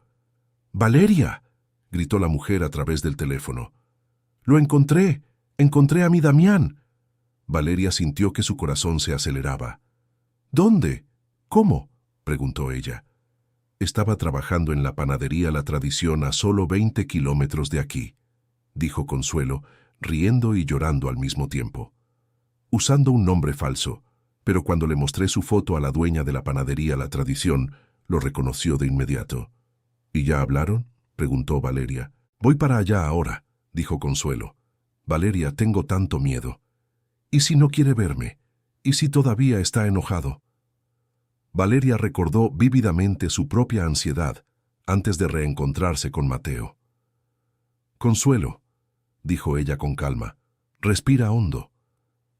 ¡Valeria!, gritó la mujer a través del teléfono. ¡Lo encontré! ¡Encontré a mi Damián! Valeria sintió que su corazón se aceleraba. ¿Dónde? ¿Cómo?, preguntó ella. Estaba trabajando en la panadería La Tradición a solo 20 kilómetros de aquí, dijo Consuelo, riendo y llorando al mismo tiempo. Usando un nombre falso, pero cuando le mostré su foto a la dueña de la panadería La Tradición, lo reconoció de inmediato. ¿Y ya hablaron?, preguntó Valeria. Voy para allá ahora, dijo Consuelo. Valeria, tengo tanto miedo. ¿Y si no quiere verme? ¿Y si todavía está enojado? Valeria recordó vívidamente su propia ansiedad antes de reencontrarse con Mateo. Consuelo, dijo ella con calma, respira hondo.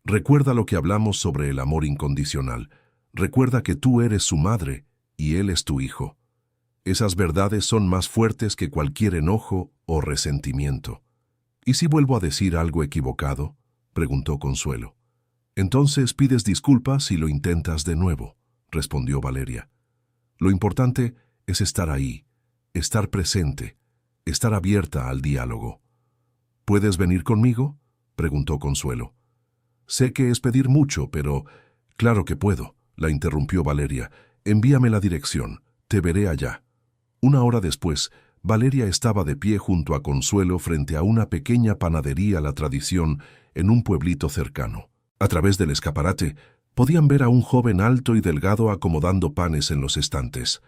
Recuerda lo que hablamos sobre el amor incondicional. Recuerda que tú eres su madre y él es tu hijo. Esas verdades son más fuertes que cualquier enojo o resentimiento. ¿Y si vuelvo a decir algo equivocado?, preguntó Consuelo. Entonces pides disculpas y lo intentas de nuevo, respondió Valeria. Lo importante es estar ahí, estar presente, estar abierta al diálogo. ¿Puedes venir conmigo?, preguntó Consuelo. Sé que es pedir mucho, pero... Claro que puedo, la interrumpió Valeria. Envíame la dirección, te veré allá. 1 hora después, Valeria estaba de pie junto a Consuelo frente a una pequeña panadería La Tradición en un pueblito cercano. A través del escaparate, podían ver a un joven alto y delgado acomodando panes en los estantes.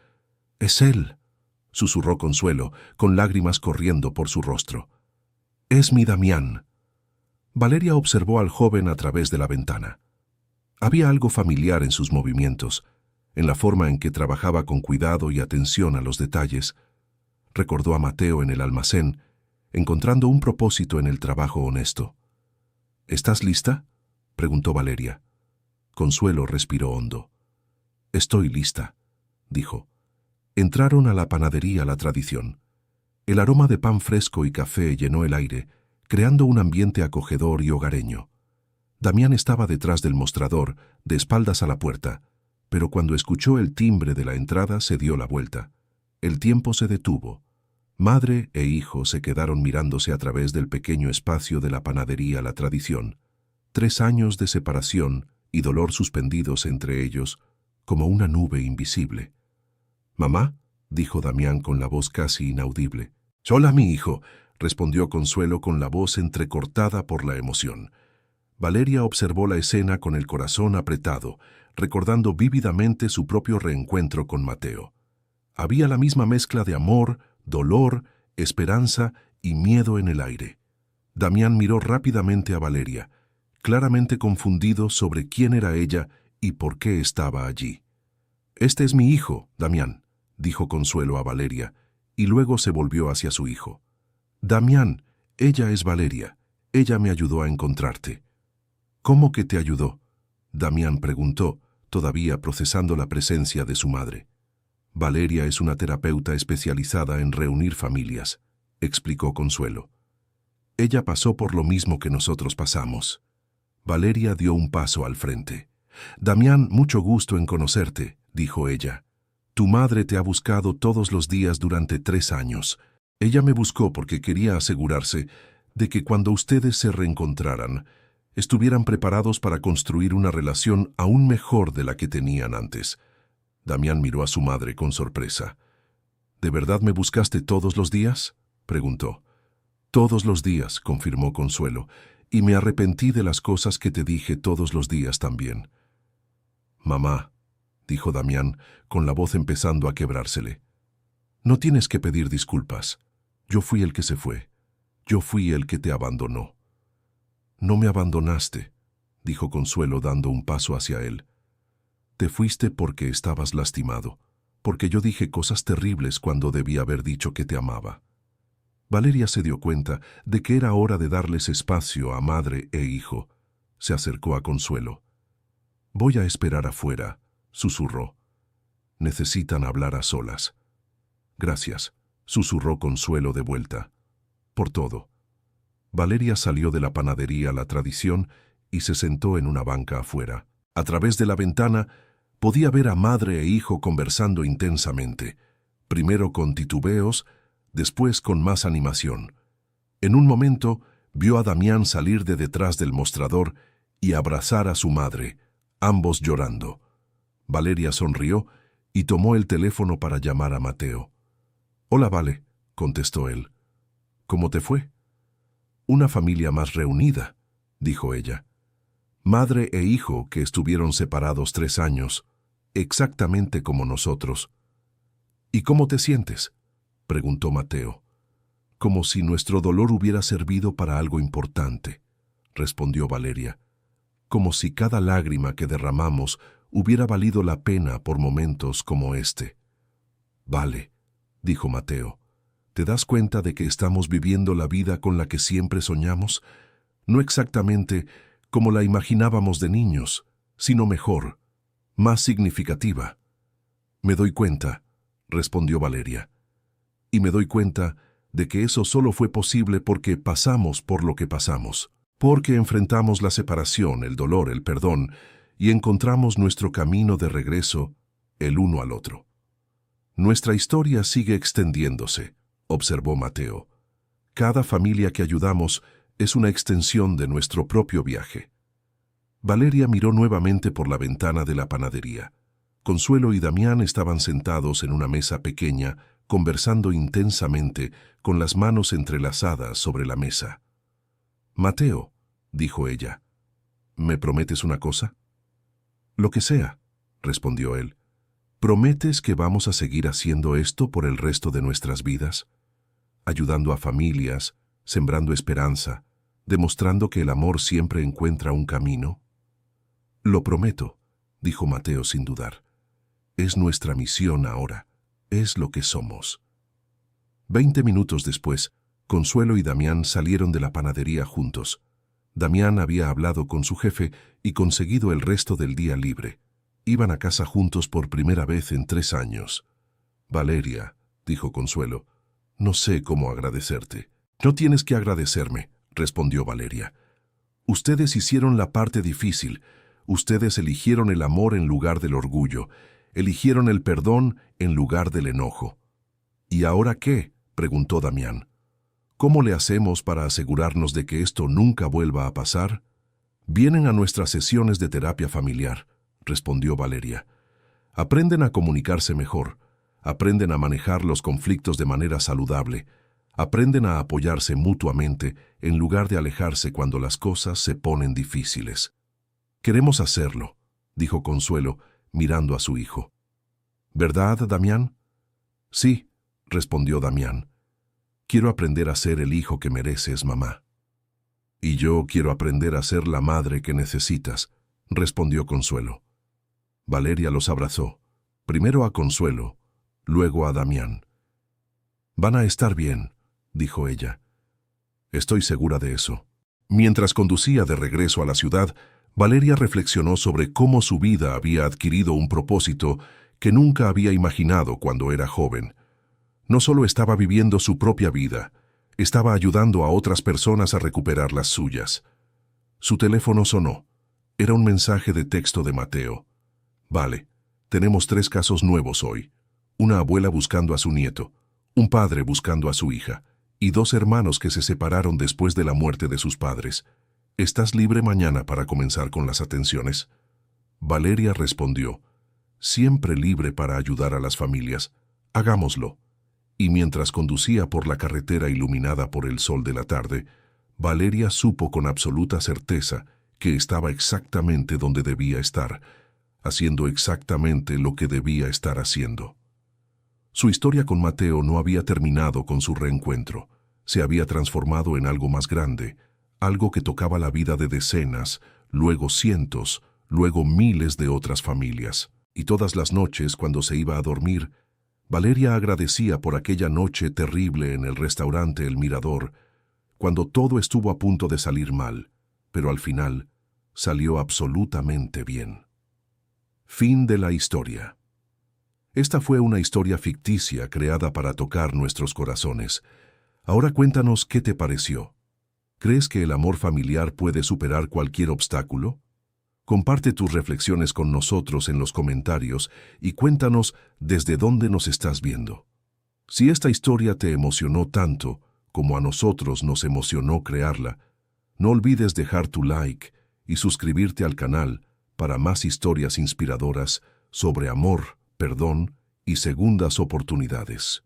«Es él», susurró Consuelo, con lágrimas corriendo por su rostro. «Es mi Damián». Valeria observó al joven a través de la ventana. Había algo familiar en sus movimientos, en la forma en que trabajaba con cuidado y atención a los detalles. Recordó a Mateo en el almacén, encontrando un propósito en el trabajo honesto. «¿Estás lista?», preguntó Valeria. Consuelo respiró hondo. «Estoy lista», dijo. Entraron a la panadería La Tradición. El aroma de pan fresco y café llenó el aire, creando un ambiente acogedor y hogareño. Damián estaba detrás del mostrador, de espaldas a la puerta, pero cuando escuchó el timbre de la entrada se dio la vuelta. El tiempo se detuvo. Madre e hijo se quedaron mirándose a través del pequeño espacio de la panadería La Tradición. 3 años de separación y dolor suspendidos entre ellos, como una nube invisible. «¿Mamá?», dijo Damián con la voz casi inaudible. «Hola, mi hijo», respondió Consuelo con la voz entrecortada por la emoción. Valeria observó la escena con el corazón apretado, recordando vívidamente su propio reencuentro con Mateo. Había la misma mezcla de amor, dolor, esperanza y miedo en el aire. Damián miró rápidamente a Valeria, claramente confundido sobre quién era ella y por qué estaba allí. «Este es mi hijo, Damián», dijo Consuelo a Valeria, y luego se volvió hacia su hijo. «Damián, ella es Valeria. Ella me ayudó a encontrarte». «¿Cómo que te ayudó?», Damián preguntó, todavía procesando la presencia de su madre. «Valeria es una terapeuta especializada en reunir familias», explicó Consuelo. «Ella pasó por lo mismo que nosotros pasamos». Valeria dio un paso al frente. «Damián, mucho gusto en conocerte», dijo ella. «Tu madre te ha buscado todos los días durante 3 años. Ella me buscó porque quería asegurarse de que cuando ustedes se reencontraran, estuvieran preparados para construir una relación aún mejor de la que tenían antes». Damián miró a su madre con sorpresa. «¿De verdad me buscaste todos los días?», preguntó. «Todos los días», confirmó Consuelo, «y me arrepentí de las cosas que te dije todos los días también». «Mamá», dijo Damián, con la voz empezando a quebrársele, «no tienes que pedir disculpas. Yo fui el que se fue. Yo fui el que te abandonó». «No me abandonaste», dijo Consuelo dando un paso hacia él. «Te fuiste porque estabas lastimado, porque yo dije cosas terribles cuando debí haber dicho que te amaba». Valeria se dio cuenta de que era hora de darles espacio a madre e hijo. Se acercó a Consuelo. «Voy a esperar afuera», susurró. «Necesitan hablar a solas». «Gracias», susurró Consuelo de vuelta. «Por todo». Valeria salió de la panadería La Tradición y se sentó en una banca afuera. A través de la ventana podía ver a madre e hijo conversando intensamente, primero con titubeos, después con más animación. En un momento vio a Damián salir de detrás del mostrador y abrazar a su madre, ambos llorando. Valeria sonrió y tomó el teléfono para llamar a Mateo. «Hola, Vale», contestó él. «¿Cómo te fue?» «Una familia más reunida», dijo ella. «Madre e hijo que estuvieron separados 3 años, exactamente como nosotros». «¿Y cómo te sientes?», preguntó Mateo. «Como si nuestro dolor hubiera servido para algo importante», respondió Valeria. «Como si cada lágrima que derramamos hubiera valido la pena por momentos como este». «Vale», dijo Mateo, «¿te das cuenta de que estamos viviendo la vida con la que siempre soñamos? No exactamente como la imaginábamos de niños, sino mejor, más significativa». «Me doy cuenta», respondió Valeria. «Y me doy cuenta de que eso solo fue posible porque pasamos por lo que pasamos, porque enfrentamos la separación, el dolor, el perdón, y encontramos nuestro camino de regreso el uno al otro». «Nuestra historia sigue extendiéndose», observó Mateo. «Cada familia que ayudamos es una extensión de nuestro propio viaje». Valeria miró nuevamente por la ventana de la panadería. Consuelo y Damián estaban sentados en una mesa pequeña, conversando intensamente, con las manos entrelazadas sobre la mesa. «Mateo», dijo ella, «¿me prometes una cosa?» «Lo que sea», respondió él. «¿Prometes que vamos a seguir haciendo esto por el resto de nuestras vidas? Ayudando a familias, sembrando esperanza, demostrando que el amor siempre encuentra un camino». «Lo prometo», dijo Mateo sin dudar. «Es nuestra misión ahora, es lo que somos». 20 minutos después, Consuelo y Damián salieron de la panadería juntos. Damián había hablado con su jefe y conseguido el resto del día libre. Iban a casa juntos por primera vez en 3 años. «Valeria», dijo Consuelo, «no sé cómo agradecerte». «No tienes que agradecerme», respondió Valeria. «Ustedes hicieron la parte difícil. Ustedes eligieron el amor en lugar del orgullo. Eligieron el perdón en lugar del enojo». «¿Y ahora qué?», preguntó Damián. «¿Cómo le hacemos para asegurarnos de que esto nunca vuelva a pasar?» «Vienen a nuestras sesiones de terapia familiar», respondió Valeria. «Aprenden a comunicarse mejor, aprenden a manejar los conflictos de manera saludable, aprenden a apoyarse mutuamente en lugar de alejarse cuando las cosas se ponen difíciles». «Queremos hacerlo», dijo Consuelo, mirando a su hijo. ¿Verdad, Damián? Sí, respondió Damián. Quiero aprender a ser el hijo que mereces, mamá. Y yo quiero aprender a ser la madre que necesitas, respondió Consuelo. Valeria los abrazó, primero a Consuelo, luego a Damián. Van a estar bien, dijo ella. Estoy segura de eso. Mientras conducía de regreso a la ciudad, Valeria reflexionó sobre cómo su vida había adquirido un propósito que nunca había imaginado cuando era joven. No solo estaba viviendo su propia vida, estaba ayudando a otras personas a recuperar las suyas. Su teléfono sonó. Era un mensaje de texto de Mateo. Vale, tenemos 3 casos nuevos hoy. Una abuela buscando a su nieto, un padre buscando a su hija, y 2 hermanos que se separaron después de la muerte de sus padres. ¿Estás libre mañana para comenzar con las atenciones? Valeria respondió, siempre libre para ayudar a las familias. Hagámoslo. Y mientras conducía por la carretera iluminada por el sol de la tarde, Valeria supo con absoluta certeza que estaba exactamente donde debía estar, haciendo exactamente lo que debía estar haciendo. Su historia con Mateo no había terminado con su reencuentro. Se había transformado en algo más grande, algo que tocaba la vida de decenas, luego cientos, luego miles de otras familias. Y todas las noches, cuando se iba a dormir, Valeria agradecía por aquella noche terrible en el restaurante El Mirador, cuando todo estuvo a punto de salir mal, pero al final salió absolutamente bien. Fin de la historia. Esta fue una historia ficticia creada para tocar nuestros corazones. Ahora cuéntanos qué te pareció. ¿Crees que el amor familiar puede superar cualquier obstáculo? Comparte tus reflexiones con nosotros en los comentarios y cuéntanos desde dónde nos estás viendo. Si esta historia te emocionó tanto como a nosotros nos emocionó crearla, no olvides dejar tu like y suscribirte al canal para más historias inspiradoras sobre amor, perdón y segundas oportunidades.